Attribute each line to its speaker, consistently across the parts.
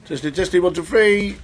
Speaker 1: Testing, testing, 1, 2, 3.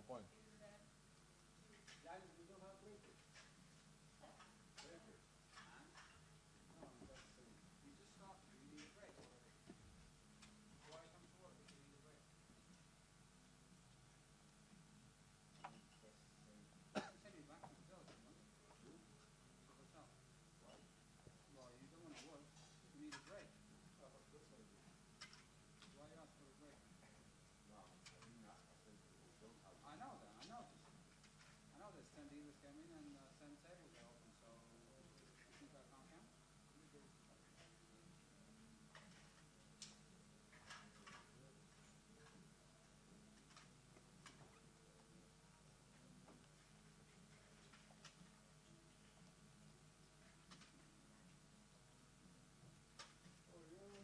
Speaker 1: point.
Speaker 2: Guys, we don't have breakers. Breakers. No, that's you just stopped. You need a break already. Why come to work if you need a break? You said you're back to the hotel, remember? To the hotel. Why? Well, you don't want to work. You need a break. Oh, of course I do. Why you ask for a break? No, I didn't ask. I said we don't have. I know that. I know this. I know there's 10 dealers came in and 7 tables are open, so you think I can't count? Oh, yeah.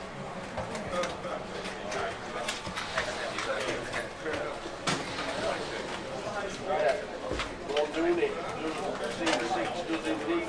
Speaker 1: Doing it. C6 does indeed.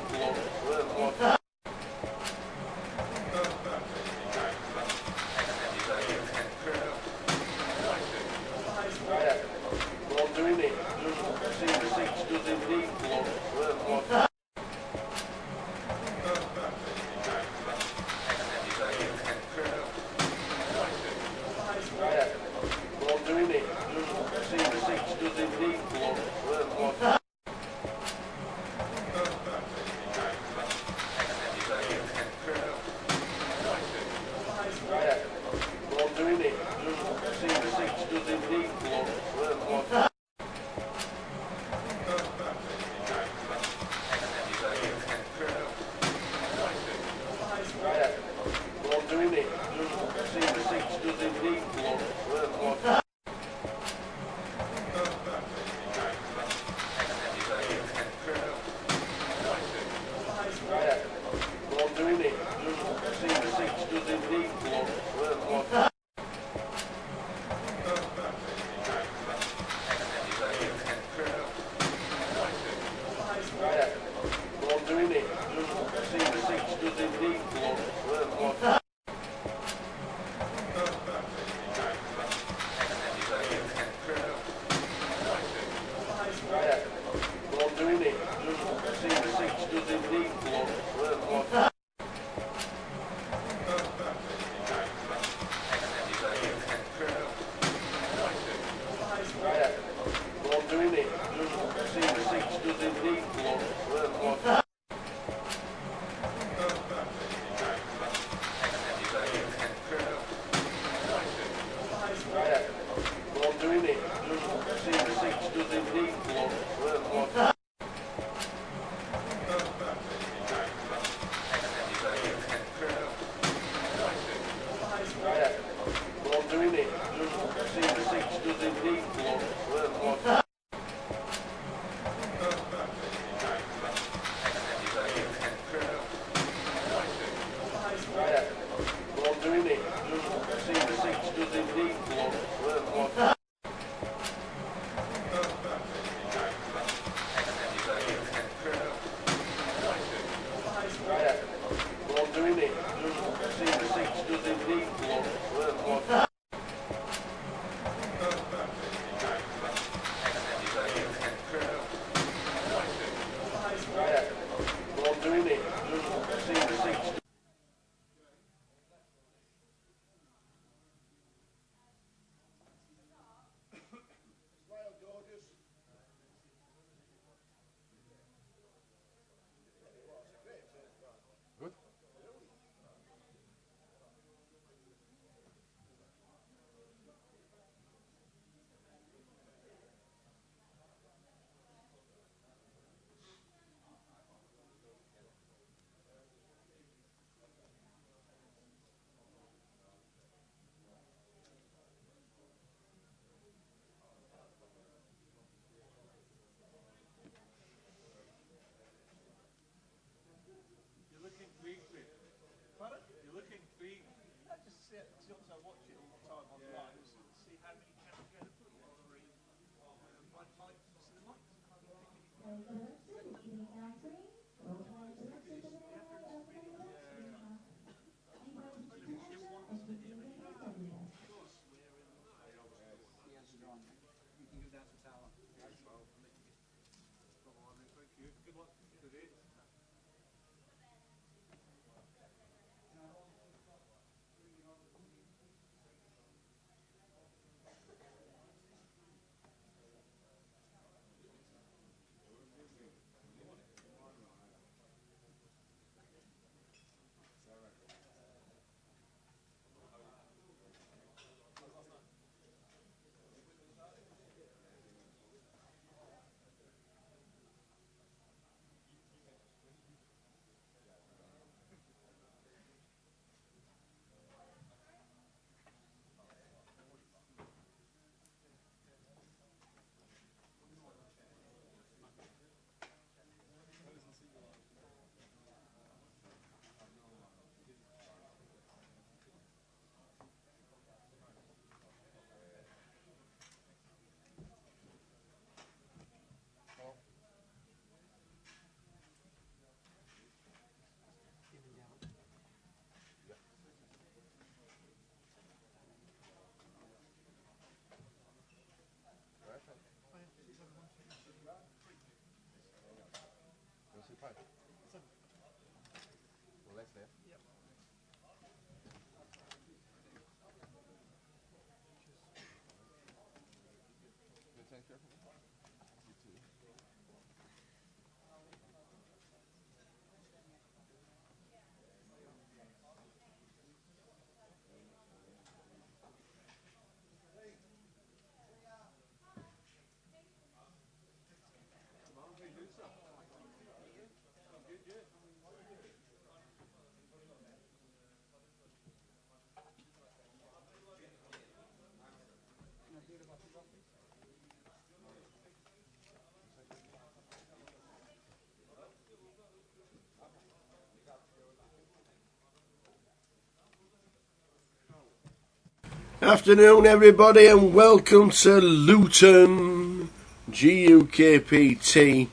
Speaker 1: Afternoon, everybody, and welcome to Luton. GUKPT.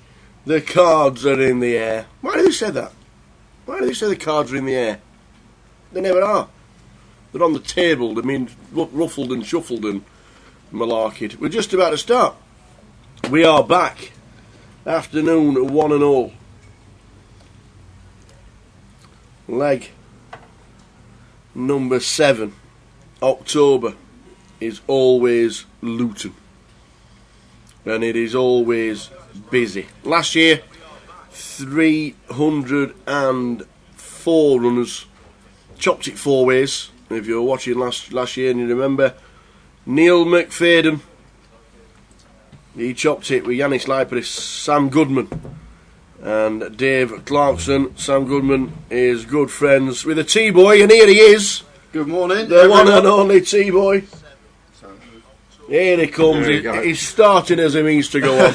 Speaker 1: The cards are in the air. Why do they say that? Why do they say the cards are in the air? They never are. They're on the table. They mean ruffled and shuffled and malarkeyed. We're just about to start. We are back. Afternoon, 1 and all. Leg number 7. October is always Luton. And it is always busy. Last year, 304 runners. Chopped it 4 ways. If you were watching last year and you remember, Neil McFadden, he chopped it with Yanis Leiperis, Sam Goodman and Dave Clarkson. Sam Goodman is good friends with a T-boy, and here he is.
Speaker 3: Good morning,
Speaker 1: the everyone. One and only T-boy. Here he comes. He's starting as he means to go on.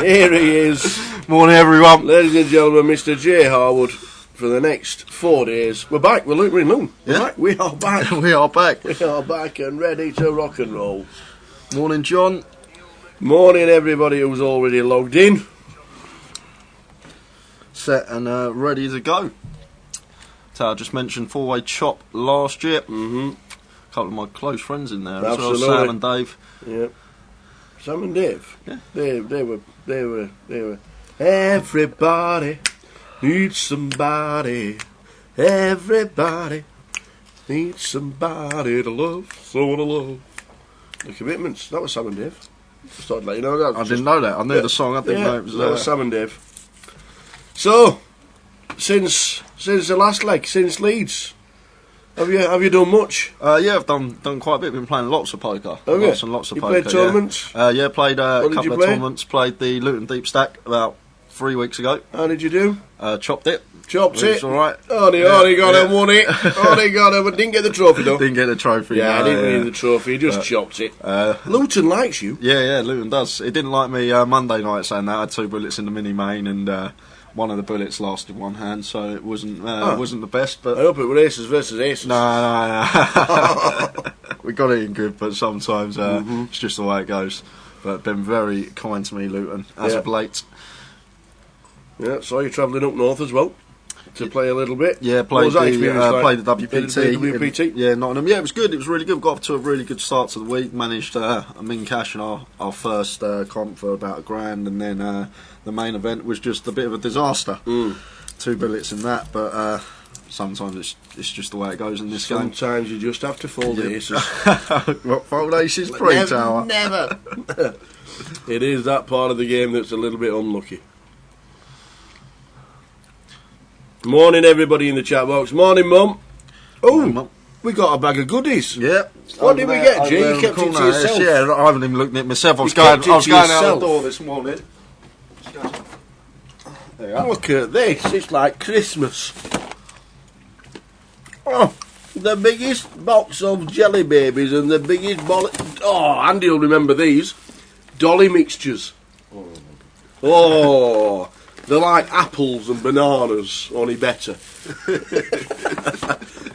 Speaker 1: Here he is.
Speaker 3: Morning, everyone.
Speaker 1: Ladies and gentlemen, Mr. J. Harwood. For the next 4 days, we're back. We're in Luton.
Speaker 3: Yeah.
Speaker 1: We are back.
Speaker 3: We are back.
Speaker 1: We are back and ready to rock and roll.
Speaker 3: Morning, John.
Speaker 1: Morning, everybody who's already logged in.
Speaker 3: Set and ready to go. So I just mentioned 4-way chop last year. A couple of my close friends in there as well, Sam and Dave.
Speaker 1: Yeah. Sam and Dave.
Speaker 3: Yeah.
Speaker 1: They were. Everybody needs somebody. Everybody needs somebody to love. Someone to love. The Commitments. That was Sam and Dave. Just thought I'd let you know that.
Speaker 3: I didn't know that. I knew the song. I didn't know it was
Speaker 1: that was Sam and Dave. So, since the last leg, since Leeds, have you done much?
Speaker 3: Yeah, I've done quite a bit. Been playing lots of poker.
Speaker 1: Okay.
Speaker 3: Lots and lots of
Speaker 1: you
Speaker 3: poker.
Speaker 1: Played tournaments?
Speaker 3: Yeah, played a couple of
Speaker 1: play?
Speaker 3: tournaments. Played the Luton Deep Stack about 3 weeks ago.
Speaker 1: How did you do?
Speaker 3: Chopped it.
Speaker 1: Chopped it.
Speaker 3: All right.
Speaker 1: Only got it, won it. Only got it, but didn't get the trophy though.
Speaker 3: Didn't get the trophy.
Speaker 1: Yeah, I didn't win the trophy. He just chopped it. Luton likes you.
Speaker 3: Yeah, Luton does. It didn't like me Monday night saying that. I had 2 bullets in the mini main, and one of the bullets lasted one hand, so it wasn't the best. But
Speaker 1: I hope it was aces versus aces.
Speaker 3: No. We got it in good, but sometimes it's just the way it goes. But been very kind to me, Luton, as of late.
Speaker 1: Yeah, so you're travelling up north as well to play a little bit.
Speaker 3: Yeah, played the WPT.
Speaker 1: WPT.
Speaker 3: Yeah, Nottingham. Yeah, it was good. It was really good. Got off to a really good start to the week. Managed min cash in our first comp for about £1,000, and then the main event was just a bit of a disaster. 2 bullets in that, but sometimes it's just the way it goes in this game.
Speaker 1: Sometimes you just have to fold aces.
Speaker 3: What, fold aces pre-tower?
Speaker 1: Never. It is that part of the game that's a little bit unlucky. Morning, everybody in the chat box. Morning, Mum. Oh, we got a bag of goodies.
Speaker 3: Yeah.
Speaker 1: What did we get, G? You kept it to yourself.
Speaker 3: Yeah, I haven't even looked at it myself. I was going out the door this morning. There you are.
Speaker 1: Look at this. It's like Christmas. Oh, the biggest box of jelly babies and the biggest Andy will remember these. Dolly mixtures. Oh. They're like apples and bananas, only better.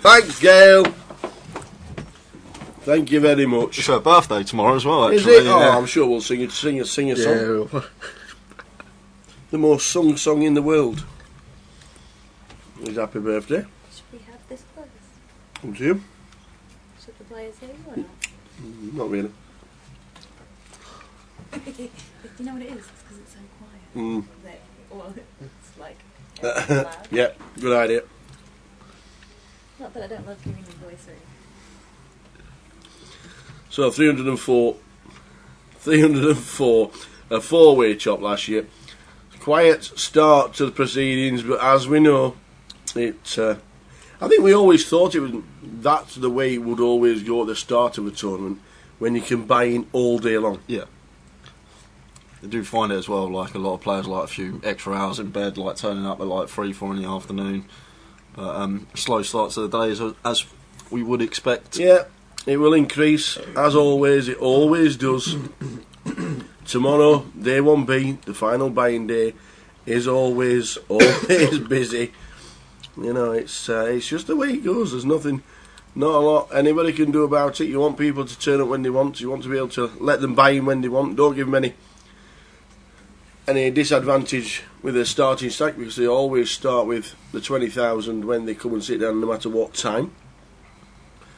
Speaker 1: Thanks, Gail. Thank you very much.
Speaker 3: It's her birthday tomorrow as well, actually.
Speaker 1: Is it? Oh, I'm sure we'll sing a song. The most sung song in the world. Is happy birthday.
Speaker 4: Should we have this close?
Speaker 1: Come to you.
Speaker 4: Should the players hear you or not?
Speaker 1: Not really.
Speaker 4: You know what it is? It's because it's so quiet. Well, it's like loud.
Speaker 1: Yeah, good idea.
Speaker 4: Not that I don't love hearing your voice or
Speaker 1: So 304, a 4-way chop last year. Quiet start to the proceedings, but as we know, I think we always thought that's the way it would always go at the start of a tournament, when you can buy in all day long.
Speaker 3: Yeah. I do find it as well, like a lot of players like a few extra hours in bed, like turning up at like 3-4 in the afternoon. But slow start to the day as we would expect.
Speaker 1: Yeah, it will increase, as always, it always does. Tomorrow, day 1B, the final buying day, is always busy. You know, it's just the way it goes. There's nothing Not a lot anybody can do about it. You want people to turn up when they want. You want to be able to let them buy in when they want. Don't give them any disadvantage with their starting stack, because they always start with the 20,000 when they come and sit down, no matter what time.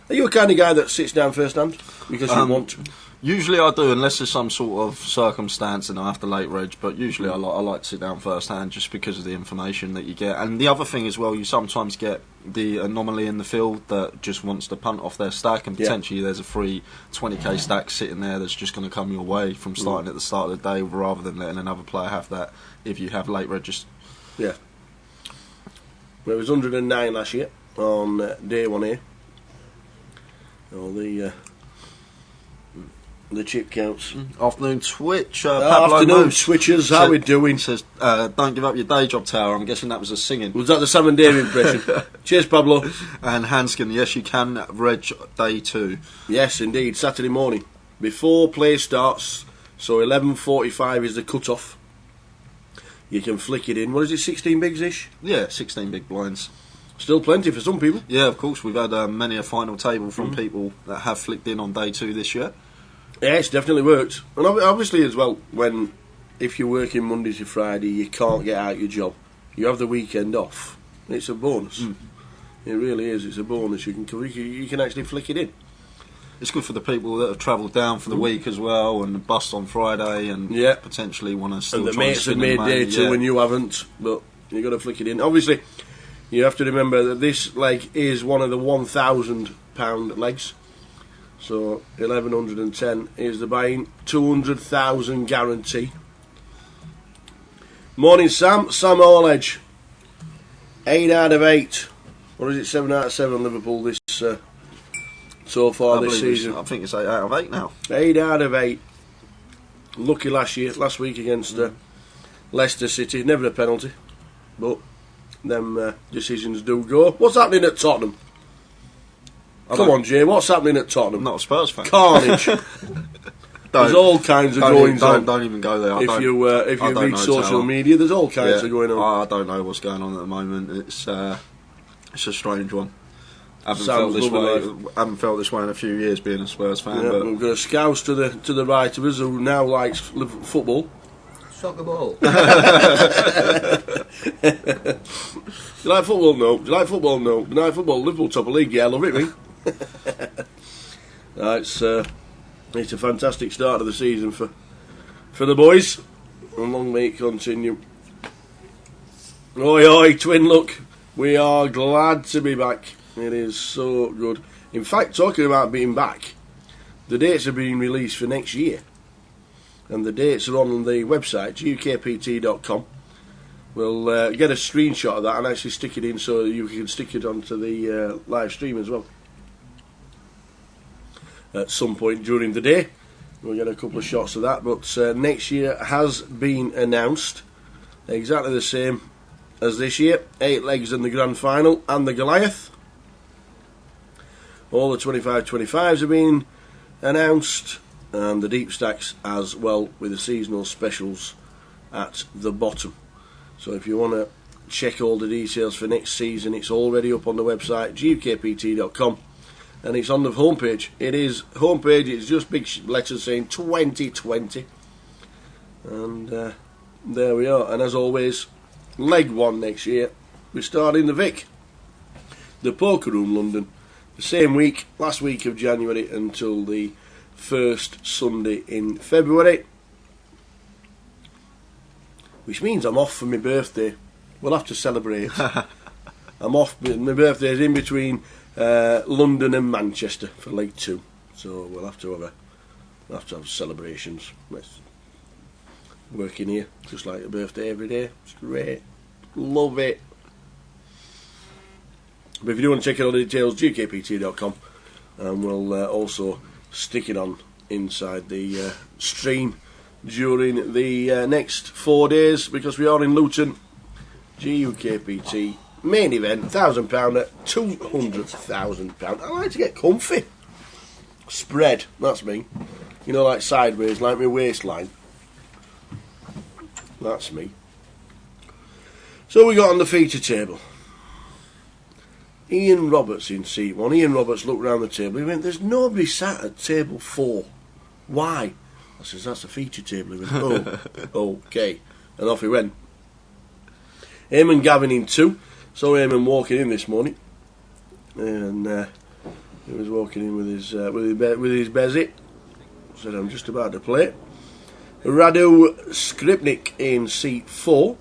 Speaker 1: Are you a kind of guy that sits down first hand because you want to?
Speaker 3: Usually I do, unless there's some sort of circumstance and I have to late reg, but usually I like to sit down first hand just because of the information that you get. And the other thing as well, you sometimes get the anomaly in the field that just wants to punt off their stack, and potentially there's a free 20k stack sitting there that's just going to come your way from starting at the start of the day, rather than letting another player have that if you have late registers.
Speaker 1: Yeah. Well, it was 109 last year on day one here. All the chip counts.
Speaker 3: Afternoon Twitch.
Speaker 1: Afternoon Twitchers, how we doing?
Speaker 3: Says, don't give up your day job, Tower. I'm guessing that was a singing.
Speaker 1: Was that the Sam and Dave impression? Cheers, Pablo.
Speaker 3: And Hanskin, yes, you can reg day 2.
Speaker 1: Yes, indeed, Saturday morning. Before play starts, so 11:45 is the cut-off. You can flick it in. What is it, 16 bigs-ish?
Speaker 3: Yeah, 16 big blinds.
Speaker 1: Still plenty for some people.
Speaker 3: Yeah, of course. We've had many a final table from people that have flicked in on day 2 this year.
Speaker 1: Yeah, it's definitely worked. And obviously as well, if you're working Monday to Friday, you can't get out your job. You have the weekend off. It's a bonus. It really is. It's a bonus. You can actually flick it in.
Speaker 3: It's good for the people that have travelled down for the week as well, and bust on Friday, and potentially want to still.
Speaker 1: And the
Speaker 3: try
Speaker 1: mates
Speaker 3: and
Speaker 1: have made day 2 and you haven't, but you got to flick it in. Obviously, you have to remember that this leg is one of the £1,000 legs. So 1110 is the buy-in, 200,000 guarantee. Morning, Sam. Sam Allledge. 8 out of 8. Or is it 7 out of 7 on Liverpool this so far this season?
Speaker 3: I think it's 8 out of 8 now.
Speaker 1: 8 out of 8. Lucky last week against Leicester City. Never a penalty, but them decisions do go. What's happening at Tottenham? Come on, Jay, what's happening at Tottenham?
Speaker 3: I'm not a Spurs fan.
Speaker 1: Carnage. There's all kinds of goings on.
Speaker 3: Don't even go there.
Speaker 1: If you read social media, there's all kinds of going on.
Speaker 3: I don't know what's going on at the moment. It's a strange one. I haven't felt this way in a few years being a Spurs fan.
Speaker 1: Yeah,
Speaker 3: but
Speaker 1: we've got a scouse to the right of us who now likes football.
Speaker 2: Soccer ball.
Speaker 1: Do you like football? No. Do you like football? No. Do you like football? Liverpool top of league? Yeah, I love it, me. It's a fantastic start of the season for the boys. And long may it continue. Oi, oi, twin look. We are glad to be back. It is so good. In fact, talking about being back, the dates are being released for next year. And the dates are on the website, GUKPT.com. We'll get a screenshot of that and actually stick it in so you can stick it onto the live stream as well. At some point during the day, we'll get a couple of shots of that. But next year has been announced, exactly the same as this year. 8 legs in the grand final and the Goliath. All the 25-25s have been announced, and the deep stacks as well, with the seasonal specials at the bottom. So if you want to check all the details for next season, it's already up on the website, GUKPT.com, and it's on the homepage. It's just big letters saying 2020, and there we are. And as always, leg 1 next year, we start in the Vic, the Poker Room, London, the same week, last week of January until the first Sunday in February, which means I'm off for my birthday. We'll have to celebrate. I'm off. My birthday's in between London and Manchester for leg 2, so we'll have to have celebrations. Let's working here just like a birthday every day. It's great, love it. But if you do want to check out all the details, GUKPT.com, and we'll also stick it on inside the stream during the next 4 days, because we are in Luton. GUKPT main event, £1,000 at £200,000. I like to get comfy. Spread, that's me. You know, like sideways, like my waistline. That's me. So we got on the feature table. Ian Roberts in seat 1. Ian Roberts looked round the table. He went, there's nobody sat at table 4. Why? I says, that's a feature table. He went, oh, okay. And off he went. Eamon Gavin in 2. Saw Eamon walking in this morning. And he was walking in with his Bezzy. Said, I'm just about to play. Radu Skripnik in seat 4.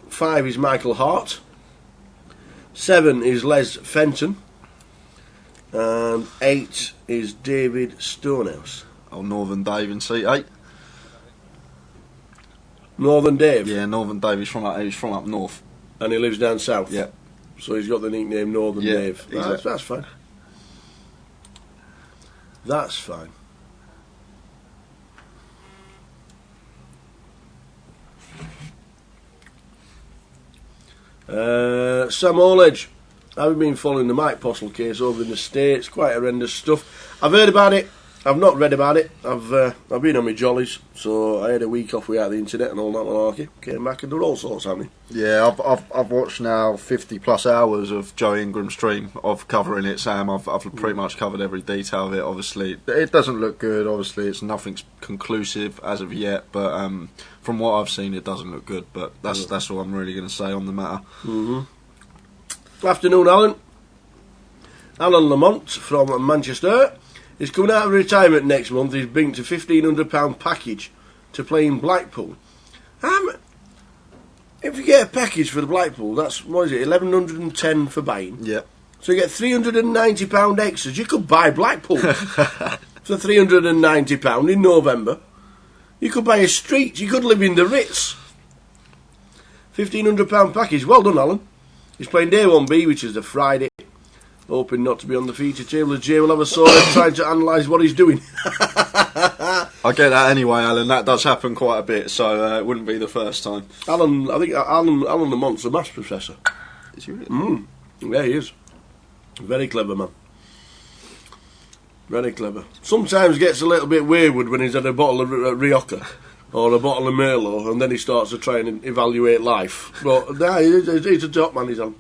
Speaker 1: 5 is Michael Hart. 7 is Les Fenton. And 8 is David Stonehouse.
Speaker 3: Oh, Northern Dave in seat 8.
Speaker 1: Northern Dave?
Speaker 3: Yeah, Northern Dave. He's from up north.
Speaker 1: And he lives down south?
Speaker 3: Yeah.
Speaker 1: So he's got the nickname Northern Dave.
Speaker 3: Exactly.
Speaker 1: That's fine. That's fine. Sam Oledge. I've been following the Mike Postle case over in the States. Quite horrendous stuff. I've heard about it. I've not read about it. I've been on my jollies, so I had a week off without the internet and all that malarkey. Came back and done all sorts happening.
Speaker 3: Yeah, I've watched now 50 plus hours of Joe Ingram's stream of covering it, Sam. I've pretty much covered every detail of it. Obviously, it doesn't look good. Obviously, it's nothing conclusive as of yet, but from what I've seen, it doesn't look good. But that's all I'm really going to say on the matter.
Speaker 1: Afternoon, Alan. Alan Lamont from Manchester is coming out of retirement next month. He's been to £1,500 package to play in Blackpool. If you get a package for the Blackpool, that's, what is it, 1110 for buying?
Speaker 3: Yeah.
Speaker 1: So you get £390 extras. You could buy Blackpool for £390 in November. You could buy a street. You could live in the Ritz. £1,500 package. Well done, Alan. He's playing day 1B, which is the Friday. Hoping not to be on the feature table, as Jay will have a sword trying to analyse what he's doing.
Speaker 3: I get that anyway, Alan. That does happen quite a bit, so it wouldn't be the first time.
Speaker 1: Alan, I think Alan Lamont's a maths professor.
Speaker 3: Is he really?
Speaker 1: Yeah, he is. Very clever man. Very clever. Sometimes gets a little bit wayward when he's had a bottle of Rioja or a bottle of Merlot, and then he starts to try and evaluate life. But nah, he's a top man, he's on.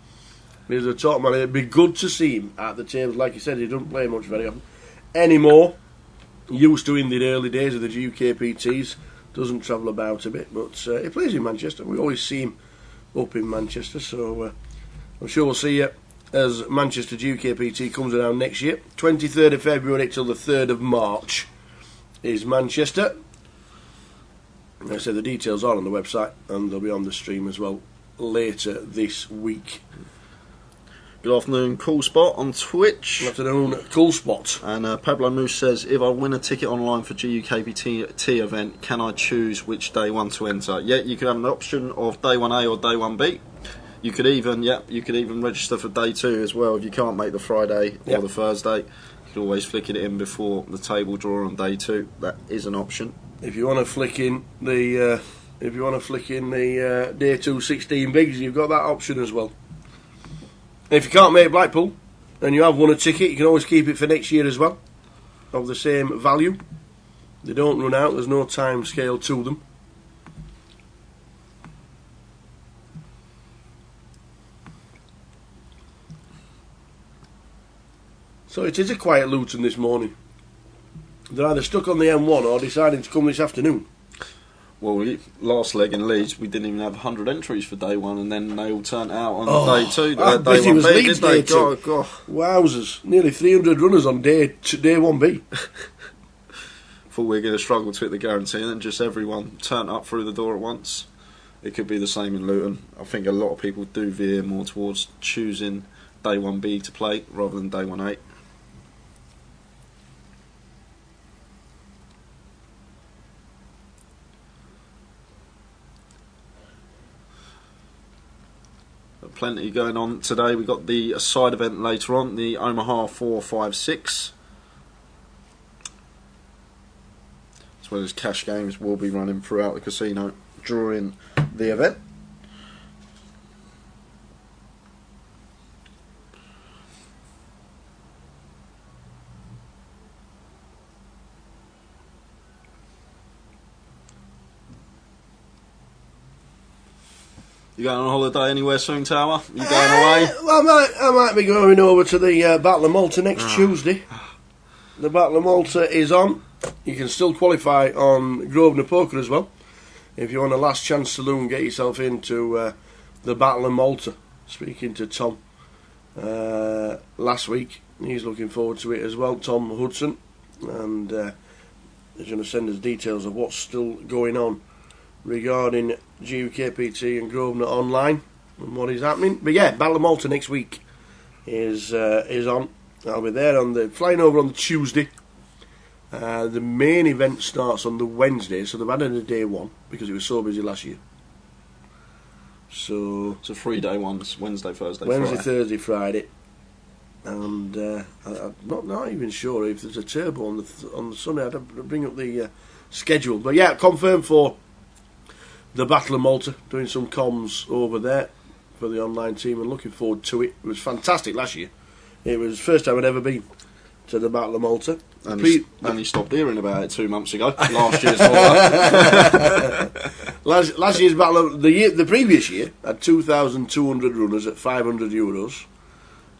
Speaker 1: He's a top man. It'd be good to see him at the tables. Like you said, he doesn't play much very often anymore. Used to in the early days of the GUKPTs. Doesn't travel about a bit, but he plays in Manchester. We always see him up in Manchester, so I'm sure we'll see you as Manchester GUKPT comes around next year. 23rd of February till the 3rd of March is Manchester. Like I said, the details are on the website and they'll be on the stream as well later this week.
Speaker 3: Good afternoon, Cool Spot on Twitch.
Speaker 1: Good afternoon, Cool Spot.
Speaker 3: And Pablo Moose says, if I win a ticket online for GUKPT event, can I choose which day one to enter? Yeah, you could have an option of day 1A or day 1B. You could even register for day 2 as well if you can't make the Friday or the Thursday. You could always flick it in before the table draw on day 2. That is an option.
Speaker 1: If you want to flick in the day 2 16 bigs, you've got that option as well. If you can't make Blackpool and you have won a ticket, you can always keep it for next year as well, of the same value. They don't run out, there's no time scale to them. So it is a quiet Luton this morning. They're either stuck on the M1 or deciding to come this afternoon.
Speaker 3: Well, last leg in Leeds, we didn't even have 100 entries for day 1, and then they all turned out on day 2.
Speaker 1: I bet it was Leeds day 2.
Speaker 3: God.
Speaker 1: Wowzers. Nearly 300 runners on day 1B.
Speaker 3: Thought we were going to struggle to hit the guarantee, and then just everyone turned up through the door at once. It could be the same in Luton. I think a lot of people do veer more towards choosing day 1B to play rather than day 1A. Plenty going on today. We've got the side event later on, the Omaha 456. As well as cash games will be running throughout the casino during the event. You going on holiday anywhere soon, Tower? You going away?
Speaker 1: I might be going over to the Battle of Malta next Tuesday. The Battle of Malta is on. You can still qualify on Grosvenor Poker as well. If you want a last chance saloon, get yourself into the Battle of Malta. Speaking to Tom last week, he's looking forward to it as well, Tom Hudson, and he's going to send us details of what's still going on regarding GUKPT and Grosvenor Online and what is happening. But yeah, Battle of Malta next week is on. I'll be there flying over on the Tuesday. The main event starts on the Wednesday, so they've added a day one because it was so busy last year. So
Speaker 3: it's a 3-day one. It's Wednesday, Thursday,
Speaker 1: Wednesday,
Speaker 3: Friday.
Speaker 1: Thursday, Friday, and I'm not even sure if there's a turbo on the Sunday. I'd have to bring up the schedule, but yeah, confirmed for the Battle of Malta. Doing some comms over there for the online team, and looking forward to it. It was fantastic last year. It was the first time I'd ever been to the Battle of Malta.
Speaker 3: And he stopped hearing about it 2 months ago. Last year's tournament.
Speaker 1: Last year's battle of the previous year had 2,200 runners at 500 euros,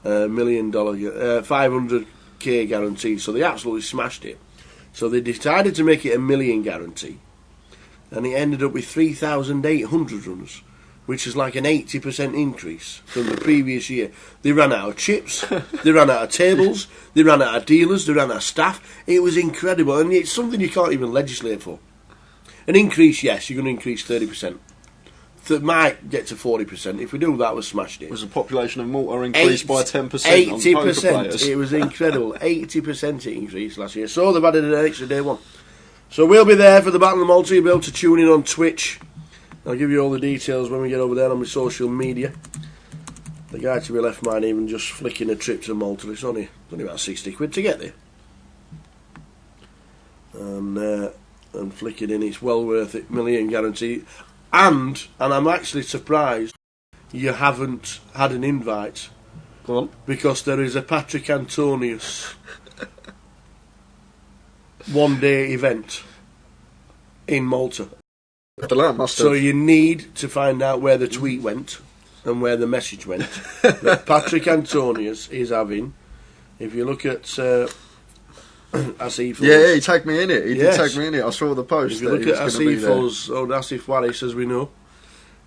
Speaker 1: $1 million, 500k guaranteed. So they absolutely smashed it. So they decided to make it $1 million guarantee, and it ended up with 3,800 runners, which is like an 80% increase from the previous year. They ran out of chips, they ran out of tables, they ran out of dealers, they ran out of staff. It was incredible, and it's something you can't even legislate for. An increase, yes, you're going to increase 30%. That might get to 40%. If we do that, we've smashed it.
Speaker 3: Was the population of Malta increased by 10%?
Speaker 1: 80%. It was incredible. 80% it increased last year. So they've added an extra day one. So we'll be there for the Battle of Malta. You'll be able to tune in on Twitch. I'll give you all the details when we get over there on my social media. The guy to my left mind even just flicking a trip to Malta. It's only about 60 quid to get there. And flicking in, it's well worth it. $1 million guarantee. And I'm actually surprised you haven't had an invite.
Speaker 3: Go on.
Speaker 1: Because there is a Patrick Antonius one-day event in Malta. So you need to find out where the tweet went and where the message went. But Patrick Antonius is having, if you look at Asif,
Speaker 3: yeah, he tagged me in it. He did tag me in it. I saw the post.
Speaker 1: If you look at Asif's old Asif Waris, as we know,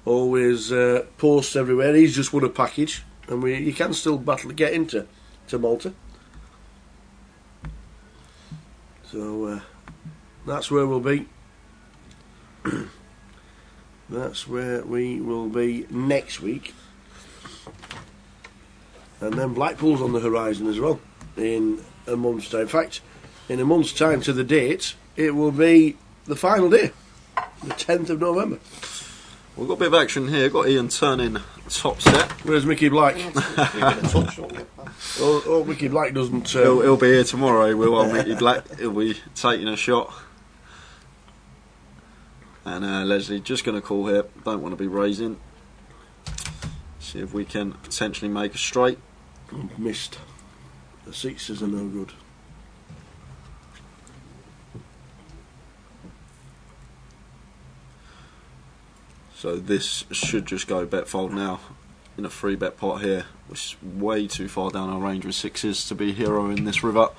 Speaker 1: always posts everywhere. He's just won a package, and you can still get into Malta. So that's where we'll be. That's where we will be next week. And then Blackpool's on the horizon as well in a month's time. In fact, in a month's time to the date, it will be the final day, the 10th of November.
Speaker 3: We've got a bit of action here. Got Ian turning top set.
Speaker 1: Where's Mickey Black? Oh, Mickey Black doesn't...
Speaker 3: He'll be here tomorrow, he will. Mickey Black. He'll be taking a shot. And Leslie, just going to call here. Don't want to be raising. See if we can potentially make a straight.
Speaker 1: Missed. The sixes are no good.
Speaker 3: So this should just go bet fold now in a 3-bet pot here, which is way too far down our range with sixes to be hero in this river.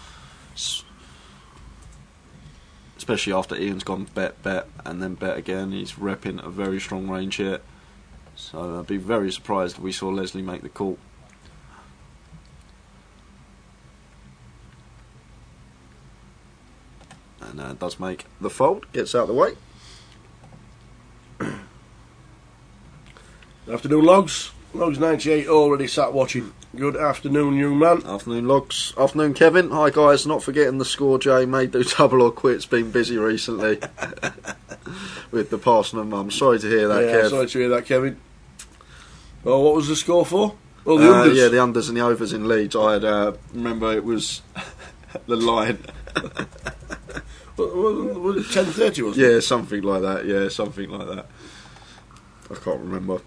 Speaker 3: Especially after Ian's gone bet and then bet again. He's repping a very strong range here. So I'd be very surprised if we saw Leslie make the call. And does make the fold, gets out of the way.
Speaker 1: Afternoon, Logs. Logs 98 already sat watching. Good afternoon, young man.
Speaker 3: Afternoon, Logs. Afternoon, Kevin. Hi, guys. Not forgetting the score, Jay. May do double or quit. It's been busy recently with the passing of mum. Sorry to hear that, Kev.
Speaker 1: Sorry to hear that, Kevin. Oh, what was the score for? Oh, the unders.
Speaker 3: Yeah, the unders and the overs in Leeds. I had, remember, it was the line.
Speaker 1: Was it 10:30, wasn't it?
Speaker 3: Yeah, something like that. Yeah, something like that. I can't remember.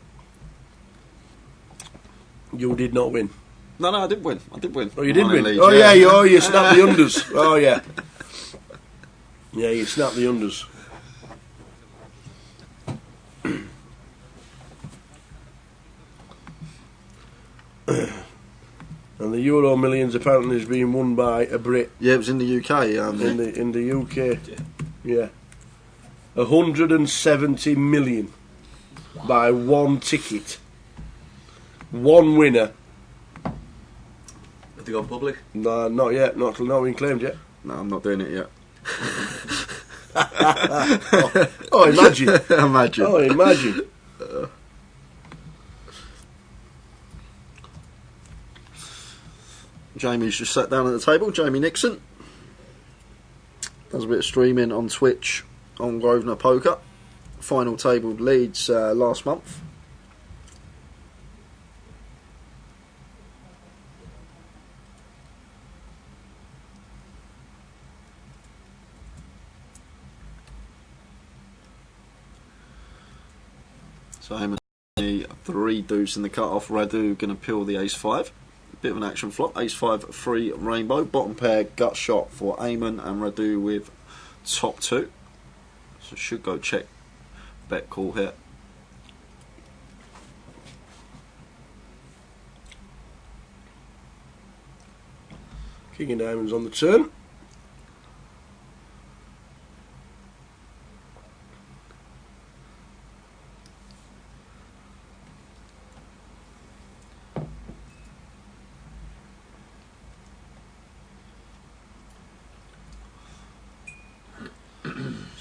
Speaker 1: You did not win.
Speaker 3: No, I did win.
Speaker 1: Oh, you did win.
Speaker 3: Leeds,
Speaker 1: Oh, yeah. You snapped the unders. Oh, yeah. Yeah, you snapped the unders. And the Euro Millions apparently is being won by a Brit
Speaker 3: Yeah, it was in the UK.
Speaker 1: in the UK. Yeah, 170 million by one ticket. One winner.
Speaker 5: Have they gone public?
Speaker 1: No, not yet. Not been claimed yet.
Speaker 3: No, I'm not doing it yet.
Speaker 1: Oh, imagine!
Speaker 3: Imagine.
Speaker 1: Oh, imagine!
Speaker 3: Jamie's just sat down at the table. Jamie Nixon does a bit of streaming on Twitch on Grosvenor Poker. Final tabled Leeds last month. So him and 3 deuce in the cut-off. Radu going to peel the ace-5. Bit of an action flop. Ace-5, 3 rainbow. Bottom pair, gut shot for Eamon and Radu with top 2. So should go check, bet call here.
Speaker 1: King of Diamonds on the turn.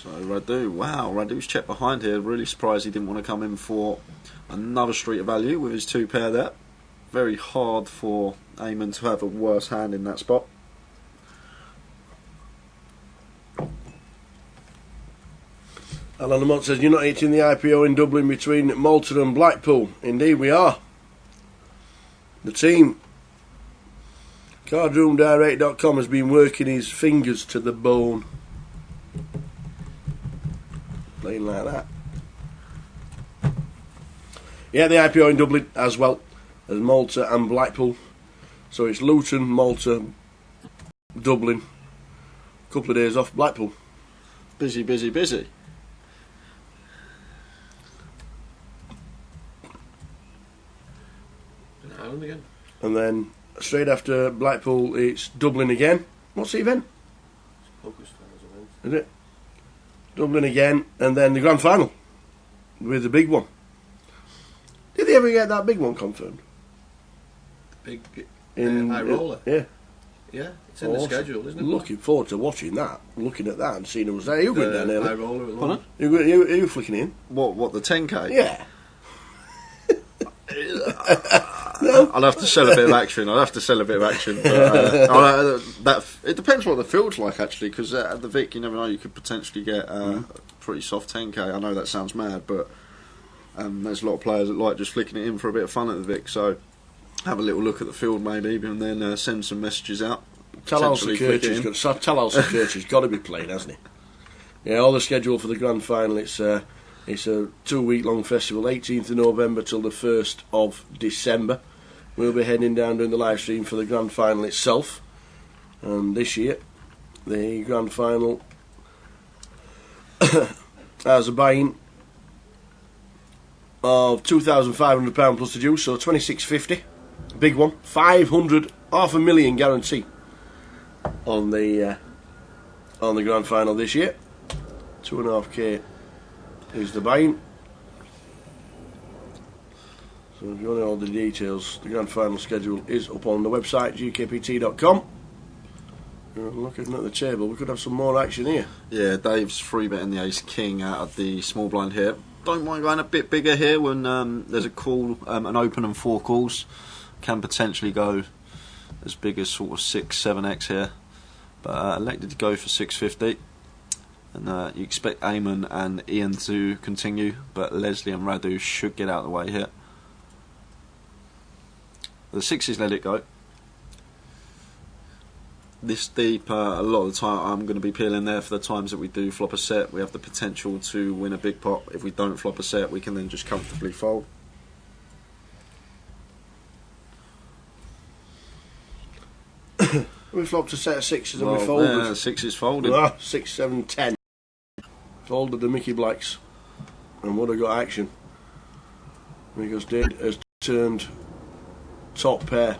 Speaker 3: So Radu, wow, Radu's checked behind here. Really surprised he didn't want to come in for another street of value with his 2 pair there. Very hard for Eamon to have a worse hand in that spot.
Speaker 1: Alan Lamont says, you're not hitting the IPO in Dublin between Malta and Blackpool. Indeed we are. The team. Cardroomdirect.com has been working his fingers to the bone. Playing like that. Yeah, the IPO in Dublin as well as Malta and Blackpool. So it's Luton, Malta, Dublin. Couple of days off Blackpool.
Speaker 3: Busy, busy, busy.
Speaker 5: Ireland again.
Speaker 1: And then straight after Blackpool it's Dublin again. What's the event?
Speaker 5: Poker Stars event.
Speaker 1: Is it? Dublin again, and then the grand final with the big one. Did they ever get that big one confirmed?
Speaker 5: Big
Speaker 1: In
Speaker 5: high roller.
Speaker 1: Yeah.
Speaker 5: Yeah, it's in
Speaker 1: Awesome.
Speaker 5: the schedule, isn't it?
Speaker 1: Looking forward to watching that, looking at that and seeing who was there. You going down
Speaker 5: The high
Speaker 1: there?
Speaker 5: roller at
Speaker 3: Pardon?
Speaker 5: London.
Speaker 1: You flicking in?
Speaker 3: What, the 10k?
Speaker 1: Yeah.
Speaker 3: I'll have to sell a bit of action. But, it depends what the field's like, actually, because at the Vic, you never know, you could potentially get a pretty soft 10k. I know that sounds mad, but there's a lot of players that like just flicking it in for a bit of fun at the Vic, so have a little look at the field maybe, and then send some messages out.
Speaker 1: Talal Kirch's got to be playing, hasn't he? Yeah, all the schedule for the grand final. It's a 2-week-long festival, 18th of November till the 1st of December. We'll be heading down doing the live stream for the grand final itself. And this year, the grand final has a buy-in of £2,500 plus the dues, so £2,650. Big one, 500, £500,000 guarantee on the grand final this year. 2.5k is the buy-in. So if you want all the details, the grand final schedule is up on the website GUKPT.com. Looking at the table, we could have some more action here.
Speaker 3: Yeah, Dave's free betting the ace king out of the small blind here. Don't mind going a bit bigger here when there's a call, an open and 4 calls. Can potentially go as big as sort of 6-7x here, but elected to go for 650. And you expect Eamon and Ian to continue, but Leslie and Radu should get out of the way here. The 6s let it go. This deep, a lot of the time I'm going to be peeling there for the times that we do flop a set. We have the potential to win a big pot. If we don't flop a set, we can then just comfortably fold.
Speaker 1: We flopped a set of 6s and
Speaker 3: Well,
Speaker 1: we folded.
Speaker 3: yeah, 6s folded.
Speaker 1: 6, 7, 10. Folded the Mickey Blacks and would have got action because Did has turned top pair.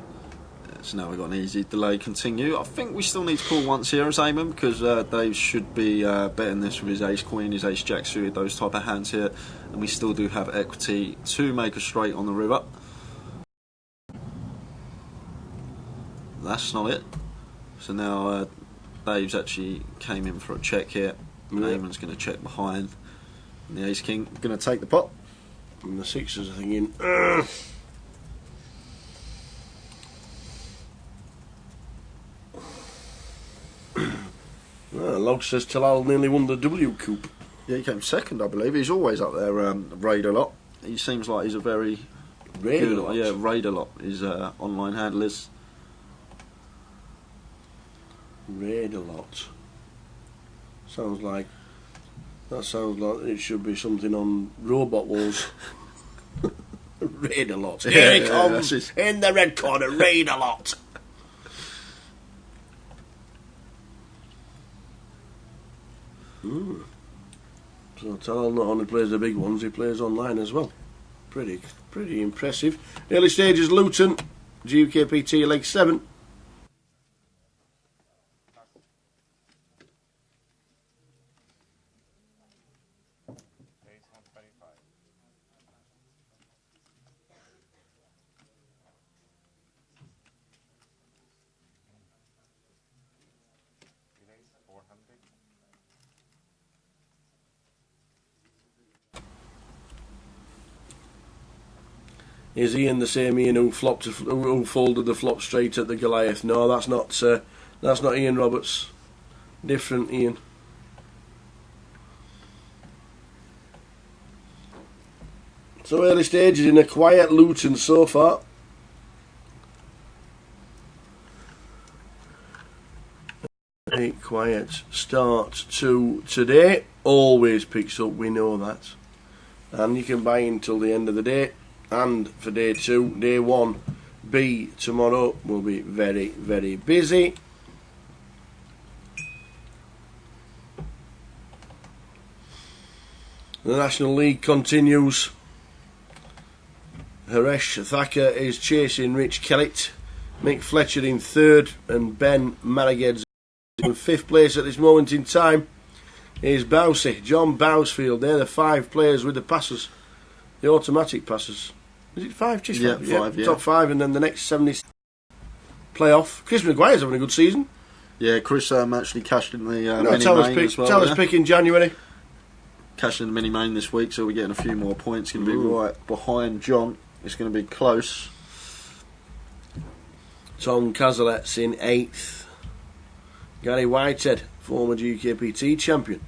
Speaker 3: So now we've got an easy delay continue. I think we still need to call once here as Eamon, because Dave should be betting this with his ace queen, his ace jack suited, those type of hands here, and we still do have equity to make a straight on the river. That's not it. So now Dave's actually came in for a check here. Eamon's going to check behind, and the ace king going to take the pot.
Speaker 1: And the sixes are thinking, well, Log says Talal nearly won the WCUP.
Speaker 3: Yeah, he came second, I believe. He's always up there, raid a lot. He seems like he's a very
Speaker 1: Raid a lot.
Speaker 3: Yeah, raid a lot. His online handlers.
Speaker 1: Raid a lot. Sounds like it should be something on Robot Wars. Raid a lot. Here he comes in the red corner. Raid a lot. So Talal not only plays the big ones, he plays online as well. Pretty impressive. Early stages, Luton, GUKPT leg 7. Is Ian the same Ian who folded the flop straight at the Goliath? No, that's not Ian Roberts. Different Ian. So early stages in a quiet Luton so far. A quiet start to today. Always picks up, we know that. And you can buy until the end of the day. And for day 2, day 1B tomorrow will be very, very busy. The National League continues. Haresh Thacker is chasing Rich Kellett. Mick Fletcher in 3rd and Ben Maraged's in 5th place at this moment in time. Here's Bousey, John Bousfield. They're the 5 players with the passes. The automatic passes. Is it 5? Just 5?
Speaker 3: Yeah, 5, yeah.
Speaker 1: Top 5, and then the next 70 playoff. Chris Maguire's having a good season.
Speaker 3: Yeah, Chris actually cashed in the mini main as well.
Speaker 1: Tell us pick in January.
Speaker 3: Cashed in the mini main this week, so we're getting a few more points. Going to be right behind John. It's going to be close.
Speaker 1: Tom Cazalet's in 8th. Gary Whitehead, former GUKPT champion,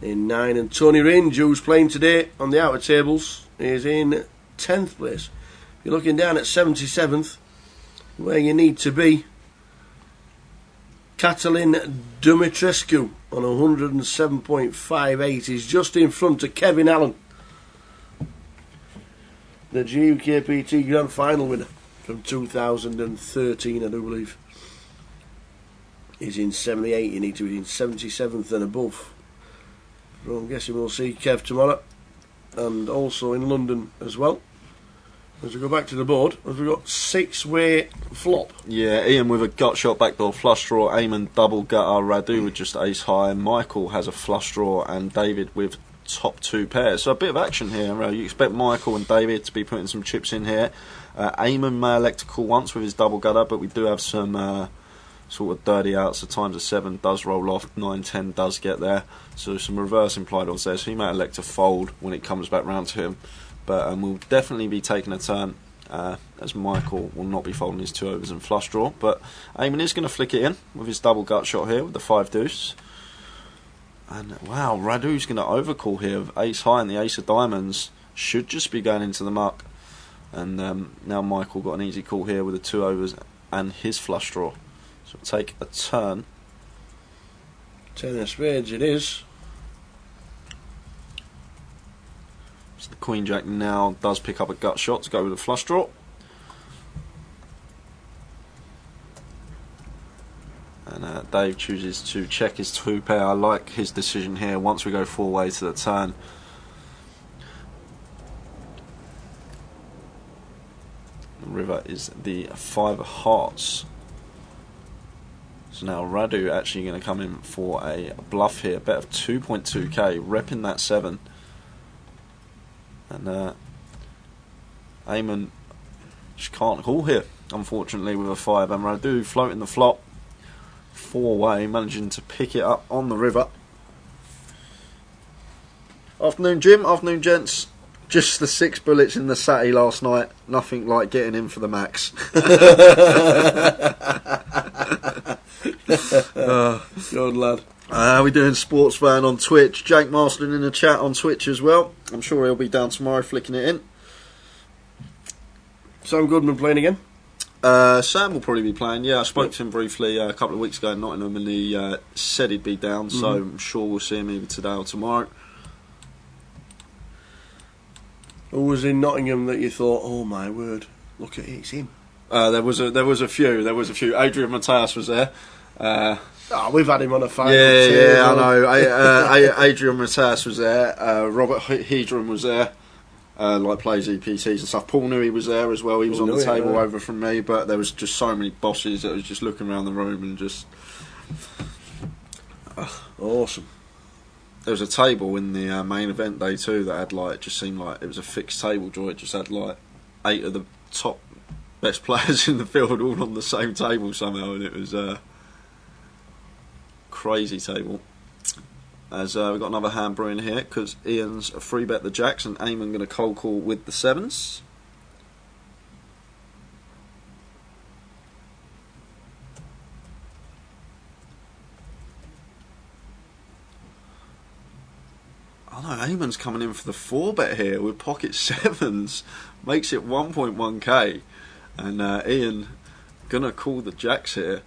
Speaker 1: in 9th. And Tony Ringe, who's playing today on the outer tables, is in 10th place. You're looking down at 77th, where you need to be. Catalin Dumitrescu on 107.58 is just in front of Kevin Allen, the GUKPT Grand Final winner from 2013, I do believe. He's in 78, you need to be in 77th and above. So I'm guessing we'll see Kev tomorrow, and also in London as well. As we go back to the board, as we've got 6-way flop.
Speaker 3: Yeah, Ian with a gut shot backdoor flush draw, Eamon double gutter, Radu with just ace high, Michael has a flush draw, and David with top 2 pairs. So a bit of action here. You expect Michael and David to be putting some chips in here. Eamon may elect to call once with his double gutter, but we do have some sort of dirty outs. The times of 7 does roll off, 9, 10 does get there. So some reverse implied odds there. So he may elect to fold when it comes back round to him. But we'll definitely be taking a turn, as Michael will not be folding his 2 overs and flush draw. But Eamon is going to flick it in with his double gut shot here with the 5 deuce. And wow, Radu's going to overcall here with ace high, and the ace of diamonds should just be going into the muck. And now Michael got an easy call here with the 2 overs and his flush draw. So we'll take a turn.
Speaker 1: 10 of spades it is.
Speaker 3: So the Queen Jack now does pick up a gut shot to go with a flush draw. And Dave chooses to check his 2 pair. I like his decision here once we go 4-way to the turn. The river is the 5 of hearts. So now Radu actually going to come in for a bluff here. Bet of 2.2k, repping that 7. And Eamon just can't call here, unfortunately, with a 5. And Radu floating the flop 4-way, managing to pick it up on the river. Afternoon, Jim. Afternoon, gents. Just the 6 bullets in the Satty last night. Nothing like getting in for the max.
Speaker 1: Good lad.
Speaker 3: We're doing Sports Fan on Twitch. Jake Marsden in the chat on Twitch as well. I'm sure he'll be down tomorrow flicking it in.
Speaker 1: Sam Goodman playing again?
Speaker 3: Sam will probably be playing. Yeah, I spoke to him briefly a couple of weeks ago in Nottingham, and he said he'd be down. So I'm sure we'll see him either today or tomorrow.
Speaker 1: Who was in Nottingham that you thought, oh my word, look at it, it's him?
Speaker 3: There was a few. Adrian Mateus was there.
Speaker 1: We've had him on a final.
Speaker 3: Yeah, I know. Adrian Mateus was there. Robert Hedron was there. Plays EPTs and stuff. Paul Newey was there as well. He was on the table over from me, but there was just so many bosses that was just looking around the room and just
Speaker 1: awesome.
Speaker 3: There was a table in the main event day too that had it just seemed like it was a fixed table draw. It just had 8 of the top best players in the field all on the same table somehow, and it was a crazy table. As we've got another hand brewing here because Ian's a free bet the jacks and Eamon going to cold call with the 7s. Oh no, Eamon's coming in for the 4 bet here with pocket 7s. Makes it 1.1k. And Ian gonna call the jacks here.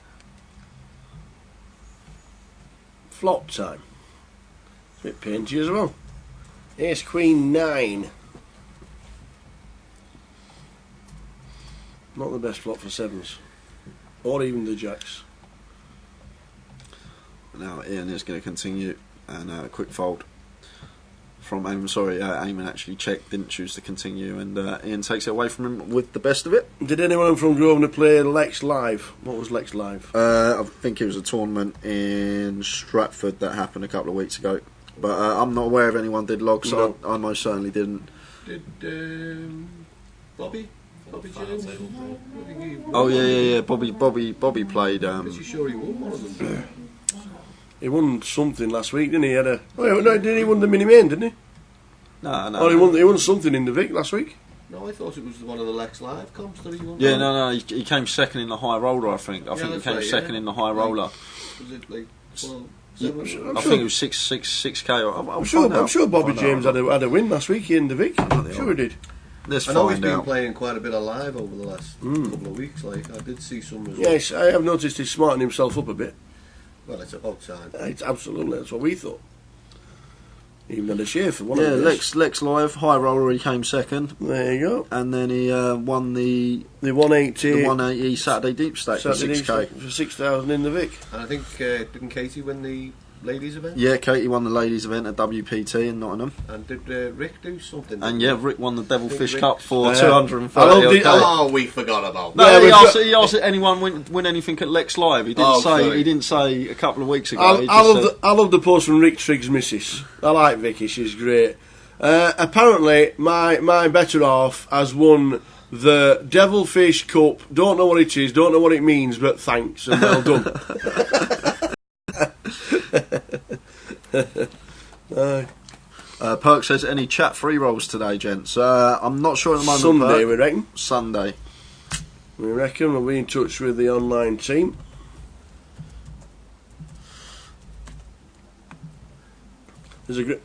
Speaker 1: Flop time. Bit painty as well. Ace Queen 9. Not the best flop for 7s. Or even the jacks.
Speaker 3: Now Ian is going to continue and quick fold from Eamon. Sorry, Eamon actually checked, didn't choose to continue, and Ian takes it away from him with the best of it.
Speaker 1: Did anyone from Grosvenor play Lex Live? What was Lex Live?
Speaker 3: I think it was a tournament in Stratford that happened a couple of weeks ago, but I'm not aware of anyone did log, so I most certainly didn't.
Speaker 5: Did Bobby James?
Speaker 3: Oh yeah. Bobby played.
Speaker 5: Pretty sure he won one of them.
Speaker 1: He won something last week, didn't he? Didn't he won the mini main, didn't he?
Speaker 3: No.
Speaker 1: Oh, he won something in the Vic last week.
Speaker 5: No, I thought it was one of the Lex Live comps that he won.
Speaker 3: Yeah, no. He came second in the high roller. I think he came second in the high roller.
Speaker 5: Was it like 12?
Speaker 3: I think it was 6k.
Speaker 1: I'm sure Bobby James had a win last week in the Vic. I'm sure he did.
Speaker 3: Let's
Speaker 5: I know he's
Speaker 3: find
Speaker 5: been
Speaker 3: out.
Speaker 5: playing quite a bit of live over the last couple of weeks. I did see some as well.
Speaker 1: Yes, I have noticed he's smartening himself up a bit.
Speaker 5: Well, it's about time.
Speaker 1: It's absolutely, that's what we thought. Even had a share for one
Speaker 3: Yeah,
Speaker 1: of those.
Speaker 3: Lex Live, high roller, he came second.
Speaker 1: There you go.
Speaker 3: And then he won the
Speaker 1: 180
Speaker 3: Saturday deep stack for 6k.
Speaker 1: for 6,000 in the Vic.
Speaker 5: And I think, didn't Katie win the ladies event?
Speaker 3: Yeah, Katie won the ladies event at WPT in Nottingham.
Speaker 5: And did Rick do something?
Speaker 3: And yeah, Rick won the Devilfish
Speaker 5: Rick-
Speaker 3: Cup for
Speaker 1: Yeah.
Speaker 3: 230.
Speaker 5: Oh, we forgot about
Speaker 3: No,
Speaker 5: that.
Speaker 3: he asked if anyone win anything at Lex Live. He didn't
Speaker 5: sorry.
Speaker 3: He didn't say a couple of weeks ago.
Speaker 1: I love the post from Rick Triggs' missus. I like Vicky, she's great. Apparently, my better half has won the Devilfish Cup. Don't know what it is, don't know what it means, but thanks and well done.
Speaker 3: Perk says, any chat free rolls today, gents? I'm not sure at the moment.
Speaker 1: Sunday,
Speaker 3: Perk.
Speaker 1: we reckon.
Speaker 3: Sunday.
Speaker 1: We reckon we'll be in touch with the online team. There's a great.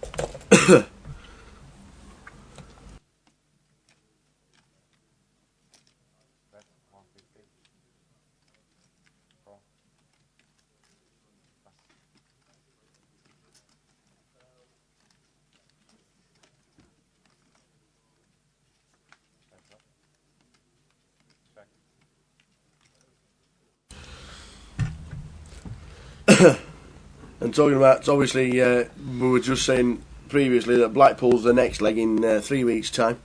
Speaker 1: And talking about, obviously, we were just saying previously that Blackpool's the next leg in 3 weeks' time.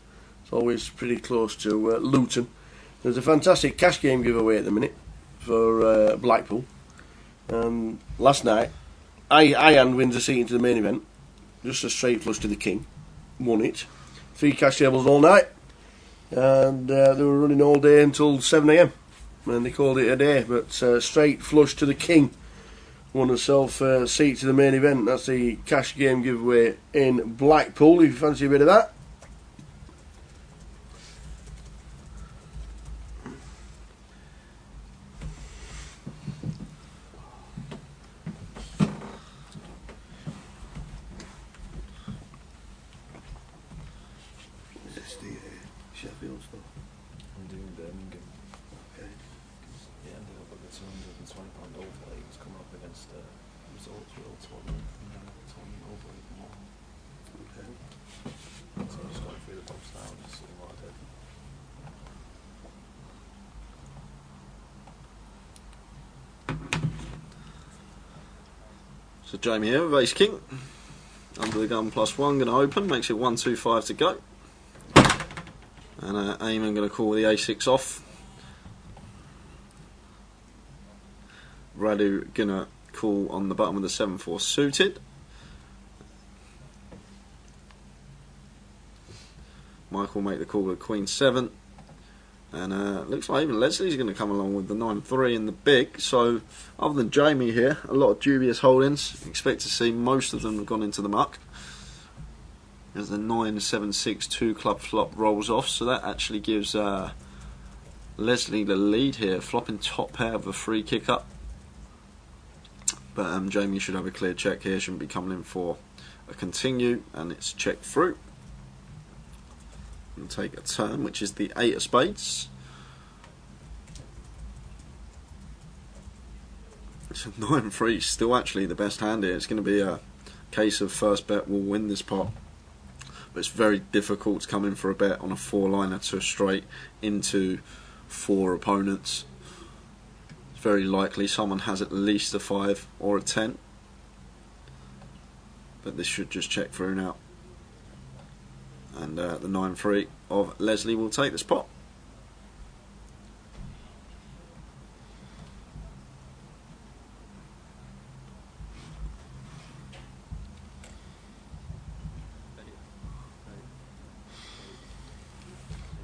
Speaker 1: It's always pretty close to Luton. There's a fantastic cash game giveaway at the minute for Blackpool. Last night, Ian wins a seat into the main event. Just a straight flush to the king. Won it. 3 cash tables all night. And they were running all day until 7 AM. And they called it a day. But straight flush to the king. Won herself a seat to the main event. That's the cash game giveaway in Blackpool, if you fancy a bit of that.
Speaker 5: Is this the Sheffield stuff?
Speaker 6: I'm doing Birmingham.
Speaker 5: Okay.
Speaker 6: He ended up with a £220 overlay. He was coming up against results real tournament and then a tournament over even more.
Speaker 5: Okay.
Speaker 6: So I just got through the box now and just seeing what I did.
Speaker 3: So Jamie here with Ace King. Under the gun +1, going to open, makes it 1-2-5 to go. And Eamon going to call the A6 off. Radu going to call on the button with the 7-4 suited. Michael make the call with Queen 7. And looks like even Leslie's going to come along with the 9-3 in the big. So other than Jamie here, a lot of dubious holdings. Expect to see most of them have gone into the muck. As the 9-7-6 2 club flop rolls off, so that actually gives Leslie the lead here, flopping top pair of a free kick up. But Jamie should have a clear check here, shouldn't be coming in for a continue, and it's checked through. And take a turn, which is the 8 of spades. It's a 9-3, still actually the best hand here. It's going to be a case of first bet will win this pot. But it's very difficult to come in for a bet on a 4-liner to a straight into 4 opponents. It's very likely someone has at least a 5 or a 10. But this should just check through now. And the 9-3 of Leslie will take this pot.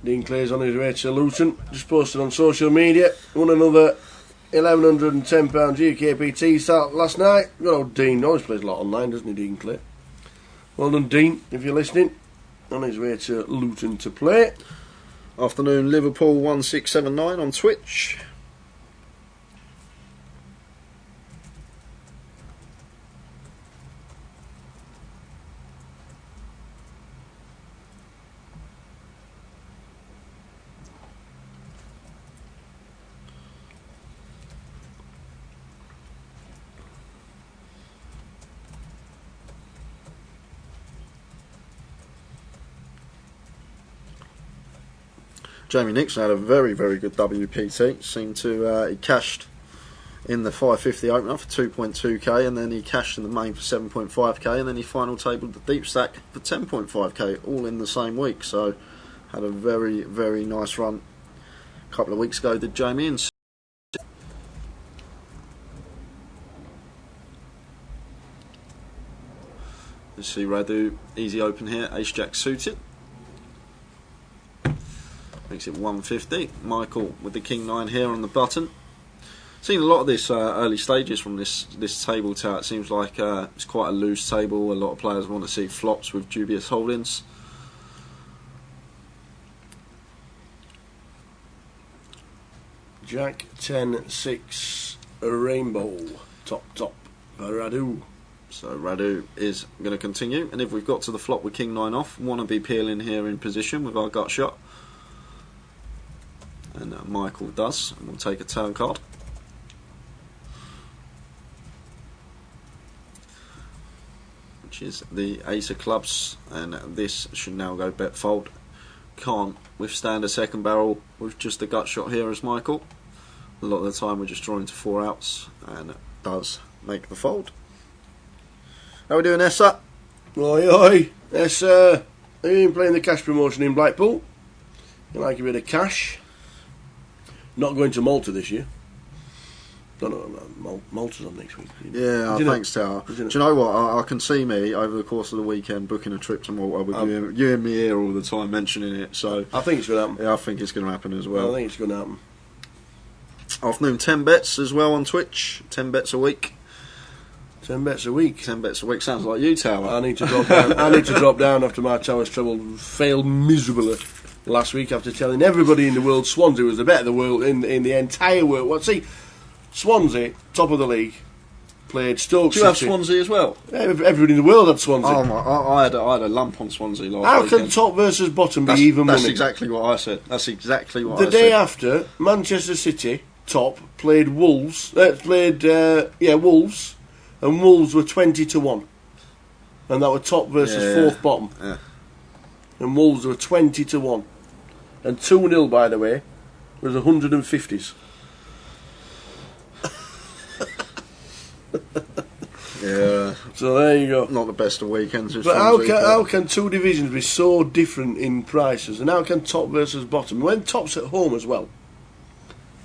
Speaker 1: Dean Clay's on his way to Luton. Just posted on social media. Won another £1,110 GUKPT start last night. Good old Dean. Always plays a lot online, doesn't he, Dean Clay? Well done, Dean, if you're listening. On his way to Luton to play.
Speaker 3: Afternoon Liverpool 1679 on Twitch. Jamie Nixon had a very, very good WPT. Seemed to he cashed in the 550 opener for 2.2k, and then he cashed in the main for 7.5k, and then he final tabled the deep stack for 10.5k, all in the same week. So had a very, very nice run a couple of weeks ago, did Jamie. And let's see Radu, easy open here, ace jack suited. Makes it 150. Michael with the king 9 here on the button. Seen a lot of this early stages from this table tower. It seems like it's quite a loose table. A lot of players want to see flops with dubious holdings.
Speaker 1: Jack 10-6 rainbow. Top for Radu.
Speaker 3: So Radu is going to continue. And if we've got to the flop with king 9 off, want to be peeling here in position with our gut shot. And Michael does, and we'll take a turn card. Which is the ace of clubs, and this should now go bet fold. Can't withstand a second barrel with just a gut shot here as Michael. A lot of the time we're just drawing to 4 outs, and it does make the fold. How are we doing, Essa?
Speaker 1: Oi, oi. Essa, have you been playing the cash promotion in Blackpool? You like a bit of cash? not going to Malta this year. No, Malta's on next week.
Speaker 3: Yeah,
Speaker 1: Isn't it?
Speaker 3: thanks, Tower. Do
Speaker 1: Isn't
Speaker 3: you
Speaker 1: it?
Speaker 3: know what? I can see me over the course of the weekend booking a trip to Malta with you and me here all the time mentioning it. So
Speaker 1: I think it's going to happen.
Speaker 3: yeah, I think it's going to happen as
Speaker 1: I
Speaker 3: well.
Speaker 1: think it's going to happen.
Speaker 3: Afternoon 10 bets as well on Twitch. 10 bets a week.
Speaker 1: 10 bets a week.
Speaker 3: 10 bets a week sounds like you, Tower.
Speaker 1: I need to drop down. I need to drop down after my Towers Treble failed miserably last week after telling everybody in the world Swansea was the bet of the world in the entire world. Well, see, Swansea, top of the league, played Stoke
Speaker 3: Do you have
Speaker 1: City.
Speaker 3: Swansea as well?
Speaker 1: Everybody in the world had Swansea.
Speaker 3: Oh my! I had a lump on Swansea last
Speaker 1: How
Speaker 3: weekend.
Speaker 1: can top versus bottom be
Speaker 3: That's,
Speaker 1: even
Speaker 3: that's
Speaker 1: money?
Speaker 3: exactly what I said. That's exactly what
Speaker 1: The
Speaker 3: I
Speaker 1: day
Speaker 3: said.
Speaker 1: after, Manchester City top played Wolves. Wolves, and Wolves were 20-1, and that were top versus
Speaker 3: Yeah,
Speaker 1: fourth bottom.
Speaker 3: yeah.
Speaker 1: And Wolves were 20-1, and 2-0 by the way was 150s.
Speaker 3: Yeah,
Speaker 1: So there you go.
Speaker 3: not the best of weekends. with
Speaker 1: But
Speaker 3: Swansea,
Speaker 1: how can two divisions be so different in prices, and how can top versus bottom when top's at home as well?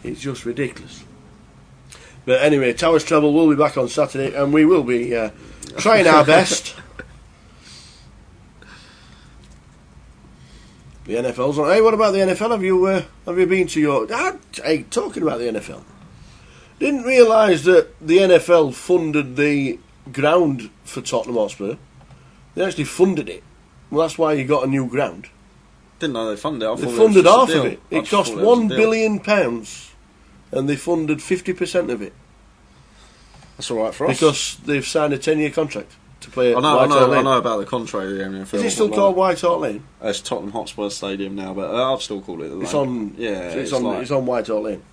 Speaker 1: It's just ridiculous. But anyway, Towers Travel will be back on Saturday, and we will be trying our best. The NFL's on. Hey, what about the NFL? Have you been to your? Hey, talking about the NFL. Didn't realise that the NFL funded the ground for Tottenham Hotspur. They actually funded it. Well, that's why you got a new ground.
Speaker 3: Didn't know they funded it. I
Speaker 1: They
Speaker 3: thought it
Speaker 1: funded
Speaker 3: was just
Speaker 1: half
Speaker 3: a
Speaker 1: of
Speaker 3: deal.
Speaker 1: it.
Speaker 3: I
Speaker 1: It
Speaker 3: just
Speaker 1: cost
Speaker 3: thought it was a
Speaker 1: £1
Speaker 3: deal.
Speaker 1: billion, and they funded 50% of it
Speaker 3: That's all right for us.
Speaker 1: because they've signed a 10-year contract to play at
Speaker 3: I know,
Speaker 1: White Hart Lane.
Speaker 3: I know about the contract of the NFL.
Speaker 1: Is it still
Speaker 3: but,
Speaker 1: called White Hart Lane?
Speaker 3: It's Tottenham Hotspur Stadium now, but I've still called it the
Speaker 1: It's
Speaker 3: Lane.
Speaker 1: on.
Speaker 3: Yeah,
Speaker 1: it's
Speaker 3: like-
Speaker 1: It's on White Hart Lane.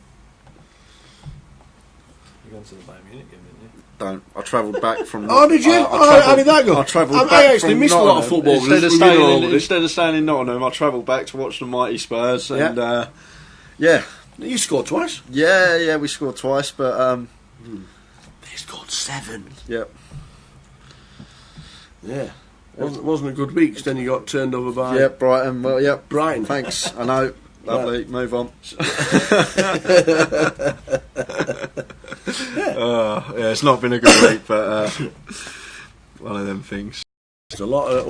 Speaker 6: You went to the Bayern Munich game, didn't you?
Speaker 3: Don't. I travelled back from.
Speaker 1: Oh, did you? How did that go?
Speaker 3: I travelled
Speaker 1: I
Speaker 3: back
Speaker 1: actually
Speaker 3: from
Speaker 1: missed a lot of
Speaker 3: Nottingham.
Speaker 1: football.
Speaker 3: Instead of,
Speaker 1: Just reading all of it.
Speaker 3: instead of staying in Nottingham, I travelled back to watch the mighty Spurs. And yeah,
Speaker 1: You scored twice.
Speaker 3: yeah, we scored twice, but
Speaker 1: They scored 7.
Speaker 3: yep.
Speaker 1: Yeah. Wasn't a good week, 'cause then you got turned over by
Speaker 3: Yep, Brighton. Well, yep.
Speaker 1: Brighton.
Speaker 3: Thanks. I know. Lovely. Move on. Yeah, it's not been a good week, but one of them things.
Speaker 1: There's a lot of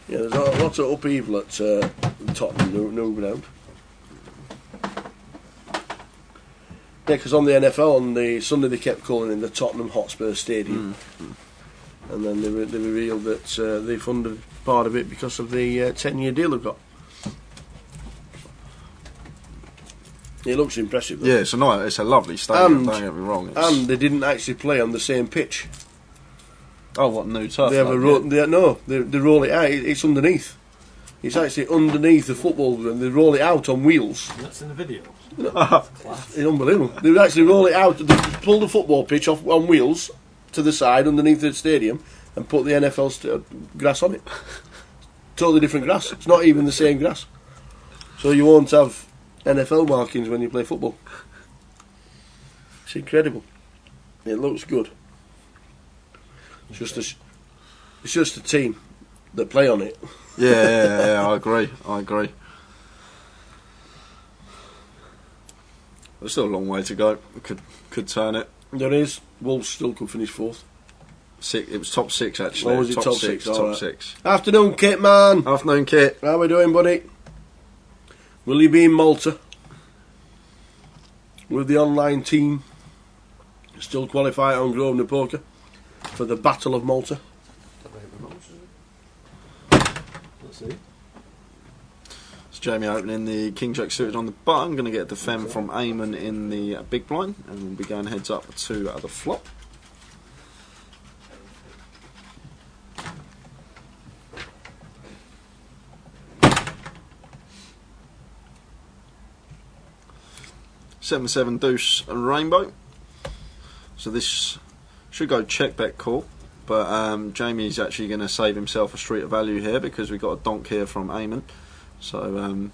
Speaker 1: Yeah, there's a lot of upheaval at Tottenham new ground. Yeah, because on the NFL on the Sunday they kept calling it the Tottenham Hotspur Stadium, and then they revealed that they funded part of it because of the 10-year deal they've got. It looks impressive, though.
Speaker 3: Yeah, it's a lovely stadium.
Speaker 1: And-
Speaker 3: Don't get me wrong. It's,
Speaker 1: And they didn't actually play on the same pitch.
Speaker 3: oh, what new turf?
Speaker 1: They have
Speaker 3: like,
Speaker 1: they roll it out. It's underneath. It's actually underneath the football, and they roll it out on wheels.
Speaker 6: That's in the video.
Speaker 1: It's unbelievable. They would actually roll it out. They pull the football pitch off on wheels to the side underneath the stadium and put the NFL grass on it. Totally different grass. It's not even the same grass. So you won't have NFL markings when you play football. It's incredible. It looks good. It's just a team that play on it.
Speaker 3: yeah, I agree. There's still a long way to go. We could turn it.
Speaker 1: There is. Wolves still could finish 4th.
Speaker 3: It was top 6 actually.
Speaker 1: Oh, was it top six?
Speaker 3: Top
Speaker 1: Alright.
Speaker 3: 6.
Speaker 1: Afternoon, Kit man.
Speaker 3: Afternoon, Kit.
Speaker 1: How we doing, buddy? Will you be in Malta with the online team? Still qualify on Grosvenor Poker for the Battle of Malta.
Speaker 6: Let's see.
Speaker 3: It's Jamie opening the King Jack suited on the button. Going to get a defend from Eamon in the big blind, and we'll be going heads up to the flop. Seven deuce and rainbow. So this should go check bet call, but Jamie's actually going to save himself a street of value here because we've got a donk here from Eamon. So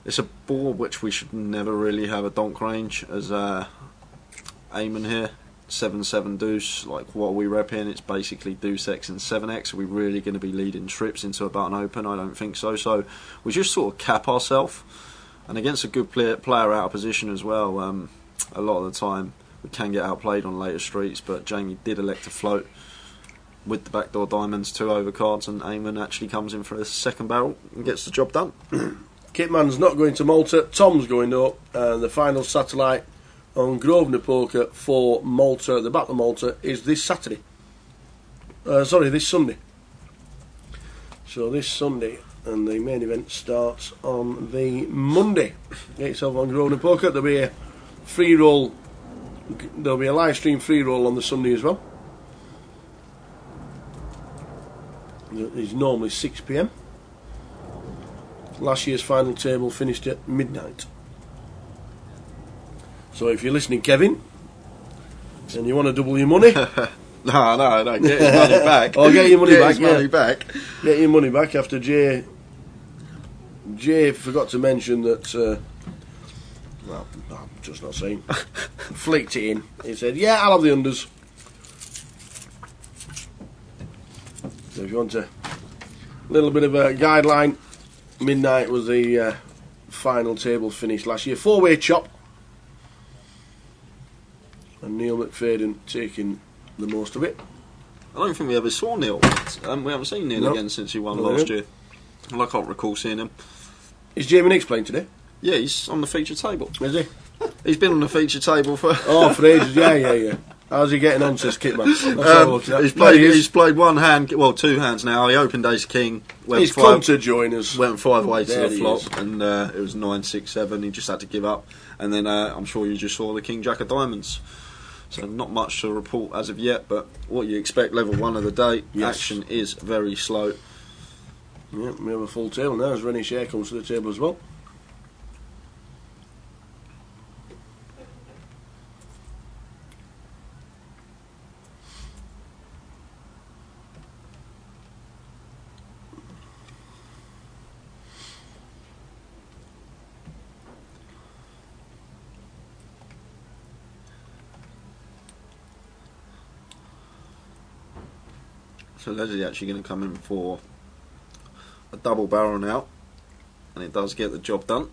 Speaker 3: it's a board which we should never really have a donk range as Eamon here 7-7 deuce, like what are we repping? It's basically deuce X and 7X. Are we really going to be leading trips into a button open? I don't think so. So we just sort of cap ourselves, and against a good player out of position as well. A lot of the time we can get outplayed on later streets, but Jamie did elect to float with the backdoor diamonds, 2 overcards, and Eamon actually comes in for a second barrel and gets the job done.
Speaker 1: Kitman's not going to Malta, Tom's going up, and the final satellite on Grosvenor Poker for Malta, the Battle of Malta, is this Saturday. This Sunday. So this Sunday, and the main event starts on the Monday. Get yourself on Grosvenor Poker. There'll be a free roll. There'll be a live stream free roll on the Sunday as well. It's normally 6 p.m. Last year's final table finished at midnight. So if you're listening, Kevin, and you want to double your money,
Speaker 3: No, get his money back.
Speaker 1: Or get your money back.
Speaker 3: Money back.
Speaker 1: Get your money back after Jay forgot to mention that. Well, I'm just not saying. Flicked it in. He said, "Yeah, I'll have the unders." So if you want a little bit of a guideline, midnight was the final table finish last year. 4-way chop. And Neil McFadden taking the most of it.
Speaker 3: I don't think we ever saw Neil. We haven't seen Neil again since he won last year. Well, I can't recall seeing him.
Speaker 1: Is Jamie Nix playing today?
Speaker 3: Yeah, he's on the feature table.
Speaker 1: Is he?
Speaker 3: He's been on the feature table for...
Speaker 1: For ages, yeah. How's he getting on, says Kitman?
Speaker 3: He's played one hand, well, 2 hands now. He opened ace king.
Speaker 1: He's come to join us.
Speaker 3: Went 5 away to
Speaker 1: There
Speaker 3: the
Speaker 1: he
Speaker 3: flop,
Speaker 1: is.
Speaker 3: and it was 9-6-7. He just had to give up. And then I'm sure you just saw the king jack of diamonds. So not much to report as of yet, but what you expect, level 1 of the day.
Speaker 1: Yes.
Speaker 3: Action is very slow.
Speaker 1: Yeah, we have a full table now as Rennie Share comes to the table as well.
Speaker 3: So Leslie's actually going to come in for a double barrel now, and it does get the job done.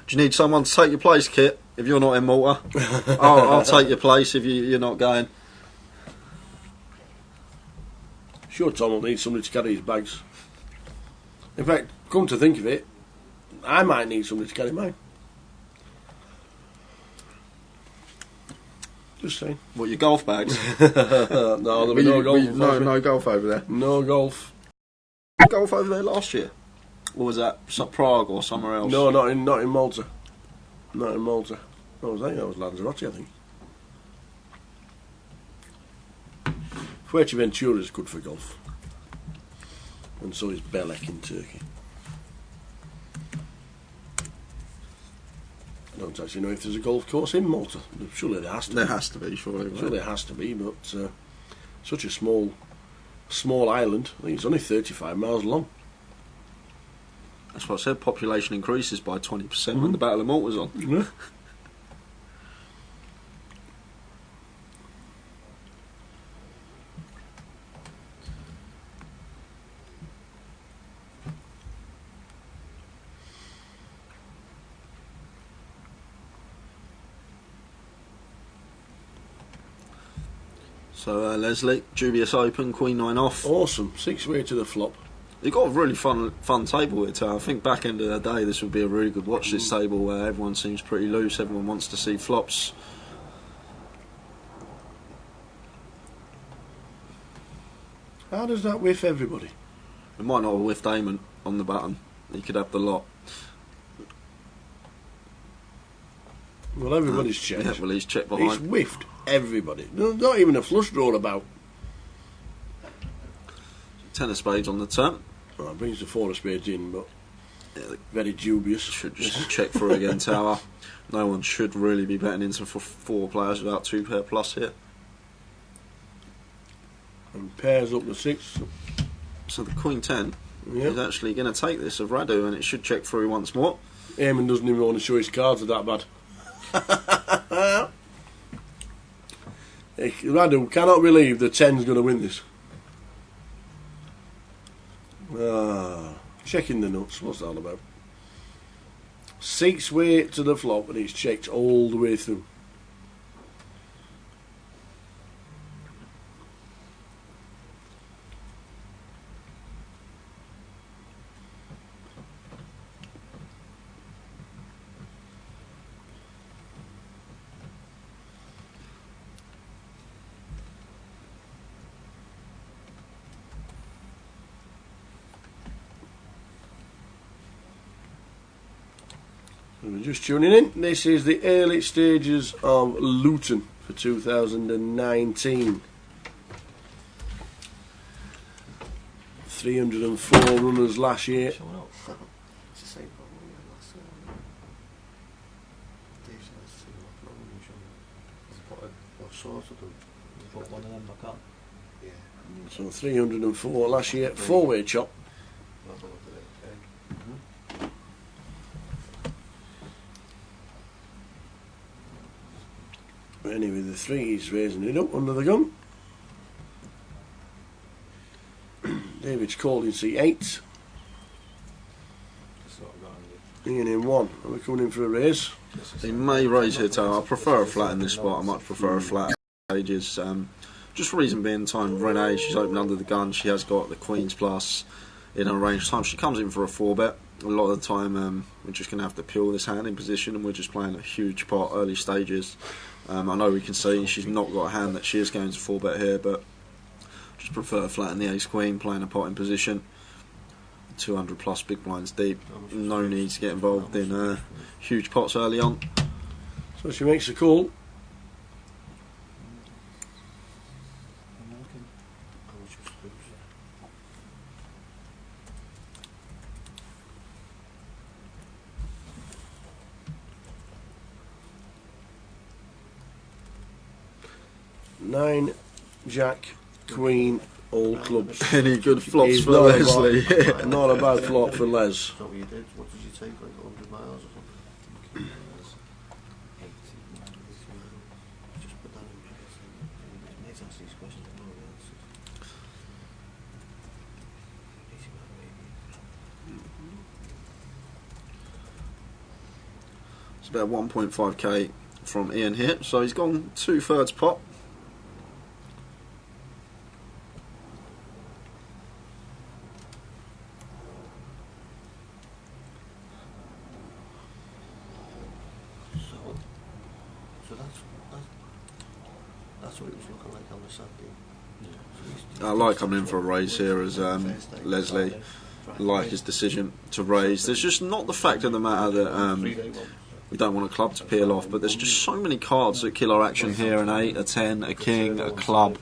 Speaker 3: Do you need someone to take your place, Kit? If you're not in Malta, I'll take your place if you're not going.
Speaker 1: Sure, Tom will need somebody to carry his bags. In fact, come to think of it, I might need somebody to carry mine. Just saying.
Speaker 3: What, your golf bags?
Speaker 1: No, there'll be no golf.
Speaker 3: No golf over there.
Speaker 1: No golf.
Speaker 3: Golf over there last year? Or was that Prague or somewhere else?
Speaker 1: No, not in Malta. Not in Malta. What was that? That was Lanzarote, I think. Fuerteventura is good for golf. And so is Belek in Turkey. I don't actually know if there's a golf course in Malta. Surely there has to be.
Speaker 3: There has to be, surely.
Speaker 1: Surely there has to be, but such a small island. I think it's only 35 miles long.
Speaker 3: That's what I said, population increases by 20% when the Battle of Malta's on.
Speaker 1: Yeah.
Speaker 3: So Leslie, dubious open, queen 9 off.
Speaker 1: Awesome. 6-way to the flop.
Speaker 3: You've got a really fun table here too. I think back end of the day this would be a really good watch, this table where everyone seems pretty loose, everyone wants to see flops.
Speaker 1: How does that whiff everybody?
Speaker 3: It might not have whiffed Eamon on the button. He could have the lot.
Speaker 1: Well, everybody's checked.
Speaker 3: Yeah, well, he's checked
Speaker 1: It's
Speaker 3: behind.
Speaker 1: whiffed everybody. Not even a flush draw about.
Speaker 3: 10 of spades on the turn.
Speaker 1: Well, it brings the 4 of spades in, but
Speaker 3: Yeah,
Speaker 1: very dubious.
Speaker 3: should just check through again, Tower. No one should really be betting into for 4 players without 2 pair plus here.
Speaker 1: And pairs up the 6.
Speaker 3: So the Queen 10
Speaker 1: Yep.
Speaker 3: is actually going to take this of Radu, and it should check through once more.
Speaker 1: Eamon doesn't even want to show his cards are that bad. Radu cannot believe the 10's going to win this. Checking the nuts, what's that all about? 6 way to the flop, and it's checked all the way through. We're just tuning in. This is the early stages of Luton for 2019. 304 runners last year.
Speaker 6: Showing up. It's the same problem we had last Dave said it's too much problem we showing up. He's put what sort of them? He's put one of them back on. Yeah.
Speaker 1: So 304 last year. 4-way chop.
Speaker 6: I'll have a look at it, okay?
Speaker 1: Anyway, the 3 is raising it up under the gun. David's called in C8.
Speaker 6: Just sort of got on you.
Speaker 1: Ian in 1. Are we coming in for a raise?
Speaker 3: He may raise here, Tower. I prefer a flat in this spot. I much prefer a flat stages. Just reason being, time Renee, she's opened under the gun. She has got the Queen's Plus in her range time. She comes in for a 4-bet. A lot of the time, we're just going to have to peel this hand in position, and we're just playing a huge pot early stages. I know we can see she's not got a hand that she is going to 4-bet here, but just prefer flat in the Ace Queen, playing a pot in position. 200 plus big blinds deep. No need to get involved in huge pots early on.
Speaker 1: So she makes a call.
Speaker 6: I'm looking. How much was it?
Speaker 1: Nine, Jack, Queen, all clubs.
Speaker 3: Any good flops
Speaker 1: He's
Speaker 3: for
Speaker 1: not a
Speaker 3: Leslie?
Speaker 1: bad- Not a bad flop for Les.
Speaker 6: Is that what you did? What did you take? Like 100 miles or something? 80 miles. Just put that in place. It makes ask these questions. I know the answers. 80 miles maybe.
Speaker 3: It's about 1.5k from Ian here, so he's gone 2/3 pot.
Speaker 6: So that's what it was looking like on the Saturday.
Speaker 3: I like coming in for a raise here as Leslie. Like his decision to raise. There's just not the fact of the matter that we don't want a club to peel off, but there's just so many cards that kill our action here: an 8, a 10, a king, a club.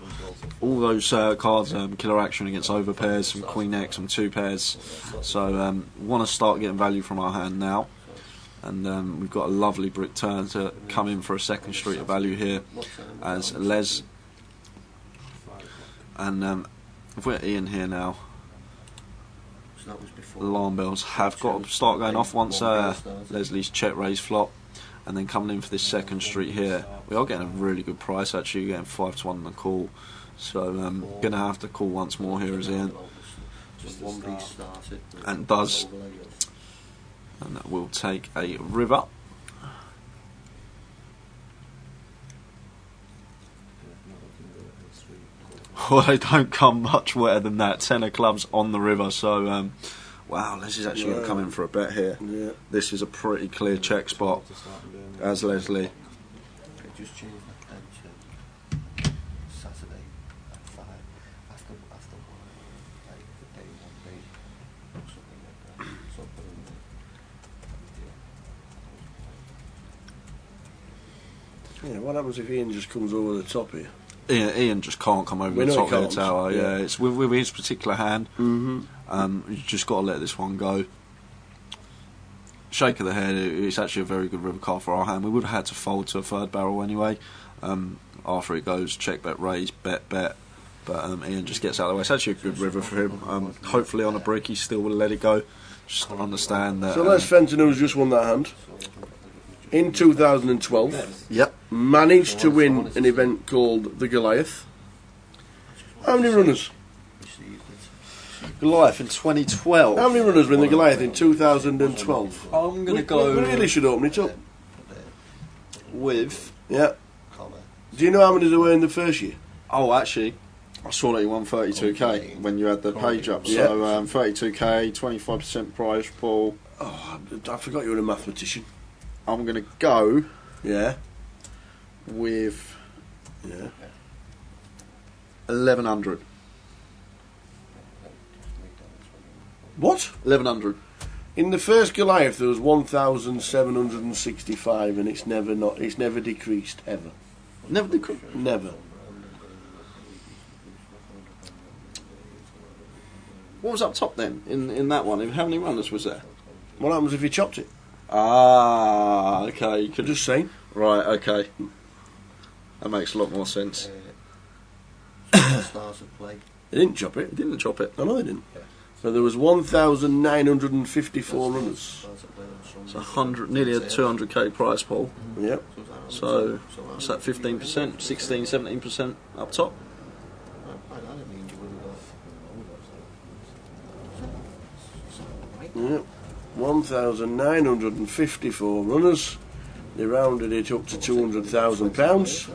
Speaker 3: All those cards kill our action against overpairs, some queen X, some 2 pairs. So want to start getting value from our hand now. And we've got a lovely brick turn to come in for a second street of value here as Les. And if we're Ian here now,
Speaker 6: So that was before.
Speaker 3: alarm bells have got to start going off once Leslie's check raise flop, and then coming in for this second street here. We are getting a really good price actually, getting 5-1 on the call, so gonna have to call once more here as Ian,
Speaker 6: Just one beat started.
Speaker 3: and does, and that will take a river. Well, they don't come much wetter than that. 10 of clubs on the river, so wow, this is actually going to come in for a bet here.
Speaker 1: Yeah.
Speaker 3: This is a pretty clear check spot as Leslie.
Speaker 6: It just changed my pen to Saturday at 5 after work, like the day 1 day or something like that. So I put in
Speaker 1: Yeah, what happens if Ian just comes over the top here?
Speaker 3: Ian just can't come over
Speaker 1: We
Speaker 3: the
Speaker 1: know
Speaker 3: top
Speaker 1: he
Speaker 3: of the
Speaker 1: can't,
Speaker 3: tower.
Speaker 1: yeah.
Speaker 3: Yeah, it's with his particular hand.
Speaker 1: Mm-hmm.
Speaker 3: You've just got to let this one go. Shake of the head. It's actually a very good river card for our hand. We would have had to fold to a 3rd barrel anyway. After it goes, check, bet, raise, bet, bet. But Ian just gets out of the way. It's actually a good river for him. Hopefully on a break he still will let it go. Just understand that.
Speaker 1: So Les Fenton, who's just won that hand, in 2012,
Speaker 3: Yep.
Speaker 1: managed to win an event called the Goliath. How many runners?
Speaker 3: Goliath in 2012.
Speaker 1: How many runners win the Goliath in 2012?
Speaker 3: I'm going
Speaker 1: We
Speaker 3: to go
Speaker 1: really should open it up.
Speaker 3: with...
Speaker 1: Yeah. Do you know how many there were in the first year?
Speaker 3: Oh, actually, I saw that you won 32k when you had the page up.
Speaker 1: Yeah.
Speaker 3: So 32k, 25% prize pool.
Speaker 1: Oh, I forgot you were a mathematician.
Speaker 3: I'm going to go
Speaker 1: Yeah.
Speaker 3: with
Speaker 1: Yeah.
Speaker 3: 1100.
Speaker 1: What?
Speaker 3: 1100.
Speaker 1: In the first Goliath there was 1,765 and it's never decreased ever.
Speaker 3: Never decreased.
Speaker 1: Never.
Speaker 3: What was up top then in that one? How many runners was there?
Speaker 1: What happens if you chopped it?
Speaker 3: Ah, okay. You could
Speaker 1: Just saying.
Speaker 3: Right, okay. That makes a lot more sense.
Speaker 6: Stars of play.
Speaker 1: They didn't chop it.
Speaker 3: He didn't chop it.
Speaker 1: No, they didn't. So there was 1,954 runners.
Speaker 6: Stars of play on
Speaker 3: It's
Speaker 6: Sunday.
Speaker 3: nearly a 200k prize pool.
Speaker 1: Yep.
Speaker 3: So what's that? 15%, 16, 17% up top.
Speaker 6: I didn't mean you would have.
Speaker 1: Yep. 1,954 runners. They rounded it up to £200,000.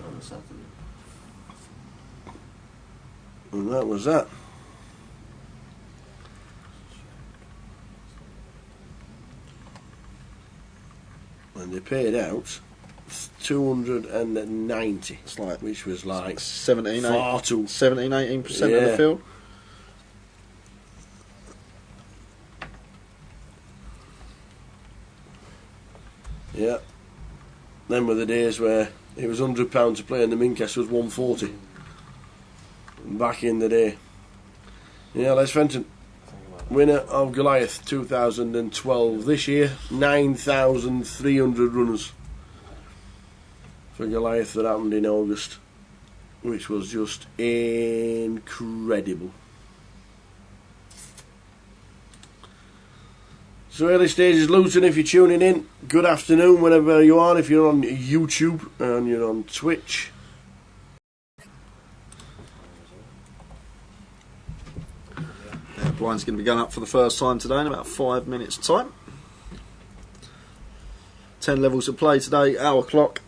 Speaker 1: And that was that. And they paid out 290,
Speaker 3: It's like
Speaker 1: which was like
Speaker 3: 17,
Speaker 1: far too.
Speaker 3: 17, 18% of
Speaker 1: Yeah.
Speaker 3: the field.
Speaker 1: Yeah. Then were the days where it was £100 to play and the Mincast was 140. Back in the day. Yeah, Les Fenton, winner of Goliath 2012. This year, 9,300 runners for Goliath that happened in August, which was just incredible. So early stages Luton, if you're tuning in, good afternoon wherever you are, if you're on YouTube and you're on Twitch.
Speaker 3: Blind's going to be going up for the first time today in about 5 minutes time. 10 levels of play today, hour clock.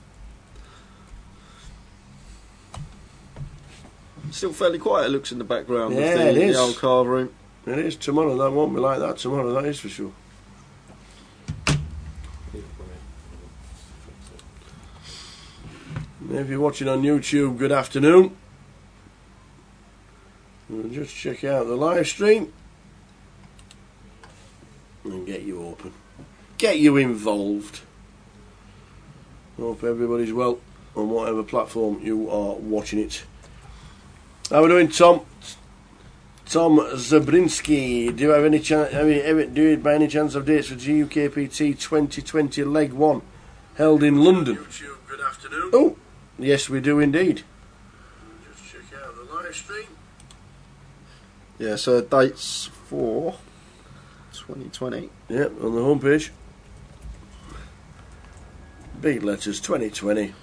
Speaker 3: Still fairly quiet, it looks in the background
Speaker 1: Yeah,
Speaker 3: of
Speaker 1: it is.
Speaker 3: the old car room.
Speaker 1: It is tomorrow, that won't be like that tomorrow, that is for sure. If you're watching on YouTube, good afternoon. We'll just check out the live stream and get you open, get you involved. Hope everybody's well on whatever platform you are watching it. How are we doing, Tom? Tom Zabrinski, do you have any chance? Do you by any chance have dates for GUKPT 2020 Leg 1 held in London? YouTube, good afternoon. Oh, yes, we do indeed. Just check out the live stream.
Speaker 3: Yeah, so dates for 2020.
Speaker 1: Yep, on the homepage. Big letters 2020.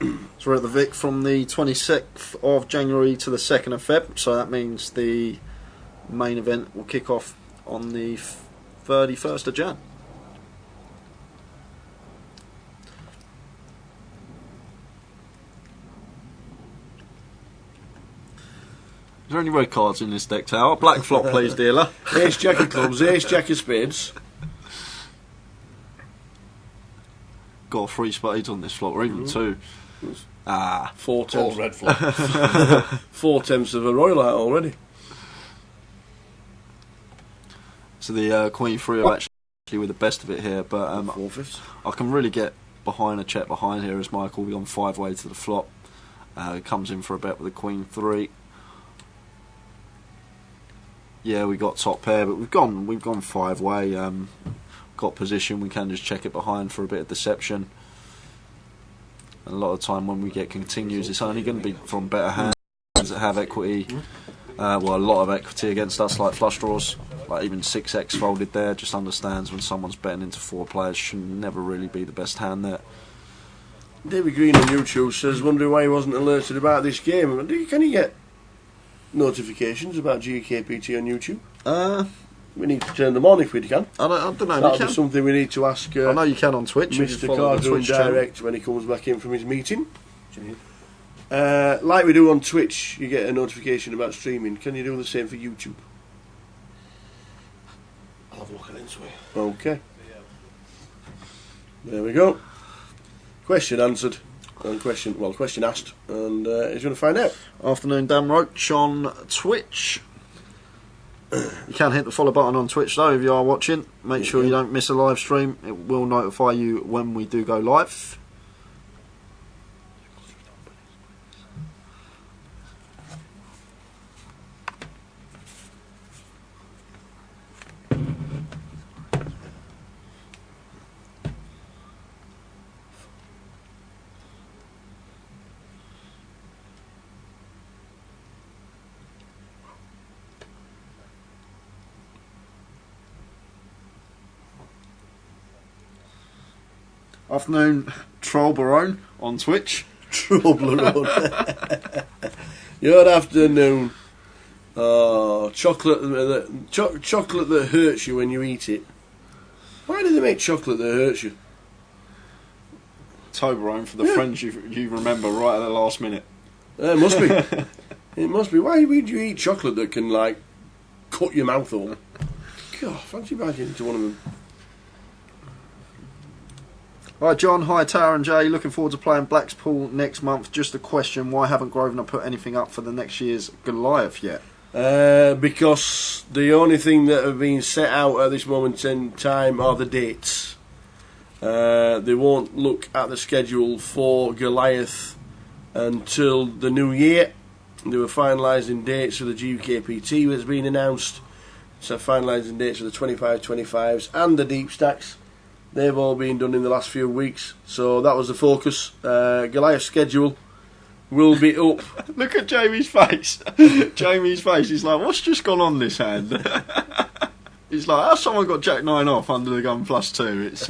Speaker 3: So we're at the Vic from the 26th of January to the 2nd of Feb. So that means the main event will kick off on the 31st of Jan. Is there any red cards in this deck, Tower? Black flop, please, dealer.
Speaker 1: Ace Jack of clubs, Ace Jack of spades.
Speaker 3: Got a 3 spades on this flop, or even 2. Ah,
Speaker 1: 4 tenths. Red flag. 4 tenths of a royal out already.
Speaker 3: so the Queen 3 are actually with the best of it here, but
Speaker 1: 4/5.
Speaker 3: I can really get behind a check behind here as Michael. We've gone 5-way to the flop. Comes in for a bet with the Queen 3. Yeah, we got top pair, but we've gone 5-way. Got position. We can just check it behind for a bit of deception. And a lot of time when we get continues, it's only going to be from better hands. fans that have equity, well, a lot of equity against us, like flush draws, like even 6x folded there, just understands when someone's betting into 4 players should never really be the best hand there.
Speaker 1: David Green on YouTube says, wondering why he wasn't alerted about this game. Can you get notifications about GUKPT on YouTube? We need to turn them on if we can.
Speaker 3: I don't know.
Speaker 1: That'll be something we need to ask
Speaker 3: I know you can on Twitch.
Speaker 1: Mr.
Speaker 3: Follow the
Speaker 1: Carter in
Speaker 3: Twitch channel.
Speaker 1: direct when he comes back in from his meeting. Like we do on Twitch, you get a notification about streaming. Can you do the same for YouTube?
Speaker 6: I'll have a look into it.
Speaker 1: Okay. There we go. Question answered. And question asked. And he's going to find out.
Speaker 3: Afternoon, Dan Roach on Twitch. You can hit the follow button on Twitch though if you are watching. Make sure you don't miss a live stream. It will notify you when we do go live. Afternoon, Troll Barone on Twitch.
Speaker 1: Troubler. Good afternoon. Oh, chocolate that hurts you when you eat it. Why do they make chocolate that hurts you?
Speaker 3: Toblerone for the friends you remember right at the last minute.
Speaker 1: It must be. It must be. Why would you eat chocolate that can, like, cut your mouth open? God, fancy biting into one of them.
Speaker 3: Right, John, hi, Tara and Jay. Looking forward to playing Blackpool next month. Just a question, why haven't Grosvenor put anything up for the next year's Goliath yet?
Speaker 1: Because the only thing that have been set out at this moment in time are the dates. They won't look at the schedule for Goliath until the new year. They were finalising dates for the GUKPT that's been announced. So finalising dates for the 25-25s and the deep stacks. They've all been done in the last few weeks, so that was the focus. Goliath's schedule will be up.
Speaker 3: Look at Jamie's face. Jamie's face, he's like, what's just gone on this hand? He's like, how's someone got Jack 9 off under the gun +2? It's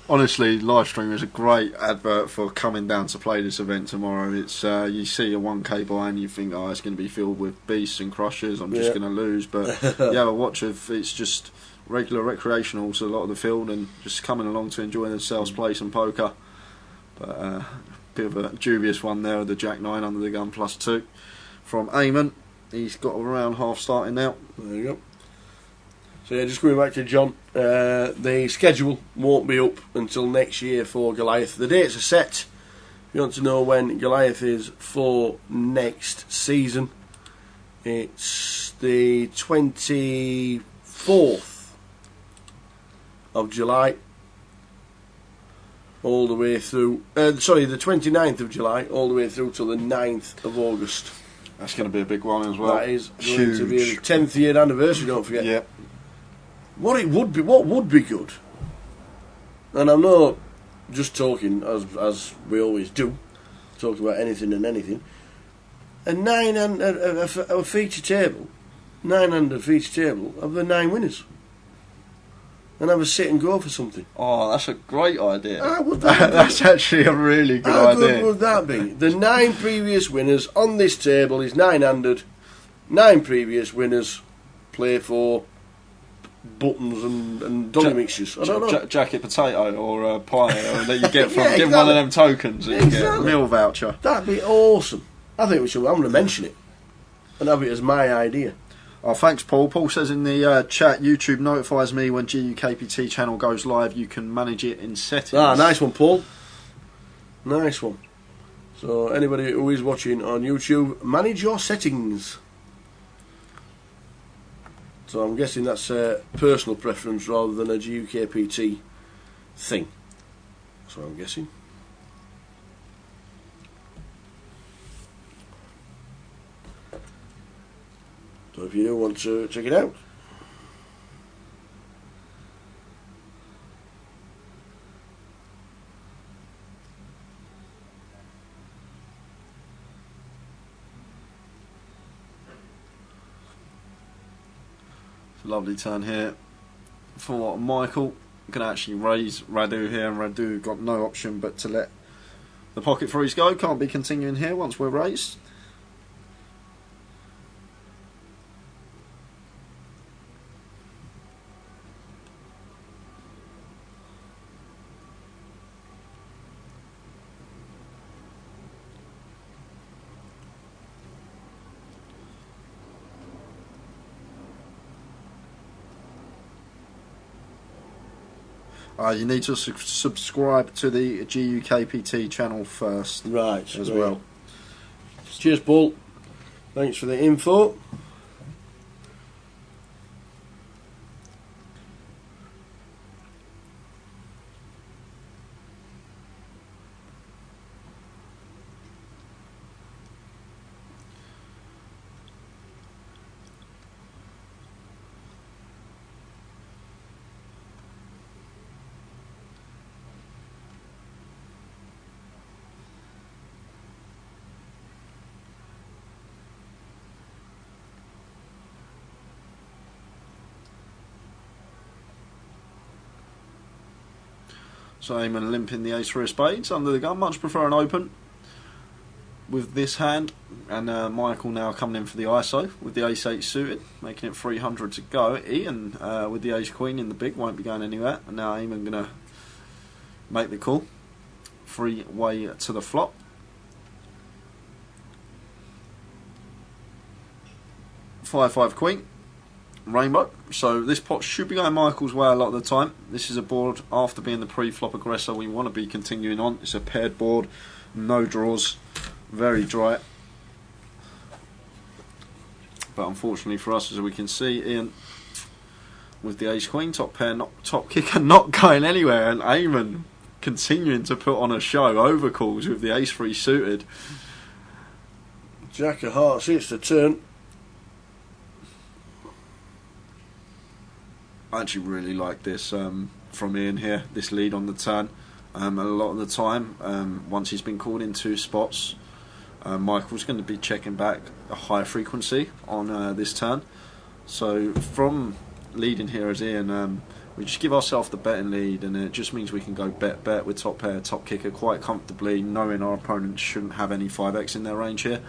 Speaker 3: honestly, live stream is a great advert for coming down to play this event tomorrow. It's you see a 1K buy and you think, oh, it's going to be filled with beasts and crushers, I'm just going to lose. But you have a watch of, it's just regular recreational to a lot of the field and just coming along to enjoy themselves, play some poker. But a bit of a dubious one there with the Jack 9 under the gun +2 from Eamon. He's got around half starting now.
Speaker 1: There you go. So yeah, just going back to John, the schedule won't be up until next year for Goliath. The dates are set. If you want to know when Goliath is for next season, it's the 24th of July all the way through, the 29th of July all the way through till the 9th of August.
Speaker 3: That's going to be a big one as well.
Speaker 1: That is going to be the 10th year anniversary, don't forget.
Speaker 3: Yeah.
Speaker 1: What would be good, and I'm not just talking as we always do, talk about anything and anything, a feature table, 900 feature table of the 9 winners. And have a sit and go for something.
Speaker 3: Oh, that's a great idea.
Speaker 1: That's
Speaker 3: actually a really good
Speaker 1: How
Speaker 3: idea.
Speaker 1: good would that be? The 9 previous winners on this table is 900. 9 previous winners play for buttons and dolly mixtures. I don't know.
Speaker 3: Jacket potato or pie that you get from give one of them tokens and you get a meal voucher.
Speaker 1: That'd be awesome. I think we should. I'm going to mention it and have it as my idea.
Speaker 3: Oh, thanks, Paul. Paul says in the chat, YouTube notifies me when GUKPT channel goes live. You can manage it in settings.
Speaker 1: Ah, nice one, Paul. Nice one. So anybody who is watching on YouTube, manage your settings. So I'm guessing that's a personal preference rather than a GUKPT thing. So I'm guessing. So if you do want to check it out.
Speaker 3: Lovely turn here for Michael. Going to actually raise Radu here, and Radu got no option but to let the pocket threes go. Can't be continuing here once we're raised. You need to subscribe to the GUKPT channel first,
Speaker 1: Right,
Speaker 3: as well.
Speaker 1: Cheers, Paul. Thanks for the info.
Speaker 3: So Eamon limping the ace for a spades under the gun. Much prefer an open with this hand. And Michael now coming in for the ISO with the ace-8 suited, making it 300 to go. Ian with the ace-queen in the big won't be going anywhere. And now Eamon going to make the call. 3-way to the flop. Five queen. Rainbow. So this pot should be going Michael's way a lot of the time. This is a board after being the pre-flop aggressor we want to be continuing on. It's a paired board, no draws, very dry. But unfortunately for us, as we can see, Ian with the ace queen, top pair, top kicker, not going anywhere, and Eamon continuing to put on a show, overcalls with the ace 3 suited.
Speaker 1: Jack of hearts, it's the turn.
Speaker 3: I actually really like this from Ian here, this lead on the turn. A lot of the time, once he's been called in 2 spots, Michael's going to be checking back a high frequency on this turn. So from leading here as Ian, we just give ourselves the betting lead, and it just means we can go bet with top pair, top kicker quite comfortably, knowing our opponent shouldn't have any 5x in their range here.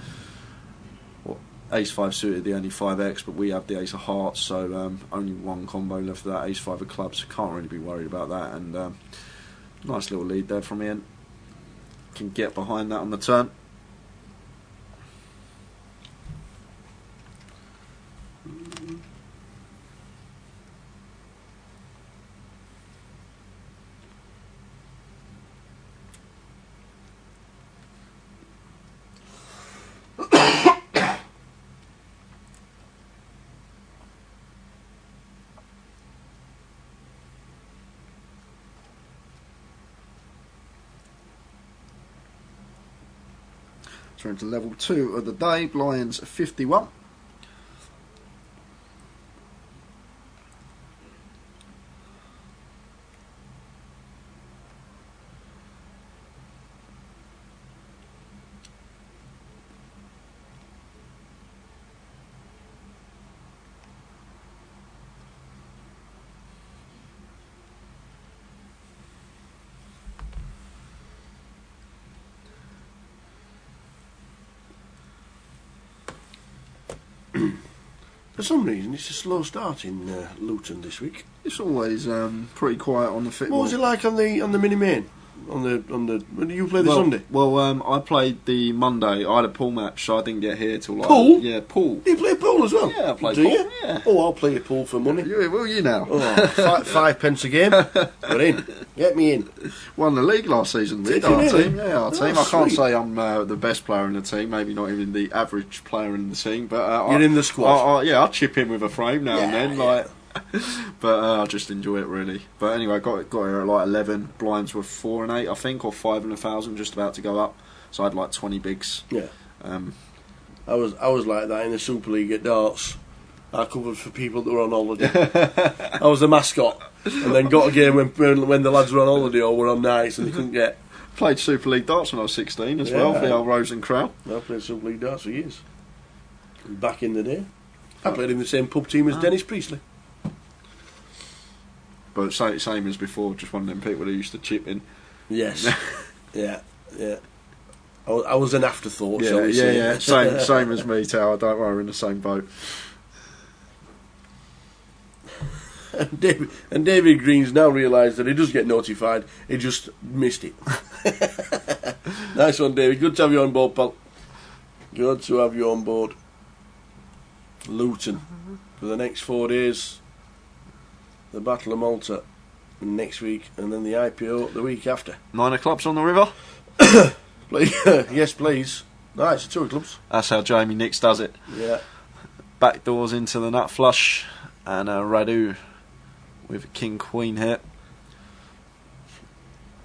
Speaker 3: Ace 5 suited, the only 5x, but we have the ace of hearts, so only one combo left of that ace 5 of clubs. Can't really be worried about that. And nice little lead there from Ian. Can get behind that on the turn. So into level 2 of the day, blinds 51.
Speaker 1: For some reason, it's a slow start in Luton this week.
Speaker 3: It's always pretty quiet on the fit.
Speaker 1: What was it like on the mini main? On the when you play the Sunday?
Speaker 3: Well, I played the Monday. I had a pool match, so I didn't get here till like
Speaker 1: Pool?
Speaker 3: Yeah, pool.
Speaker 1: You play pool as well?
Speaker 3: Yeah, I play
Speaker 1: Do
Speaker 3: pool.
Speaker 1: you?
Speaker 3: Yeah.
Speaker 1: Oh, I'll play a pool for money.
Speaker 3: Will you now?
Speaker 1: Oh, 5 pence a game. We're in. Get me in.
Speaker 3: Won the league last season with
Speaker 1: Did you
Speaker 3: our
Speaker 1: really?
Speaker 3: team. Yeah, our
Speaker 1: Oh,
Speaker 3: team. I can't
Speaker 1: sweet.
Speaker 3: say I'm the best player in the team. Maybe not even the average player in the team. But
Speaker 1: You're in the squad.
Speaker 3: Yeah, I'll chip in with a frame now and
Speaker 1: Yeah,
Speaker 3: then.
Speaker 1: yeah.
Speaker 3: Like, but I just enjoy it really. But anyway, got here at like 11. Blinds were 4 and 8, I think, or 5 and 1,000, just about to go up. So I had like 20 bigs.
Speaker 1: Yeah.
Speaker 3: Um,
Speaker 1: I was like that in the Super League at darts. I covered for people that were on holiday. I was the mascot, and then got a game when the lads were on holiday or were on nights and they couldn't get.
Speaker 3: Played Super League darts when I was 16 as
Speaker 1: Yeah.
Speaker 3: well, for the old Rose and Crown.
Speaker 1: I played Super League darts for years. Back in the day, I played in the same pub team as Dennis Priestley.
Speaker 3: But same as before, just one of them people who used to chip in.
Speaker 1: Yes. Yeah. I was an afterthought,
Speaker 3: Yeah,
Speaker 1: shall we say.
Speaker 3: yeah. Same as me, Tao. Don't worry, we're in the same boat.
Speaker 1: And David Green's now realised that he does get notified. He just missed it. Nice one, David. Good to have you on board, pal. Good to have you on board. Luton for the next 4 days. The Battle of Malta next week, and then the IPO the week after.
Speaker 3: 9 of clubs on the river.
Speaker 1: Please. Yes, please. Nice, 2 clubs.
Speaker 3: That's how Jamie Nicks does it.
Speaker 1: Yeah.
Speaker 3: Back doors into the nut flush, and Radu with King Queen here.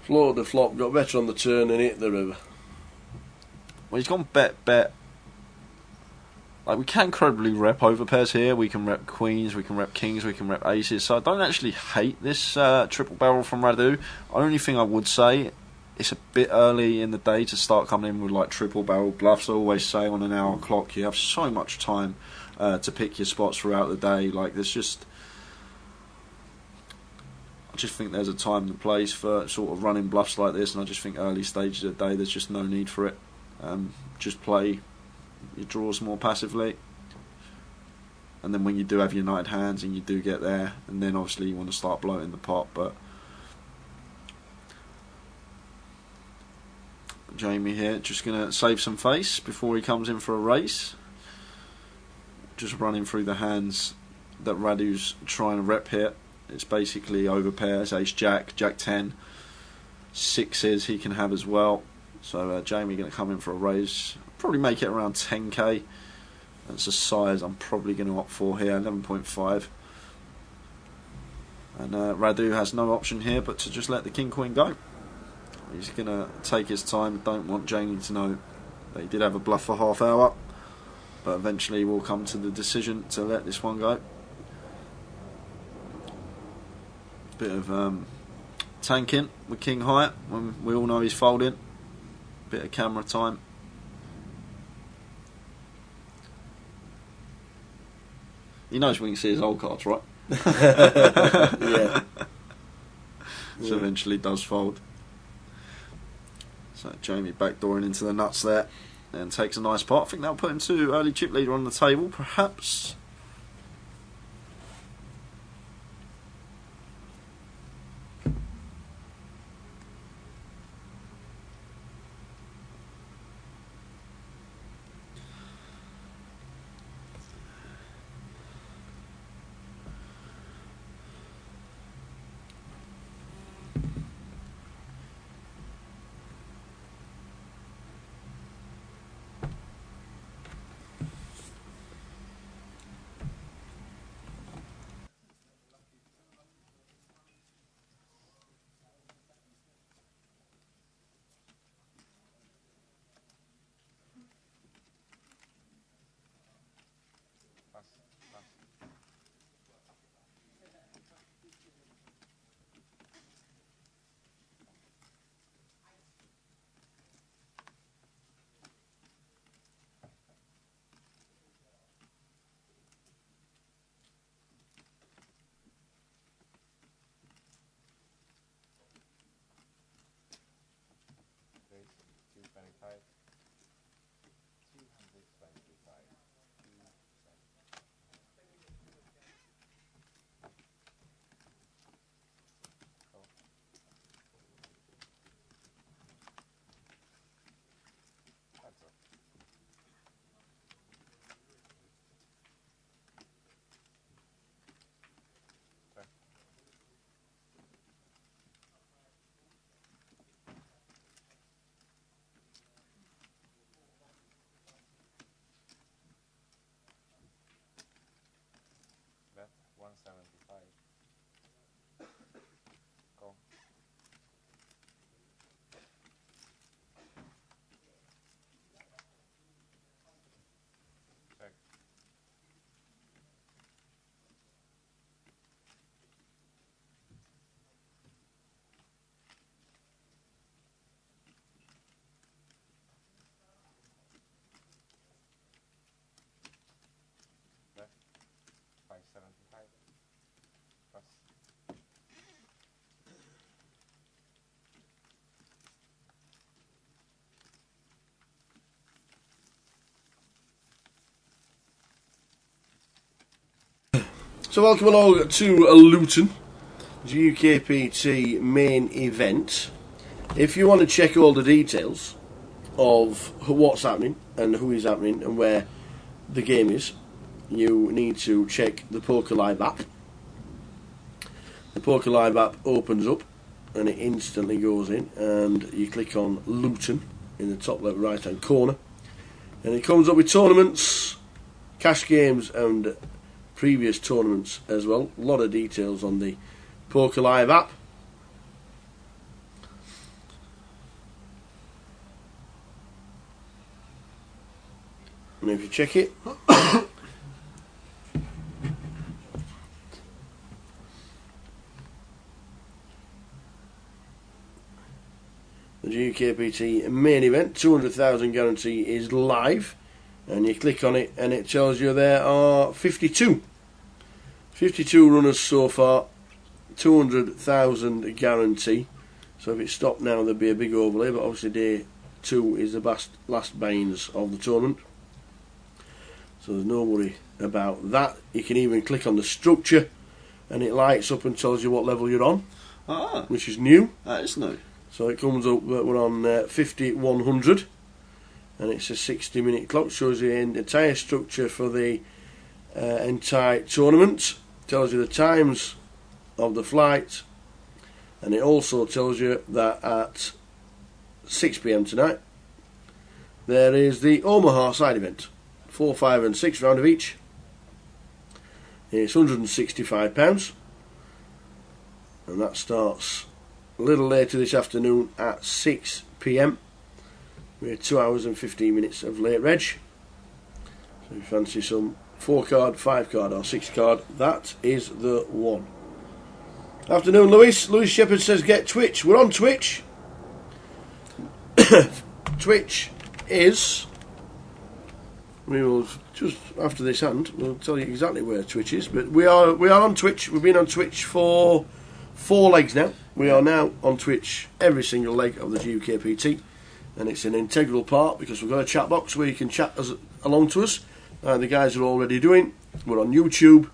Speaker 1: Floated the flop, got better on the turn and hit the river.
Speaker 3: Well, he's gone bet. Like, we can credibly rep over pairs here. We can rep queens, we can rep kings, we can rep aces. So I don't actually hate this triple barrel from Radu. Only thing I would say, it's a bit early in the day to start coming in with like triple barrel bluffs. I always say on an hour clock you have so much time to pick your spots throughout the day. Like, I just think there's a time and place for sort of running bluffs like this, and I just think early stages of the day there's just no need for it. Just play your draws more passively, and then when you do have united hands and you do get there, and then obviously you want to start bloating the pot. But Jamie here just going to save some face before he comes in for a race, just running through the hands that Radu's trying to rep here. It's basically over pairs, ace jack, jack 10, sixes he can have as well. So Jamie going to come in for a raise, probably make it around 10k. That's a size I'm probably going to opt for here, 11.5. And Radu has no option here but to just let the king queen go. He's going to take his time. Don't want Jamie to know that he did have a bluff for half hour, but eventually we'll come to the decision to let this one go. Bit of tanking with king high when we all know he's folding. Bit of camera time. He knows we can see his old cards, right?
Speaker 1: Yeah.
Speaker 3: So eventually does fold. So Jamie backdooring into the nuts there and takes a nice pot. I think that'll put him to early chip leader on the table, perhaps.
Speaker 1: So welcome along to Luton, GUKPT main event. If you want to check all the details of what's happening and who is happening and where the game is, you need to check the Poker Live app. The Poker Live app opens up and it instantly goes in, and you click on Luton in the top left right hand corner, and it comes up with tournaments, cash games and previous tournaments as well. A lot of details on the Poker Live app. And if you check it, the GUKPT main event, 200,000 guarantee, is live, and you click on it and it tells you there are 52 runners so far, 200,000 guarantee. So if it stopped now there'd be a big overlay, but obviously day 2 is the last buy-ins of the tournament, so there's no worry about that. You can even click on the structure and it lights up and tells you what level you're on, which is new.
Speaker 3: That is new.
Speaker 1: So it comes up that we're on 5100, and it's a 60-minute clock. Shows you the entire structure for the entire tournament. Tells you the times of the flight, and it also tells you that at 6 PM tonight there is the Omaha side event, 4, 5 and 6 round of each. It's £165, and that starts a little later this afternoon at 6 PM. We had 2 hours and 15 minutes of late reg. So if you fancy some 4 card, 5 card or 6 card, that is the one. Afternoon, Lewis. Lewis Shepherd says get Twitch. We're on Twitch. Twitch is, we will just after this hand we'll tell you exactly where Twitch is, but we are on Twitch. We've been on Twitch for 4 legs now. We are now on Twitch every single leg of the GUKPT, and it's an integral part because we've got a chat box where you can chat along to us. The guys are already doing. We're on YouTube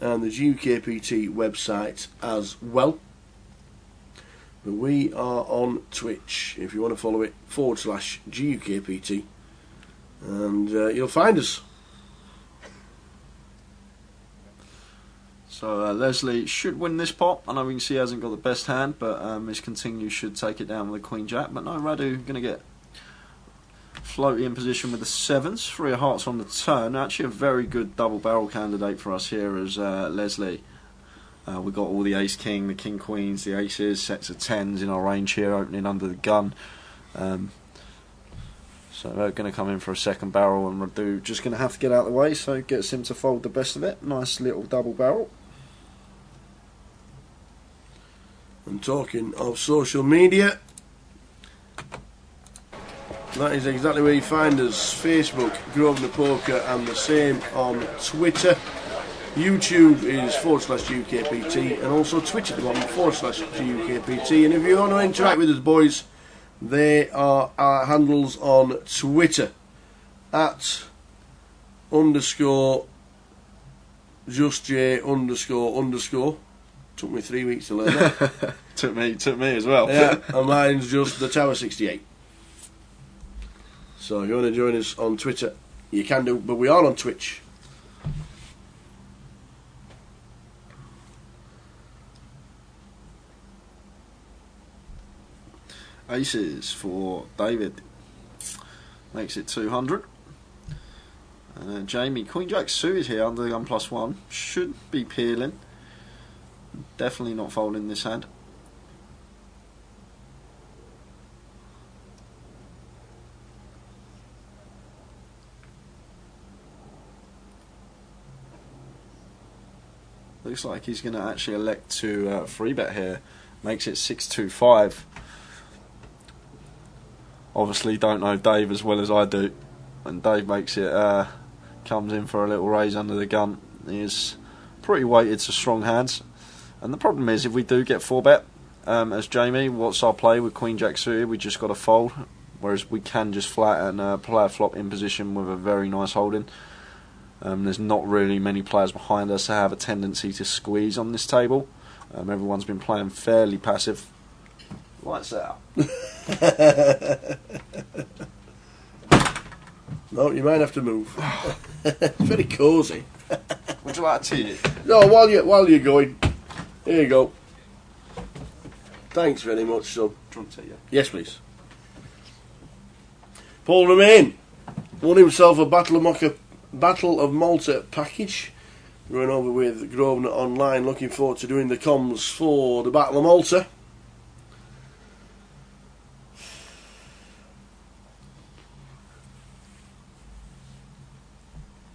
Speaker 1: and the GUKPT website as well. But we are on Twitch. If you want to follow it, /GUKPT, and you'll find us.
Speaker 3: So Leslie should win this pot. I know we can see he hasn't got the best hand, but his continue should take it down with a Queen Jack. But no, Radu going to get floaty in position with the 7s. 3 of hearts on the turn. Actually a very good double barrel candidate for us here as Leslie. We've got all the ace king, the king queens, the aces, sets of 10s in our range here, opening under the gun. So they're going to come in for a second barrel, and Radu just going to have to get out of the way, so gets him to fold the best of it. Nice little double barrel.
Speaker 1: And talking of social media, that is exactly where you find us. Facebook, Grosvenor Poker, and the same on Twitter. YouTube is /GUKPT, and also Twitch at the bottom, /GUKPT. And if you want to interact with us, boys, they are our handles on Twitter at _justj__. Took me 3 weeks to learn that.
Speaker 3: took me as well.
Speaker 1: Yeah, and mine's just the Tower 68. So if you want to join us on Twitter, you can do, but we are on Twitch.
Speaker 3: Aces for David. Makes it 200. Jamie, Queen Jack suited here under the gun +1. Should be peeling. Definitely not folding this hand. Looks like he's going to actually elect to free bet here. Makes it 625. Obviously don't know Dave as well as I do, and Dave makes it comes in for a little raise under the gun. He is pretty weighted to strong hands, and the problem is if we do get 4-bet as Jamie, what's our play with Queen Jack suited? We just got to fold, whereas we can just flat and play a flop in position with a very nice holding. There's not really many players behind us that have a tendency to squeeze on this table. Everyone's been playing fairly passive. Lights out.
Speaker 1: No, you might have to move. It's very cosy.
Speaker 3: Would you like a tea?
Speaker 1: No, while you're going, here you go. Thanks very much, son.
Speaker 3: Do you want tea, yeah?
Speaker 1: Yes, please. Paul Remain won himself a Battle of Malta package. Going over with Grosvenor Online, looking forward to doing the comms for the Battle of Malta.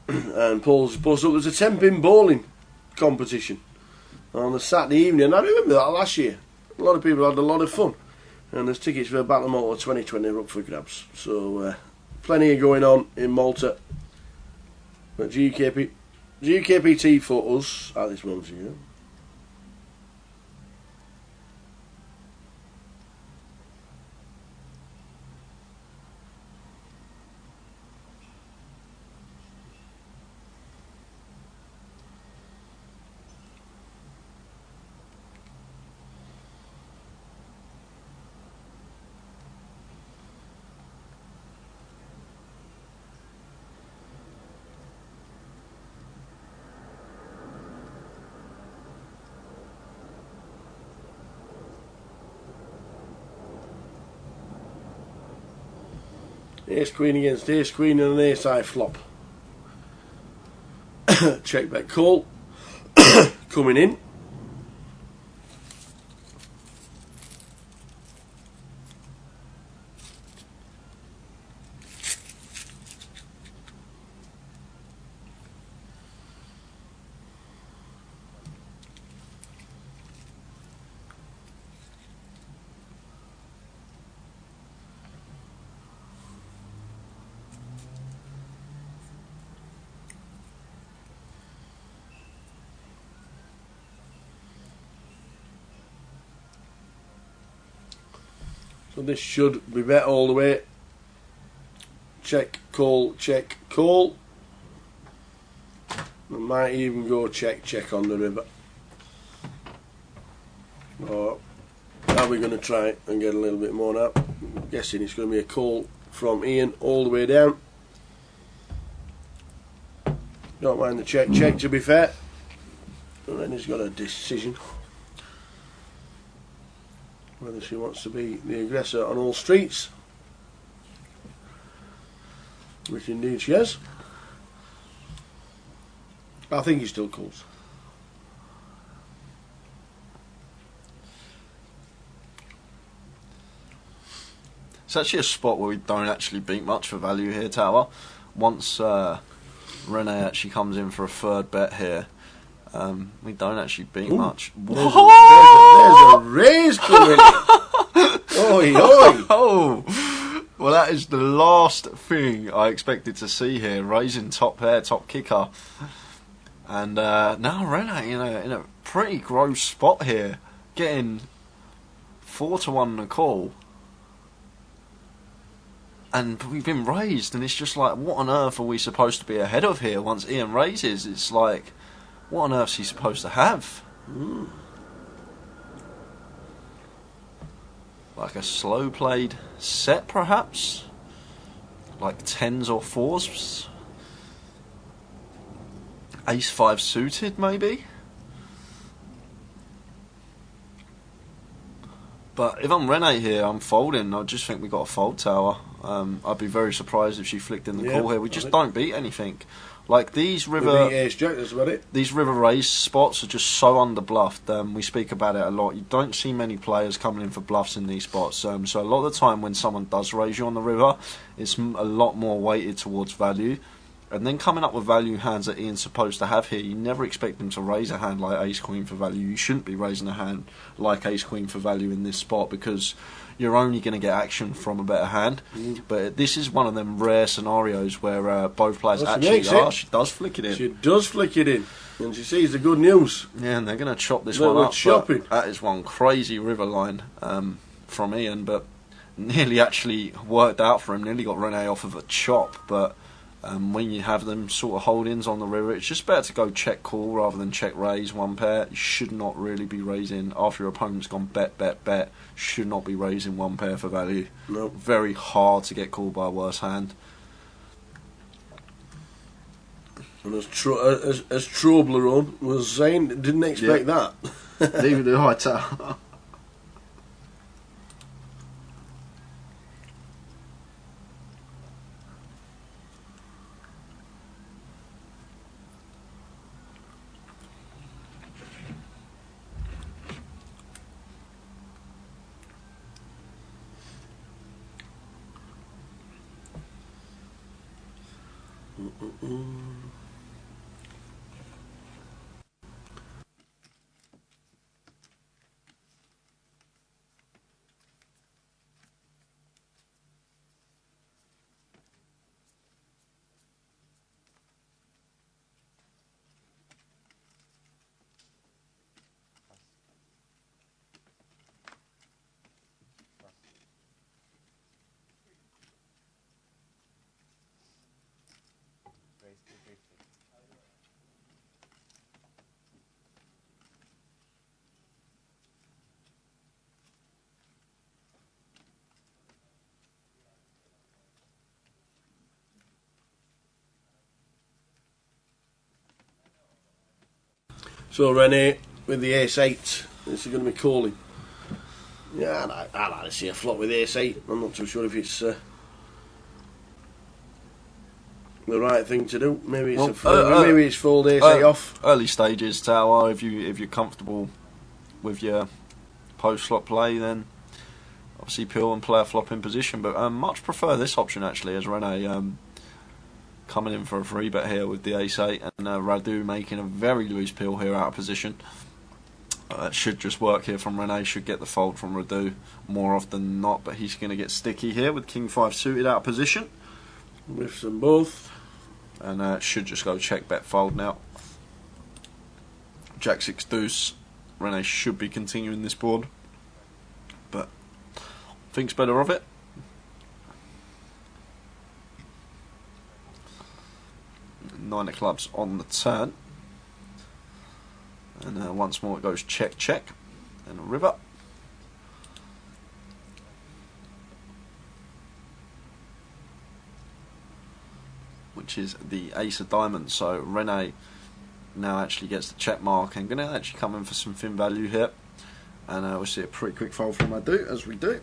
Speaker 1: And Paul's posted up there's a 10-pin bowling competition on the Saturday evening. And I remember that last year. A lot of people had a lot of fun. And there's tickets for Battle of Malta 2020 up for grabs. So plenty going on in Malta. But GUKPT for us at this moment here. Ace Queen against Ace Queen and an Ace High flop. Check back call. Coming in. So this should be bet all the way. Check, call, check, call. We might even go check, check on the river. Or are we going to try and get a little bit more now? I'm guessing it's going to be a call from Ian all the way down. Don't mind the check, check to be fair. And then he's got a decision. Whether she wants to be the aggressor on all streets, which indeed she has. I think he still calls.
Speaker 3: It's actually a spot where we don't actually beat much for value here, Tower. Once Renee actually comes in for a third bet here, we don't actually beat much.
Speaker 1: There's a raise coming. Oi, oi.
Speaker 3: Oh, well, that is the last thing I expected to see here. Raising top pair, top kicker, and now Renee in a pretty gross spot here, getting 4-1 in the call. And we've been raised, and it's just like, what on earth are we supposed to be ahead of here once Ian raises? It's like, what on earth is he supposed to have? Like a slow played set, perhaps? Like 10s or 4s? Ace 5 suited, maybe? But if I'm Renee here, I'm folding. I just think we got a fold, Tower. I'd be very surprised if she flicked in the call here. We just don't beat anything. Like these river,
Speaker 1: Ace Jack, that's about it.
Speaker 3: These river raise spots are just so underbluffed. We speak about it a lot. You don't see many players coming in for bluffs in these spots. So a lot of the time when someone does raise you on the river, it's a lot more weighted towards value. And then coming up with value hands that Ian's supposed to have here, you never expect him to raise a hand like Ace Queen for value. You shouldn't be raising a hand like Ace Queen for value in this spot because you're only going to get action from a better hand. But this is one of them rare scenarios where both players she does flick it in.
Speaker 1: She does flick it in, and she sees the good news.
Speaker 3: Yeah, and they're going to chop this one up.
Speaker 1: Shopping.
Speaker 3: That is one crazy river line from Ian, but nearly actually worked out for him. Nearly got Renee off of a chop, but When you have them sort of holdings on the river, it's just better to go check call rather than check raise one pair. You should not really be raising after your opponent's gone bet, bet, bet. Should not be raising one pair for value.
Speaker 1: No.
Speaker 3: Very hard to get called by a worse hand.
Speaker 1: And as Troblerone was saying, didn't expect that.
Speaker 3: Neither do I, tell.
Speaker 1: So Renee, with the ace-8, this is going to be calling. Yeah, I like to see a flop with ace-8. I'm not too sure if it's the right thing to do. Maybe it's maybe it's fold ace-8 off.
Speaker 3: Early stages, Tower. If you're comfortable with your post-flop play, then obviously peel and play a flop in position. But much prefer this option actually, as Renee coming in for a free bet here with the ace-8, and Radu making a very loose peel here out of position. Should just work here from Renee, should get the fold from Radu more often than not, but he's going to get sticky here with King 5 suited out of position.
Speaker 1: With them both.
Speaker 3: And should just go check bet fold now. Jack 6 deuce. Renee should be continuing this board, but thinks better of it. Nine of clubs on the turn, and once more it goes check check and a river. Which is the ace of diamonds. So Renee now actually gets the check mark and going to actually come in for some thin value here, and we'll see a pretty quick fold from Radu as we do.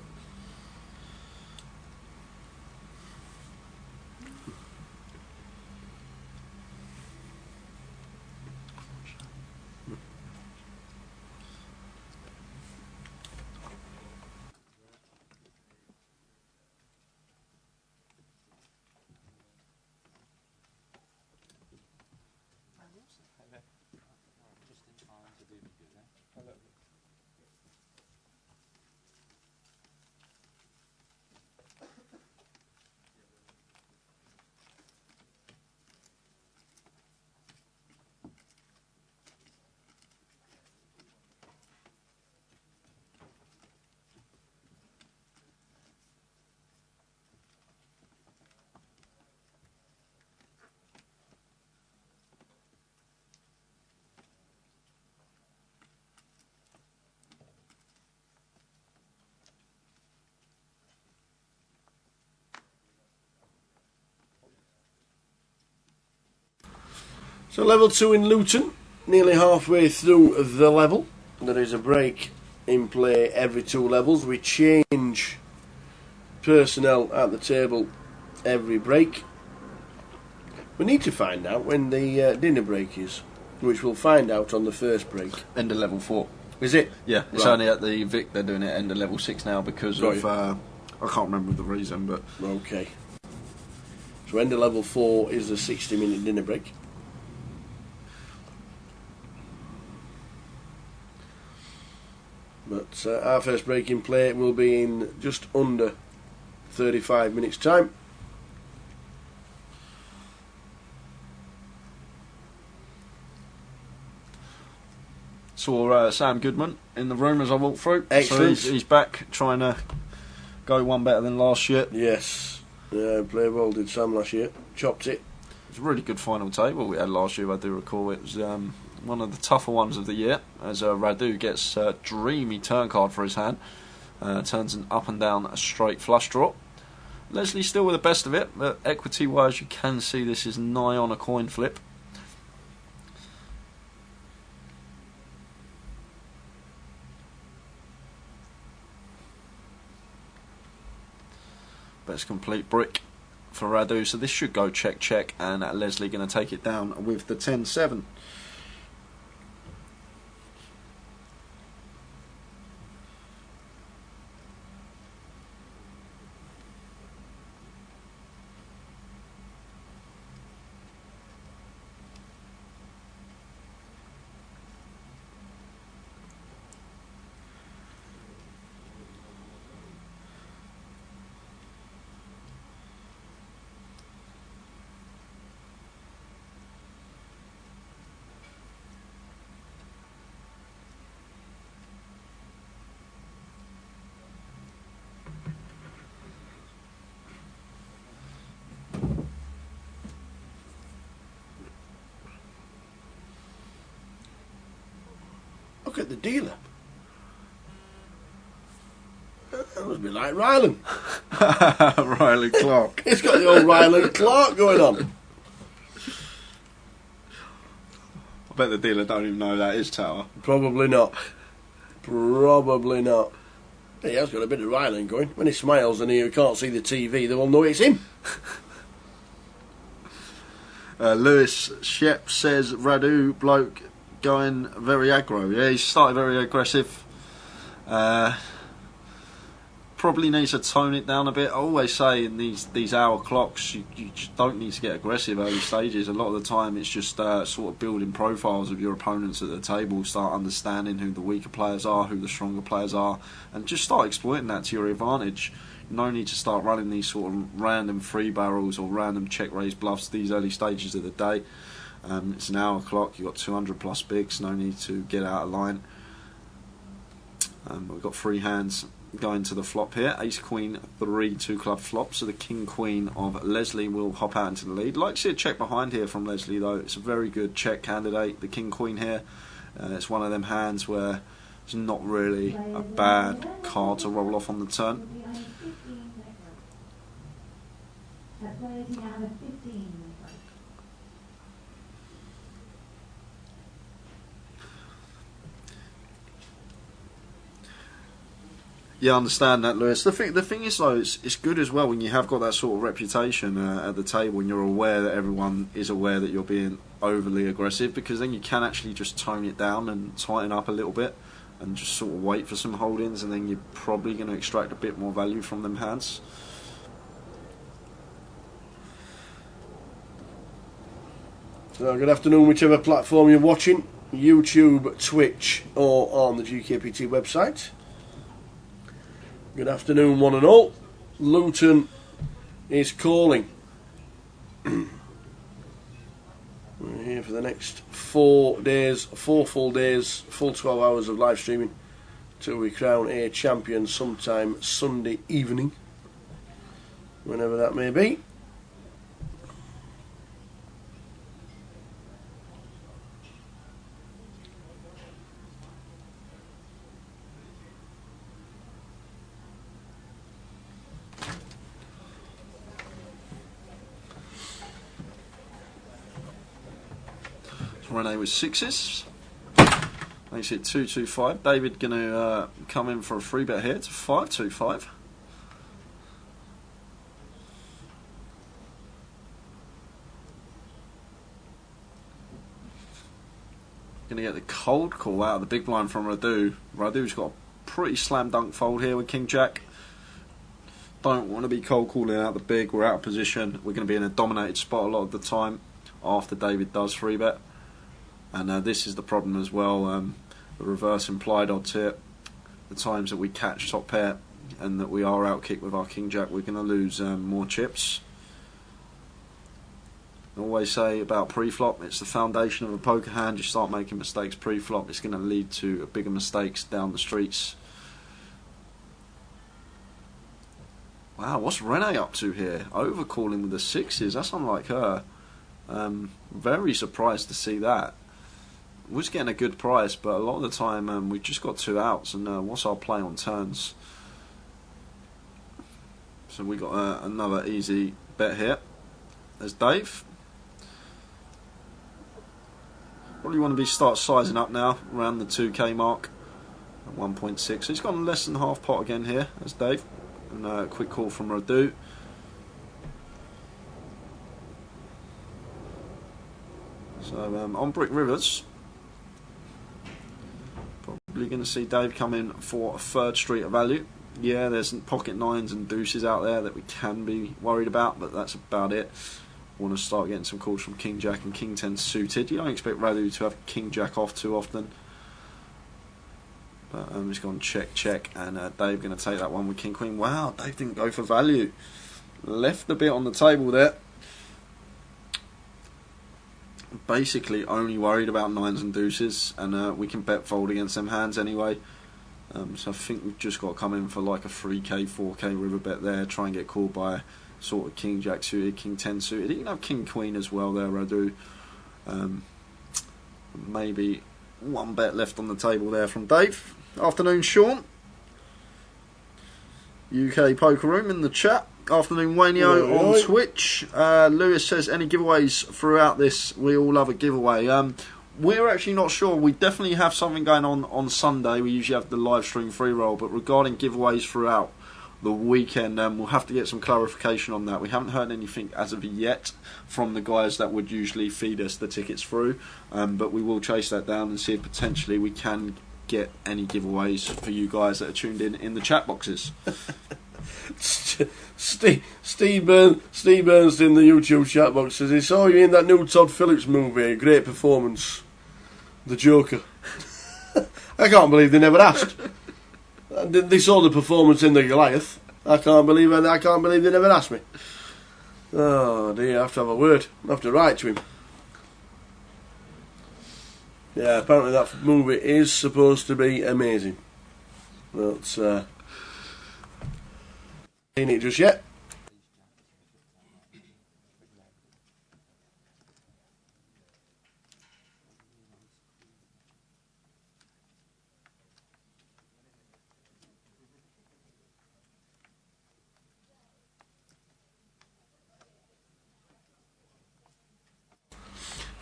Speaker 1: So level 2 in Luton, nearly halfway through the level. There is a break in play every 2 levels. We change personnel at the table every break. We need to find out when the dinner break is, which we'll find out on the first break.
Speaker 3: End of level 4.
Speaker 1: Is it?
Speaker 3: Yeah, it's
Speaker 1: Right.
Speaker 3: only at the Vic they're doing it end of level 6 now because of I can't remember the reason, but
Speaker 1: Okay. So end of level 4 is a 60-minute dinner break. But our first break in play will be in just under 35 minutes time.
Speaker 3: saw Sam Goodman in the room as I walked through.
Speaker 1: Excellent.
Speaker 3: So he's back trying to go one better than last year.
Speaker 1: Yes, played well, did Sam last year. Chopped it.
Speaker 3: was a really good final table we had last year, I do recall. It was one of the tougher ones of the year, as Radu gets a dreamy turn card for his hand. Turns an up and down a straight flush draw. Leslie still with the best of it, but equity-wise you can see this is nigh on a coin flip. Best complete brick for Radu, so this should go check check, and Leslie going to take it down with the 10-7.
Speaker 1: Look at the dealer. That must be like Ryland.
Speaker 3: Riley Clark.
Speaker 1: He's got the old Ryland Clark going on.
Speaker 3: I bet the dealer don't even know that is Tower.
Speaker 1: Probably not. Probably not. He has got a bit of Ryland going. When he smiles and you can't see the TV, they will know it's him.
Speaker 3: Lewis Shep says Radu bloke going very aggro. Yeah, he started very aggressive. Probably needs to tone it down a bit. I always say in these hour clocks, you just don't need to get aggressive early stages. A lot of the time it's just sort of building profiles of your opponents at the table, start understanding who the weaker players are, who the stronger players are, and just start exploiting that to your advantage. No need to start running these sort of random free barrels or random check raise bluffs these early stages of the day. It's an hour clock, you've got 200 plus bigs, no need to get out of line. We've got free hands going to the flop here. Ace, Queen, 3, 2 club flop, so the King, Queen of Leslie will hop out into the lead. Like to see a check behind here from Leslie though. It's a very good check candidate, the King, Queen here. It's one of them hands where it's not really a bad card to roll off on the turn. Yeah, I understand that, Lewis. The thing is, though, it's good as well when you have got that sort of reputation at the table and you're aware that everyone is aware that you're being overly aggressive, because then you can actually just tone it down and tighten up a little bit and just sort of wait for some holdings, and then you're probably going to extract a bit more value from them hands.
Speaker 1: So good afternoon, whichever platform you're watching, YouTube, Twitch, or on the GUKPT website. Good afternoon, one and all. Luton is calling. We're here for the next 4 days, 4 full days, full 12 hours of live streaming till we crown a champion sometime Sunday evening, whenever that may be.
Speaker 3: Rene with sixes. Makes it 2-2-5. David going to come in for a free bet here to 5-2-5. Going to get the cold call out of the big blind from Radu. Radu's got a pretty slam dunk fold here with King Jack. Don't want to be cold calling out the big. We're out of position. We're going to be in a dominated spot a lot of the time after David does free bet. And this is the problem as well, the reverse implied odds here. The times that we catch top pair and that we are out kicked with our King Jack, we're going to lose more chips. I always say about pre-flop, it's the foundation of a poker hand. You start making mistakes pre-flop, it's going to lead to bigger mistakes down the streets. Wow, what's Rene up to here? Overcalling with the sixes, that's unlike her. Very surprised to see that. Was getting a good price, but a lot of the time we've just got 2 outs, and what's our play on turns? So we got another easy bet here. There's Dave. Probably want to start sizing up now around the 2k mark at 1.6. So he's gone less than half pot again here. There's Dave, and a quick call from Radu. So on Brick Rivers, probably going to see Dave come in for a 3rd street of value. Yeah, there's pocket 9s and deuces out there that we can be worried about, but that's about it. Want to start getting some calls from King Jack and King 10 suited. You don't expect Radu to have King Jack off too often. But I'm just going check, and Dave going to take that one with King Queen. Wow, Dave didn't go for value. Left a bit on the table there. Basically only worried about 9s and deuces, and we can bet fold against them hands anyway. So I think we've just got to come in for like a 3k, 4k river bet there, try and get called by sort of King Jack suited, King 10 suited. You can have King Queen as well there, Radu. Maybe 1 bet left on the table there from Dave. Afternoon, Sean. UK Poker Room in the chat. Afternoon, Wanio on Twitch. Lewis says, any giveaways throughout this? We all love a giveaway. We're actually not sure. We definitely have something going on Sunday. We usually have the live stream free roll, but regarding giveaways throughout the weekend, we'll have to get some clarification on that. We haven't heard anything as of yet from the guys that would usually feed us the tickets through, but we will chase that down and see if potentially we can get any giveaways for you guys that are tuned in the chat boxes.
Speaker 1: Steve Burns in the YouTube chat box says he saw you in that new Todd Phillips movie. Great performance, the Joker. I can't believe they never asked. They saw the performance in the Goliath. I can't believe they never asked me. Oh dear, I have to have a word. I have to write to him. Yeah, apparently that movie is supposed to be amazing. But seen it just yet.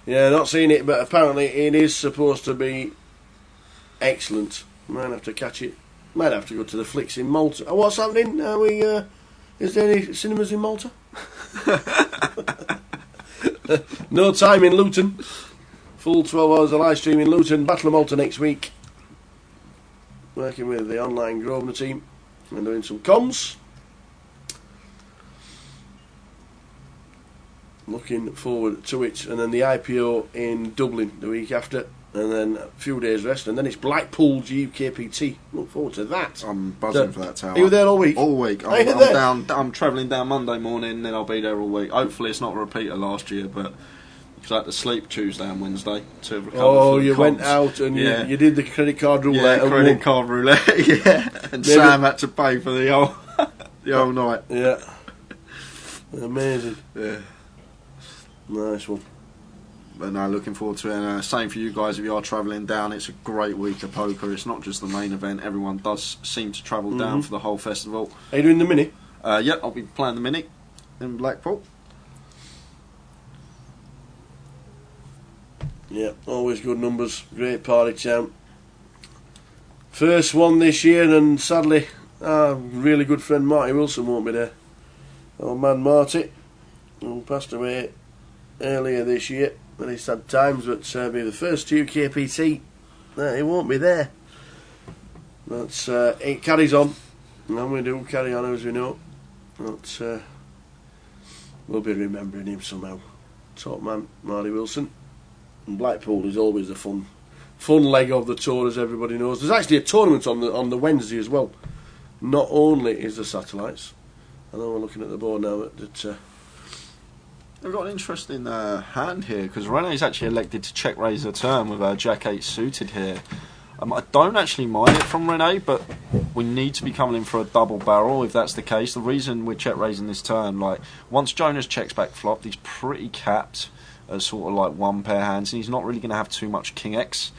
Speaker 1: Yeah, not seen it, but apparently it is supposed to be excellent. Might have to catch it. Might have to go to the flicks in Malta. Oh, what's happening? Are we? Is there any cinemas in Malta? No time in Luton. Full 12 hours of live stream in Luton. Battle of Malta next week. Working with the online Grosvenor team and doing some comms. Looking forward to it, and then the IPO in Dublin the week after, and then a few days rest, and then it's Blackpool GUKPT. Look forward to that.
Speaker 3: I'm buzzing for that tower.
Speaker 1: Are you there all week?
Speaker 3: All week. I'm travelling down Monday morning, then I'll be there all week. Hopefully it's not a repeat of last year, but I had to sleep Tuesday and Wednesday to recover.
Speaker 1: Oh,
Speaker 3: from the
Speaker 1: you
Speaker 3: comps.
Speaker 1: went out and you did the credit card roulette.
Speaker 3: Yeah, credit card roulette. Yeah, and
Speaker 1: Maybe.
Speaker 3: Sam had to pay for the whole night.
Speaker 1: Yeah, amazing.
Speaker 3: Yeah.
Speaker 1: Nice one.
Speaker 3: But no, looking forward to it. And same for you guys if you are travelling down. It's a great week of poker. It's not just the main event. Everyone does seem to travel down for the whole festival.
Speaker 1: Are you doing the mini?
Speaker 3: Yep, I'll be playing the mini in Blackpool.
Speaker 1: Yeah, always good numbers. Great party champ. First one this year, and sadly, our really good friend Marty Wilson won't be there. Old man Marty, who passed away earlier this year, and he's had times, but be the first UKPT. He won't be there. But it carries on, and we do carry on as we know. But we'll be remembering him somehow. Top man, Marty Wilson. And Blackpool is always a fun leg of the tour, as everybody knows. There's actually a tournament on the Wednesday as well. Not only is the satellites. I know we're looking at the board now, but
Speaker 3: We've got an interesting hand here, because Rene's actually elected to check raise a turn with Jack 8 suited here. I don't actually mind it from Rene, but we need to be coming in for a double barrel if that's the case. The reason we're check raising this turn, like once Jonas checks back flop, he's pretty capped. as sort of like one pair hands, and he's not really going to have too much King X.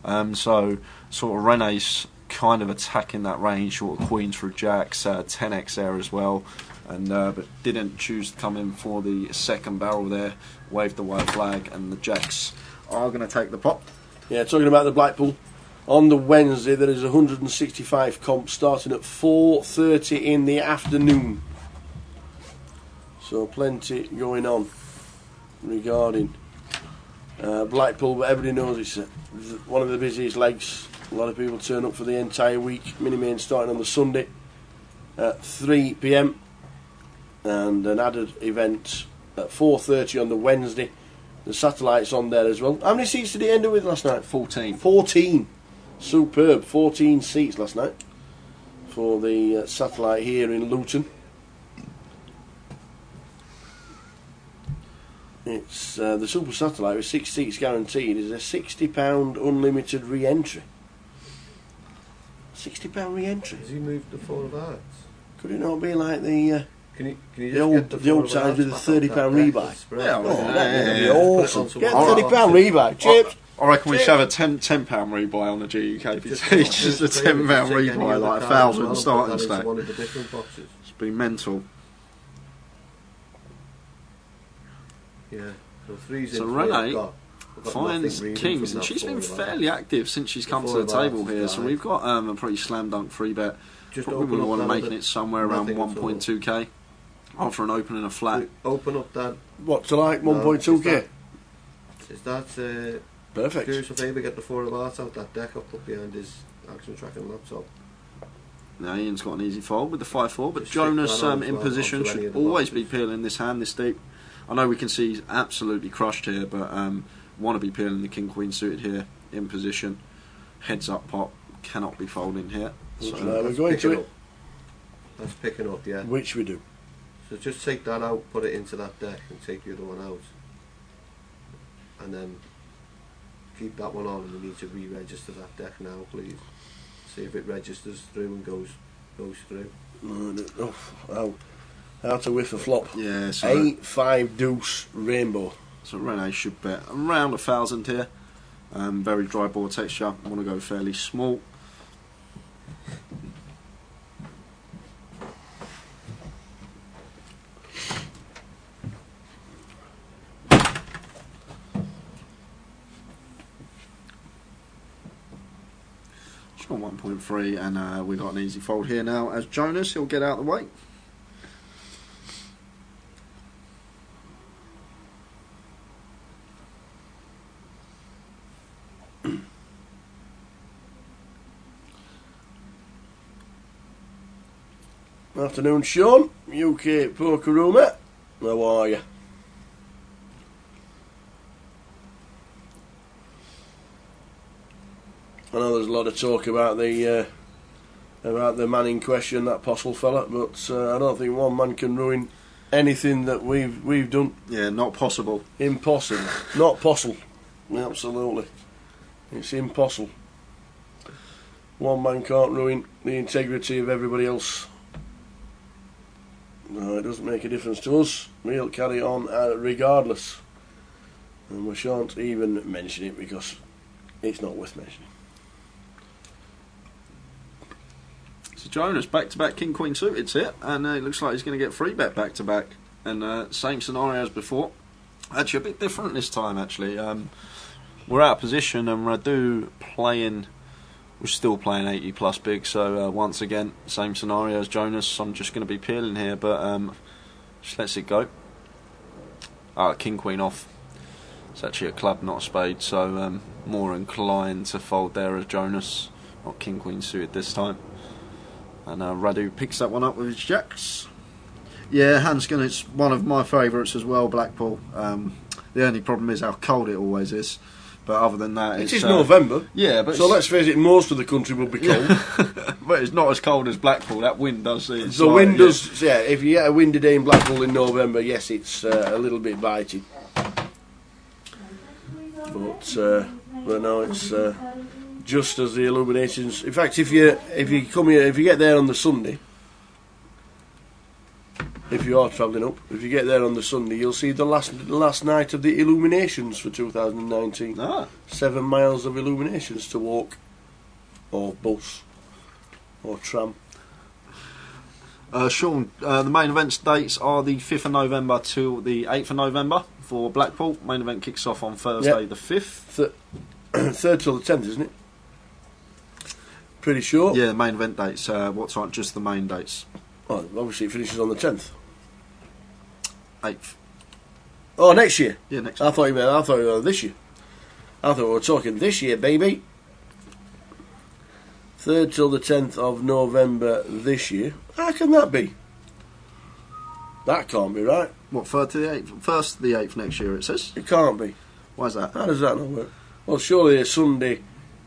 Speaker 3: So sort of Rene's kind of attacking that range, sort of Queen through Jacks, 10x there as well, and but didn't choose to come in for the second barrel there, waved the white flag, and the Jacks are going to take the pot.
Speaker 1: Yeah, talking about the Blackpool, on the Wednesday there is 165 comps starting at 4:30 in the afternoon. So plenty going on regarding Blackpool, but everybody knows it's one of the busiest legs. A lot of people turn up for the entire week. Mini-main starting on the Sunday at 3 p.m. and an added event at 4:30 on the Wednesday. The satellite's on there as well. How many seats did it end up with last night?
Speaker 3: 14.
Speaker 1: 14. Superb. 14 seats last night for the satellite here in Luton. It's the Super Satellite with 6 seats guaranteed is a £60 unlimited re-entry. £60 re-entry.
Speaker 6: Has he moved the 4 of hearts?
Speaker 1: Could it not be like the
Speaker 6: Can you
Speaker 1: the
Speaker 6: just
Speaker 1: old
Speaker 6: get
Speaker 1: the old
Speaker 6: four of
Speaker 1: times with the
Speaker 6: hearts back
Speaker 1: £30
Speaker 6: up that
Speaker 1: rebuy?
Speaker 6: deck spread?
Speaker 3: Yeah,
Speaker 1: Oh, that'd be
Speaker 3: yeah.
Speaker 1: awesome.
Speaker 6: Put it
Speaker 1: Get
Speaker 6: onto
Speaker 1: £30
Speaker 6: one
Speaker 1: rebuy, chips.
Speaker 3: I reckon we should
Speaker 1: Chip.
Speaker 3: have a £10 rebuy on the GUKPT. Just a
Speaker 6: just
Speaker 3: £10
Speaker 6: take any
Speaker 3: rebuy,
Speaker 6: other
Speaker 3: like
Speaker 6: card as
Speaker 3: 1,000
Speaker 6: well,
Speaker 3: starting
Speaker 6: put that into
Speaker 3: stack.
Speaker 6: one of the different boxes.
Speaker 3: It's been mental.
Speaker 6: Yeah. So three's
Speaker 3: So
Speaker 6: in
Speaker 3: Rene
Speaker 6: I've got
Speaker 3: Finds
Speaker 6: nothing reading
Speaker 3: kings,
Speaker 6: from
Speaker 3: and
Speaker 6: that
Speaker 3: she's been
Speaker 6: 4 of
Speaker 3: fairly
Speaker 6: hearts.
Speaker 3: active since she's come to
Speaker 6: Four
Speaker 3: the
Speaker 6: of
Speaker 3: table
Speaker 6: hearts
Speaker 3: here.
Speaker 6: is
Speaker 3: So
Speaker 6: fine.
Speaker 3: we've got a pretty slam dunk free bet.
Speaker 6: Just
Speaker 3: Probably
Speaker 6: open up
Speaker 3: want to
Speaker 6: that
Speaker 3: making
Speaker 6: other-
Speaker 3: it somewhere around
Speaker 6: nothing at all.
Speaker 3: 1.2k after an opening a flat.
Speaker 6: Open up that.
Speaker 1: What, to like
Speaker 6: No,
Speaker 1: 1.2k?
Speaker 6: Is that
Speaker 1: Perfect.
Speaker 6: curious if Faber get the 4 of hearts out that deck up behind his action tracking laptop?
Speaker 3: Now Ian's got an easy fold with the 5-4, but
Speaker 6: Just stick
Speaker 3: Jonas
Speaker 6: that on
Speaker 3: in
Speaker 6: as well,
Speaker 3: position
Speaker 6: onto any
Speaker 3: should
Speaker 6: of the
Speaker 3: always be
Speaker 6: boxes.
Speaker 3: peeling this hand this deep. I know we can see he's absolutely crushed here, but want to be peeling the king queen suited here in position. Heads up pot, cannot be folding here. So
Speaker 1: we're
Speaker 6: That's
Speaker 1: going to
Speaker 6: picking
Speaker 1: it.
Speaker 6: up. That's picking up, yeah.
Speaker 1: Which we do.
Speaker 6: So just take that out, put it into that deck, and take the other one out. And then keep that one on, and you need to re-register that deck now, please. See if it registers through and goes through.
Speaker 1: How to whiff a flop.
Speaker 3: yeah, so
Speaker 1: 8-5 deuce rainbow.
Speaker 3: So Rene should bet around 1,000 here. Very dry board texture. I want to go fairly small. Just got 1.3, and we got an easy fold here now. As Jonas, he'll get out of the way.
Speaker 1: Afternoon, Sean. UK Poker Room. How are you? I know there's a lot of talk about the man in question, that Postle fella, but I don't think one man can ruin anything that we've done.
Speaker 3: Yeah, not possible.
Speaker 1: Impossible. Not possible. Absolutely. It's impossible. One man can't ruin the integrity of everybody else. No, it doesn't make a difference to us. We'll carry on regardless. And we shan't even mention it because it's not worth mentioning.
Speaker 3: So Jonas back-to-back king queen suited here, and it looks like he's going to get free bet back-to-back. And same scenario as before. Actually, a bit different this time. Actually, we're out of position, and Radu playing. We're still playing 80 plus big. So once again, same scenario as Jonas. I'm just going to be peeling here, but just lets it go. King queen off. It's actually a club, not a spade. So more inclined to fold there as Jonas, not king queen suited this time. And Radu picks that one up with his jacks. Yeah, Hanskin, it's one of my favourites as well, Blackpool. The only problem is how cold it always is. But other than that,
Speaker 1: It is November.
Speaker 3: Yeah, but
Speaker 1: So let's face it, most of the country will be cold.
Speaker 3: but it's not as cold as Blackpool. That wind does see.
Speaker 1: The wind does, yeah, if you get a windy day in Blackpool in November, yes, it's a little bit biting. But no, it's just as the illuminations. In fact, if you come here, if you get there on the Sunday, if you are travelling up. If you get there on the Sunday, you'll see the last night of the illuminations for 2019.
Speaker 3: Ah.
Speaker 1: 7 miles of illuminations to walk, or bus, or tram.
Speaker 3: Sean, the main events dates are the 5th of November till the 8th of November for Blackpool. Main event kicks off on Thursday the 5th.
Speaker 1: 3rd till the 10th, isn't it? Pretty sure.
Speaker 3: Yeah, the main event dates. What's on just the main dates?
Speaker 1: Well, obviously it finishes on the 10th.
Speaker 3: 8th.
Speaker 1: Oh, next year?
Speaker 3: Yeah, next
Speaker 1: I thought you meant this year. I thought we were talking this year, baby. 3rd till the 10th of November this year. How can that be? That can't be right.
Speaker 3: What, 3rd to the 8th? 1st to the 8th next year, it says?
Speaker 1: It can't be.
Speaker 3: Why's that?
Speaker 1: How does that not work? Well, surely a Sunday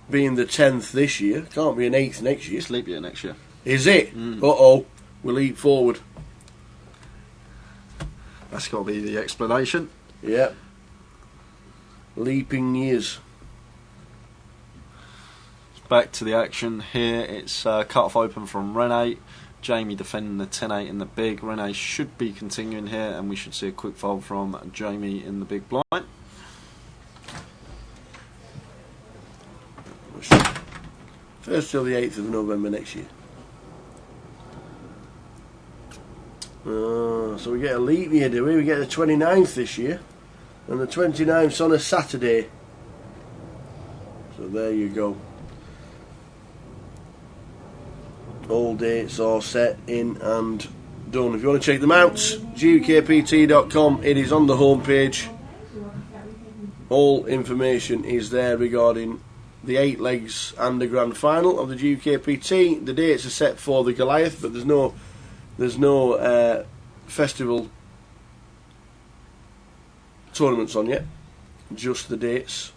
Speaker 1: being the 10th this year can't be an 8th next year.
Speaker 3: It's leap year next year.
Speaker 1: Is it? Uh-oh. We'll leap forward.
Speaker 3: That's got to be the explanation.
Speaker 1: Yep. Leaping years.
Speaker 3: Back to the action here. It's cut-off open from Rene. Jamie defending the 10-8 in the big. Rene should be continuing here, and we should see a quick fold from Jamie in the big blind.
Speaker 1: First till the 8th of November next year. So we get a leap year, do we? We get the 29th this year. And the 29th's on a Saturday. So there you go. All dates are set in and done. If you want to check them out, GUKPT.com. It is on the homepage. All information is there regarding the 8 legs and the grand final of the GUKPT. The dates are set for the Goliath, but there's no festival tournaments on yet. Just the dates.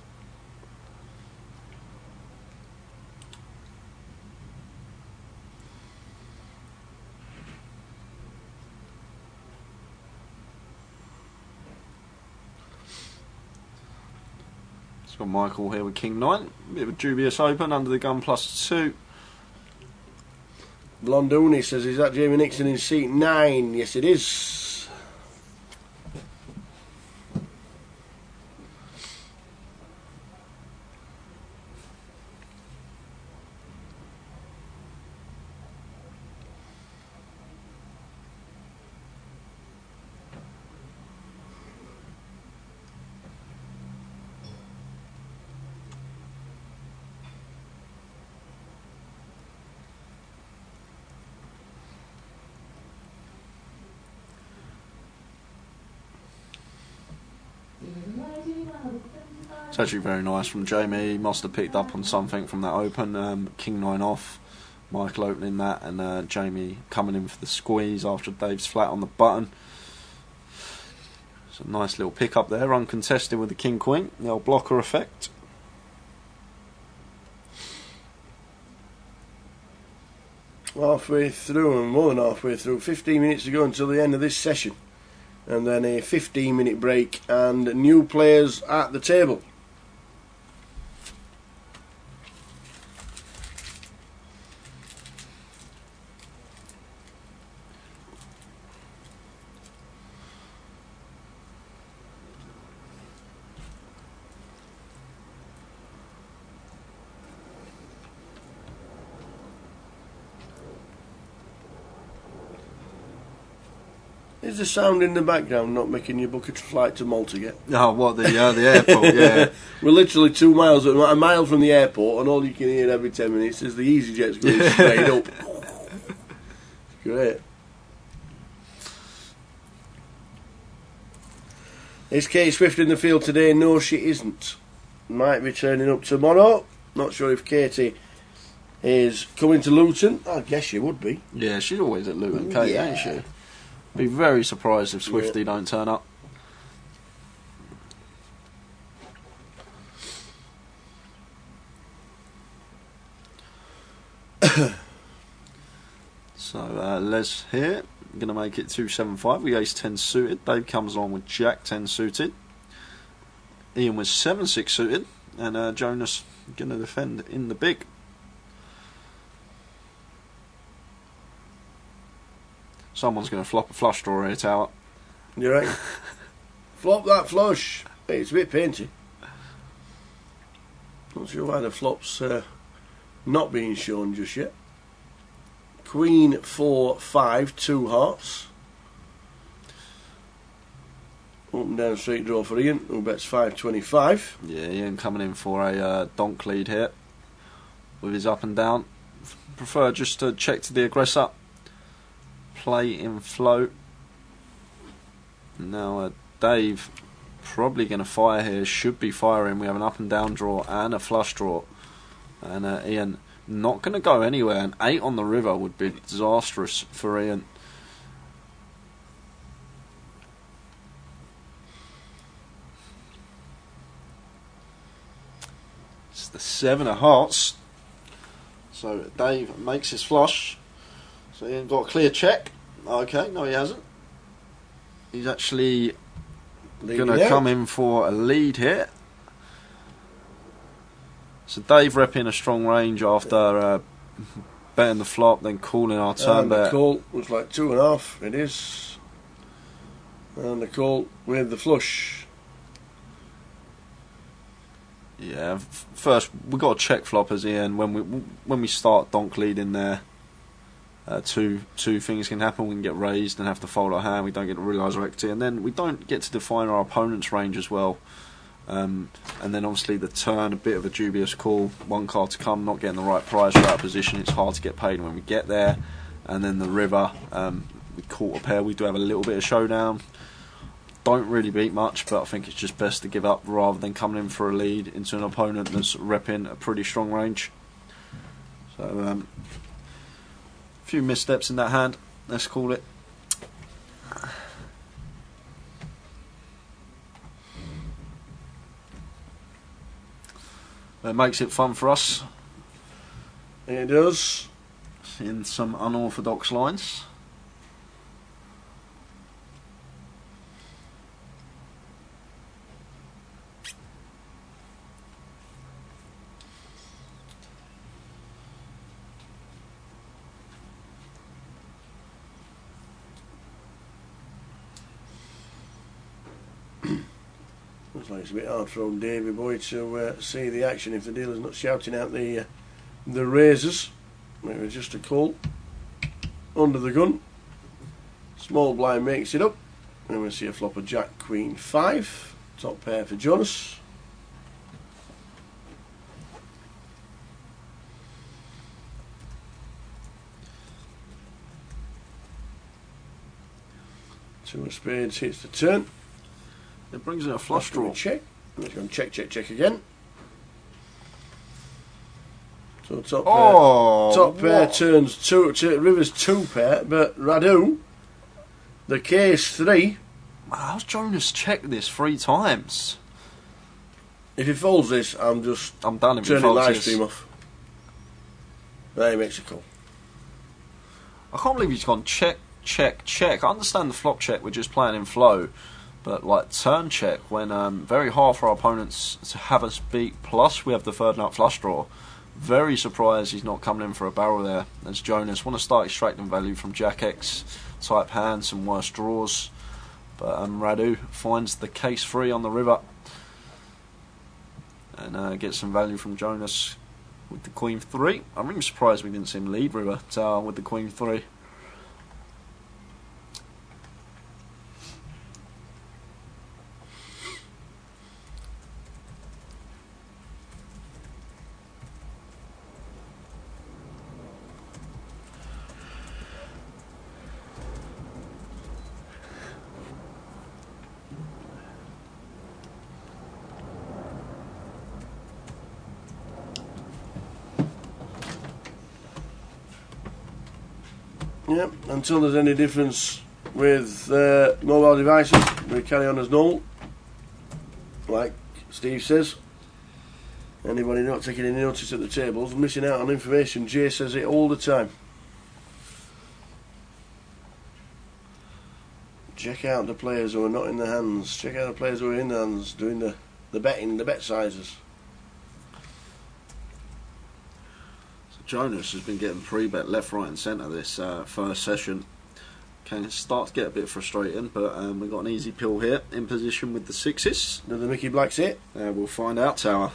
Speaker 3: Got Michael here with King 9. Bit of a dubious open under the gun +2.
Speaker 1: Blondooni says, is that Jamie Nixon in seat 9? Yes, it is.
Speaker 3: It's actually very nice from Jamie. He must have picked up on something from that open. King 9 off, Michael opening that, and Jamie coming in for the squeeze after Dave's flat on the button. It's a nice little pick up there, uncontested with the King Queen, the old blocker effect.
Speaker 1: Halfway through, and more than halfway through, 15 minutes to go until the end of this session. And then a 15-minute break and new players at the table. Is the sound in the background not making you book a flight to Malta yet?
Speaker 3: Oh, what, the airport, yeah.
Speaker 1: We're literally 2 miles, a mile from the airport, and all you can hear every 10 minutes is the EasyJet's going straight up. Great. Is Kate Swift in the field today? No, she isn't. Might be turning up tomorrow. Not sure if Katie is coming to Luton. I guess she would be.
Speaker 3: Yeah, she's always at Luton, Kate, ain't she? Be very surprised if Swifty don't turn up. So Les here, going to make it 275. We ace 10 suited. Dave comes on with Jack 10 suited. Ian was 7-6 suited, and Jonas going to defend in the big. Someone's going to flop a flush draw here, Tower.
Speaker 1: You're right. Flop that flush. Hey, it's a bit painty. Not sure why the flop's not being shown just yet. Queen 4 5 2 hearts. Up and down straight draw for Ian, who bets 525.
Speaker 3: Yeah, Ian coming in for a donk lead here with his up and down. Prefer just to check to the aggressor. Play in flow. Now Dave probably going to fire here. Should be firing. We have an up and down draw and a flush draw. And Ian not going to go anywhere. An 8 on the river would be disastrous for Ian. It's the 7 of hearts. So Dave makes his flush. So Ian got a clear check. Okay, no he hasn't. He's actually going to come in for a lead here. So Dave repping a strong range after betting the flop, then calling our turn bet.
Speaker 1: The call was like 2.5. It is. And the call with the flush.
Speaker 3: Yeah, first we got to check floppers, Ian. When we start donk leading there, two things can happen. We can get raised and have to fold our hand. We don't get to realise our equity, and then we don't get to define our opponent's range as well. And then obviously the turn, a bit of a dubious call. One card to come, not getting the right price or out of position. It's hard to get paid when we get there. And then the river, we caught a pair. We do have a little bit of showdown. Don't really beat much, but I think it's just best to give up rather than coming in for a lead into an opponent that's repping a pretty strong range. So a few missteps in that hand, let's call it. It makes it fun for us.
Speaker 1: It does.
Speaker 3: In some unorthodox lines.
Speaker 1: Looks like it's a bit hard for old Davy boy to see the action if the dealer's not shouting out the razors. Maybe just a call. Under the gun. Small blind makes it up. And we see a flop of Jack Queen 5. Top pair for Jonas. Two of spades hits the turn.
Speaker 3: It brings in a flush draw.
Speaker 1: Check. Let's go and check again. So top pair turns two. River's 2 pair, but Radu, the case 3.
Speaker 3: How's Jonas checked this 3 times?
Speaker 1: If he folds this, I'm
Speaker 3: done. If he
Speaker 1: turning
Speaker 3: folds
Speaker 1: live
Speaker 3: this.
Speaker 1: stream off. Then he makes a call.
Speaker 3: I can't believe he's gone check. I understand the flop check. We're just playing in flow. But like turn check when very hard for our opponents to have us beat. Plus we have the third nut flush draw. Very surprised he's not coming in for a barrel there. As Jonas want to start extracting value from Jack X type hands, some worse draws. But Radu finds the case 3 on the river and gets some value from Jonas with the Queen 3. I'm really surprised we didn't see him lead river with the Queen 3.
Speaker 1: Yep, until there's any difference with mobile devices, we carry on as normal. Like Steve says. Anybody not taking any notice at the tables, missing out on information. Jay says it all the time. Check out the players who are not in the hands. Check out the players who are in the hands, doing the betting, the bet sizes.
Speaker 3: Jonas has been getting 3-bet left, right and centre this first session. can start to get a bit frustrating, but we've got an easy pill here in position with the sixes.
Speaker 1: Another Mickey Black's hit.
Speaker 3: We'll find out, Tower.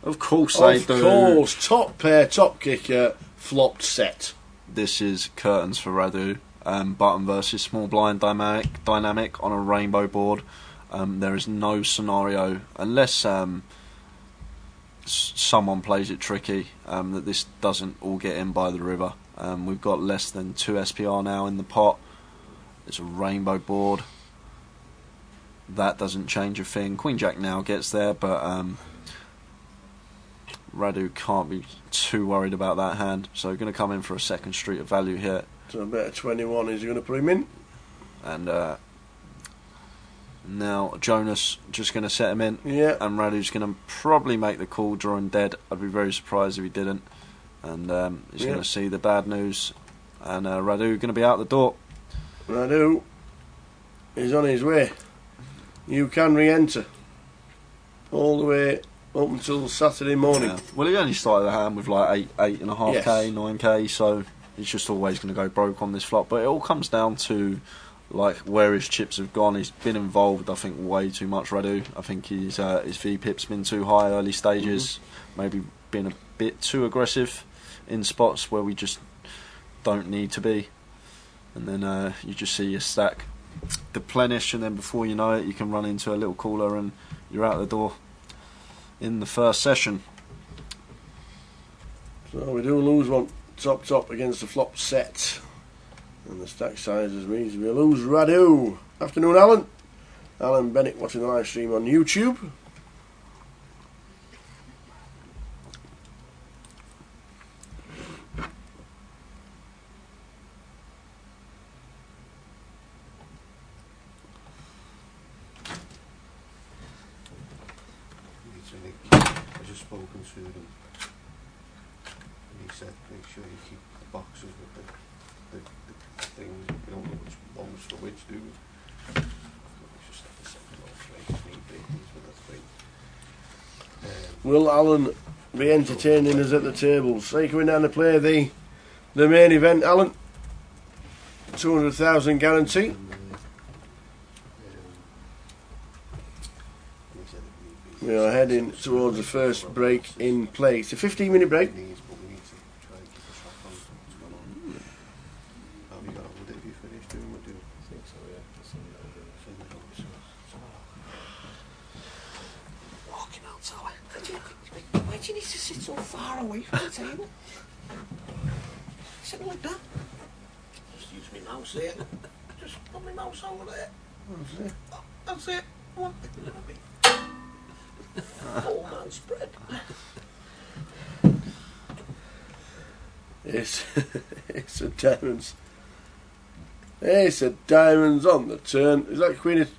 Speaker 3: Of course they do.
Speaker 1: Of course, top pair, top kicker, flopped set.
Speaker 3: This is curtains for Radu. Button versus small blind dynamic on a rainbow board. There is no scenario, unless someone plays it tricky, that this doesn't all get in by the river. We've got less than 2 SPR now in the pot. It's a rainbow board. That doesn't change a thing. Queen Jack now gets there, but Radu can't be too worried about that hand, so we're going to come in for a second street of value here.
Speaker 1: So a bit of 21 is he going to put him in?
Speaker 3: And now Jonas just going to set him in,
Speaker 1: Yeah.
Speaker 3: and Radu's going to probably make the call, drawing dead. I'd be very surprised if he didn't. And he's going to see the bad news, and Radu going to be out the door.
Speaker 1: Radu is on his way. You can re-enter all the way up until Saturday morning.
Speaker 3: Yeah. Well, he only started the hand with like 8.5k,
Speaker 1: Yes.
Speaker 3: 9k, so he's just always going to go broke on this flop. But it all comes down to like where his chips have gone. He's been involved, I think, way too much. Radu, I think his VPIP's been too high early stages. Maybe been a bit too aggressive in spots where we just don't need to be. And then you just see your stack deplenish, and then before you know it, you can run into a little cooler and you're out the door in the first session.
Speaker 1: So we do lose one top against the flop set. And the stack sizes means we lose Radu. Afternoon, Alan. Alan Bennett watching the live stream on YouTube.
Speaker 6: I just spoken to them, and he said make sure you keep the boxes with the things, you don't know which ones for which, do we? Just have to send them all three, if need be, these were the three.
Speaker 1: Will Alan be entertaining us at the tables? So you're coming down to play the main event, Alan? 200,000 guarantee.
Speaker 6: And he said if need be,
Speaker 1: We are heading towards the first break in play. It's a 15-minute break.
Speaker 6: needs, but we need to try and keep a track on what's going on. How have you got on with it? Have you finished doing what you do? I think so, yeah. Send it over.
Speaker 7: Walking out, Tower. Why do you need to sit so far away from the table? Sit like that. Just use my mouse here. Just put my mouse over there. Oh, that's it. Come on. Full man spread.
Speaker 1: It's a diamonds. It's a diamonds on the turn. Is that Queen of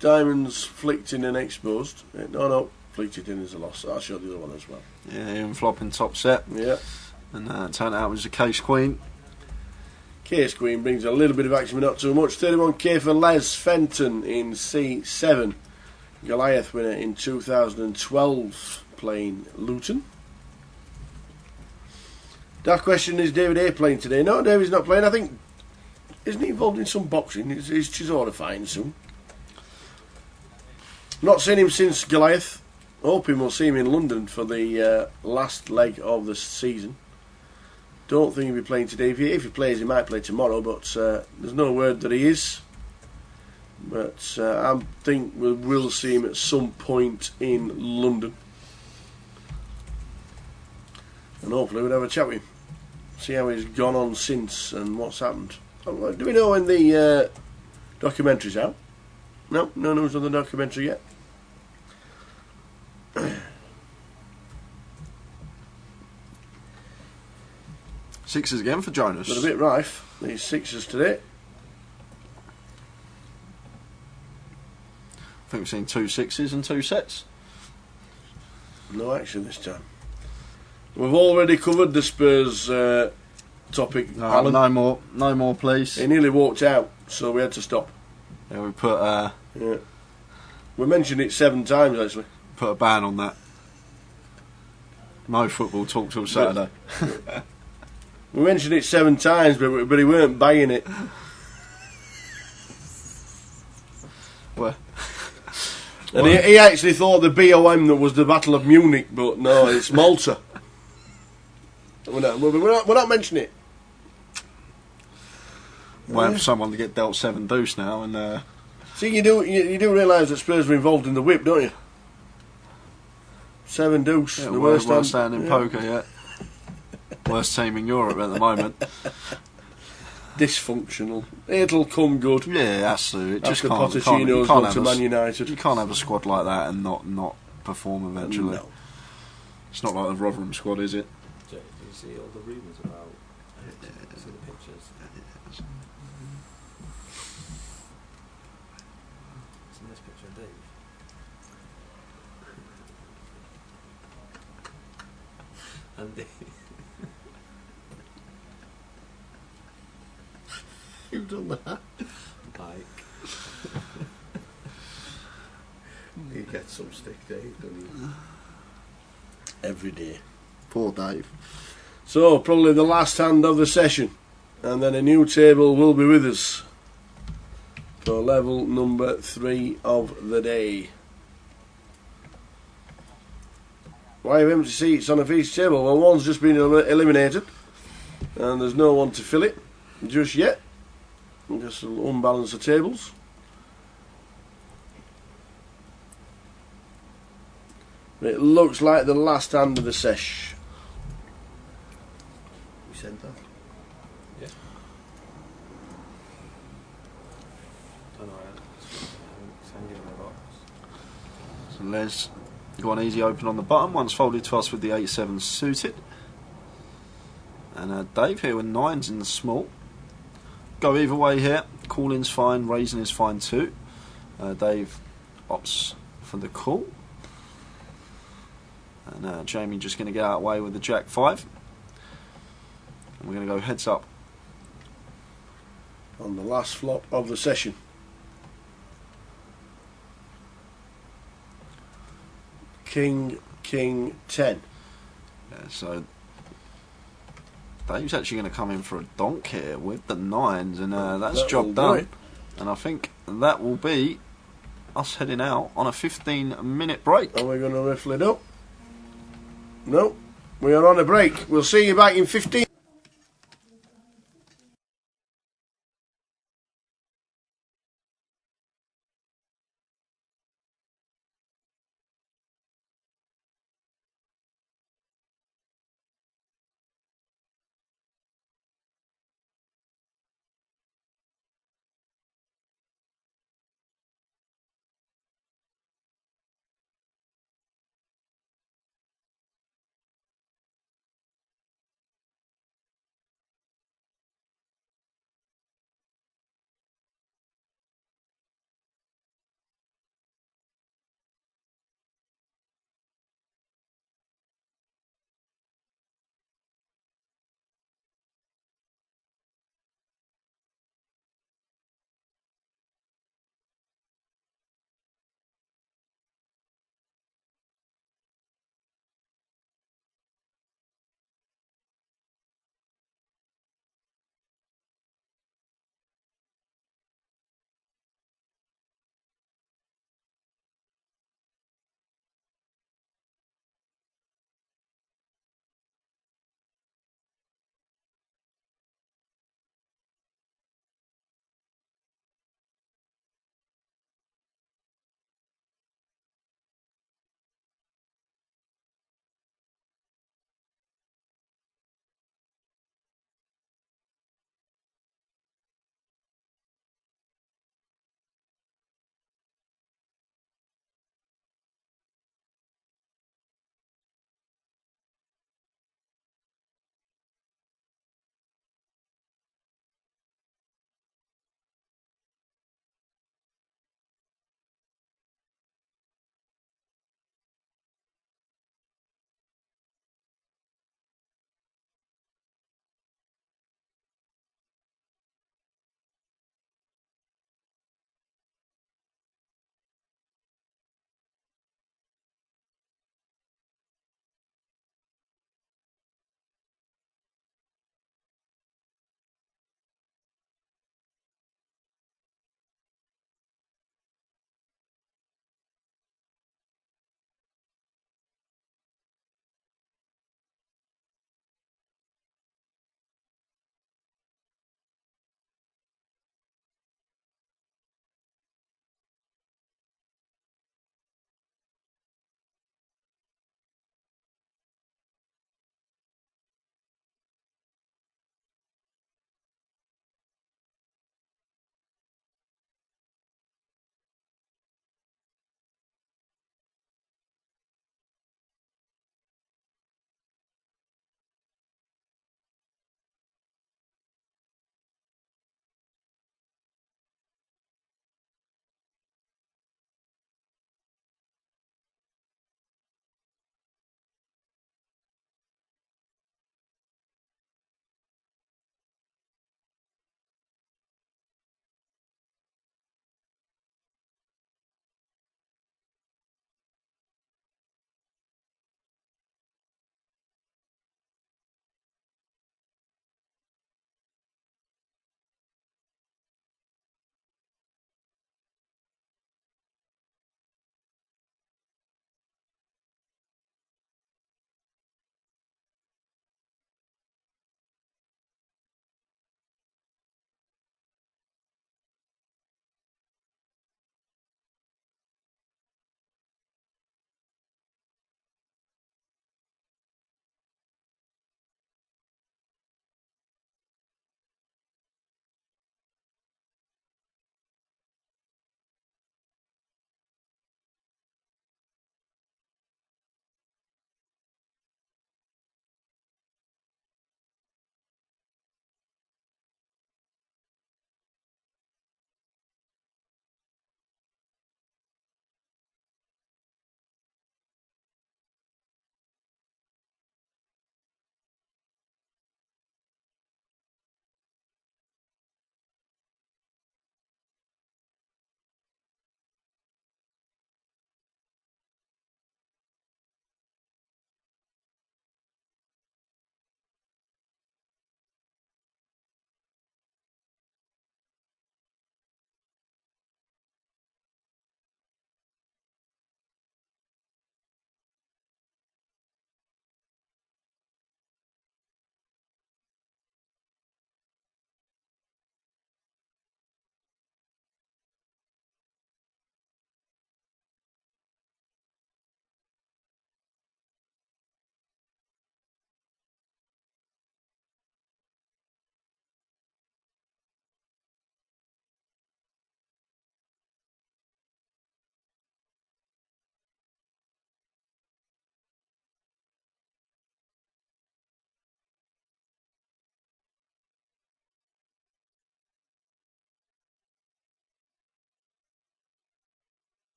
Speaker 1: Diamonds flicked in and exposed? No, flicked it in as a loss. I'll show the other one as well.
Speaker 3: Yeah, even flopping top set.
Speaker 1: Yeah.
Speaker 3: And turned out it was a case queen.
Speaker 1: Case Queen brings a little bit of action, but not too much. 31k for Les Fenton in C7. Goliath winner in 2012, playing Luton. Dark question, is David A playing today? No, David's not playing. I think, isn't he involved in some boxing? Is Chisora fine soon? Not seen him since Goliath. Hoping we'll see him in London for the last leg of the season. Don't think he'll be playing today. If he plays, he might play tomorrow, but there's no word that he is. But I think we will see him at some point in London. And hopefully we'll have a chat with him. See how he's gone on since and what's happened. Do we know when the documentary's out? No news on the documentary yet.
Speaker 3: Sixes again for Jonas.
Speaker 1: Got a bit rife, these sixes today.
Speaker 3: I think we've seen 2 sixes and 2 sets.
Speaker 1: No action this time. We've already covered the Spurs topic, Alan.
Speaker 3: No more, please.
Speaker 1: He nearly walked out, so we had to stop.
Speaker 3: Yeah, we put
Speaker 1: Yeah. We mentioned it 7 times actually.
Speaker 3: a ban on that. No football talk till Saturday.
Speaker 1: We mentioned it 7 times, but he weren't buying it.
Speaker 3: Well,
Speaker 1: And he actually thought the BOM that was the Battle of Munich, but no, it's Malta. We're not mentioning it.
Speaker 3: waiting for someone to get dealt 7 deuce now, and
Speaker 1: See, you do realise that Spurs were involved in the whip, don't you? 7 deuce,
Speaker 3: yeah,
Speaker 1: the
Speaker 3: worst
Speaker 1: worst
Speaker 3: stand in poker yet. Worst team in Europe at the moment.
Speaker 1: Dysfunctional. It'll come good.
Speaker 3: Yeah, absolutely. It just
Speaker 1: After
Speaker 3: can't.
Speaker 1: Pochettino's gone to Man United.
Speaker 3: You can't have a squad like that and not perform eventually.
Speaker 1: No.
Speaker 3: It's not like the Rotherham squad, is it?
Speaker 6: Do you see all the rumours about? See the pictures. It's a nice picture of Dave. And
Speaker 5: You've done that.
Speaker 6: Mike. He gets some stick, Dave, doesn't he?
Speaker 1: Every day.
Speaker 3: Poor Dave.
Speaker 1: So, probably the last hand of the session. And then a new table will be with us for level number 3 of the day. 5 empty seats on a feast table. Well, one's just been eliminated. And there's no one to fill it just yet. Just unbalance the tables. It looks like the last hand of the sesh.
Speaker 5: We sent that.
Speaker 6: Yeah. Don't know. I haven't in my box.
Speaker 3: So Les got an easy open on the bottom. One's folded to us with the 8-7 suited. And Dave here with 9s in the small. Go either way here. Calling's fine, raising is fine too. Dave opts for the call. And Jamie just going to get out of the way with the Jack 5. And we're going to go heads up.
Speaker 1: On the last flop of the session. King 10.
Speaker 3: Yeah, so Dave's actually going to come in for a donk here with the 9s, and that's
Speaker 1: That
Speaker 3: job
Speaker 1: will do
Speaker 3: done.
Speaker 1: it.
Speaker 3: And I think that will be us heading out on a 15-minute break.
Speaker 1: Are we going to riffle it up? No. We are on a break. We'll see you back in 15.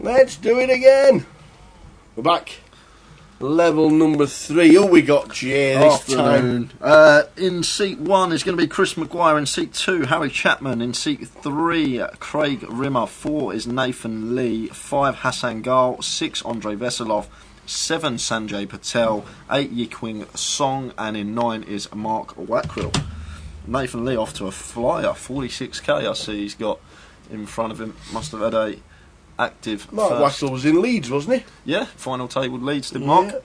Speaker 1: Let's do it again. We're back. Level number 3. Who we got, Jay, this time?
Speaker 3: Afternoon. In seat 1 is going to be Chris Maguire. In seat 2, Harry Chapman. In seat 3, Craig Rimmer. 4 is Nathan Lee. 5, Hassan Gal. 6, Andrei Veselov. 7, Sanjay Patel. 8, Yikwing Song. And in 9 is Mark Wackrill. Nathan Lee off to a flyer. 46k I see he's got in front of him. Must have had a active
Speaker 1: Mark
Speaker 3: first.
Speaker 1: Wackrill was in Leeds, wasn't he?
Speaker 3: Yeah, final tabled Leeds, did Mark.
Speaker 1: Yeah.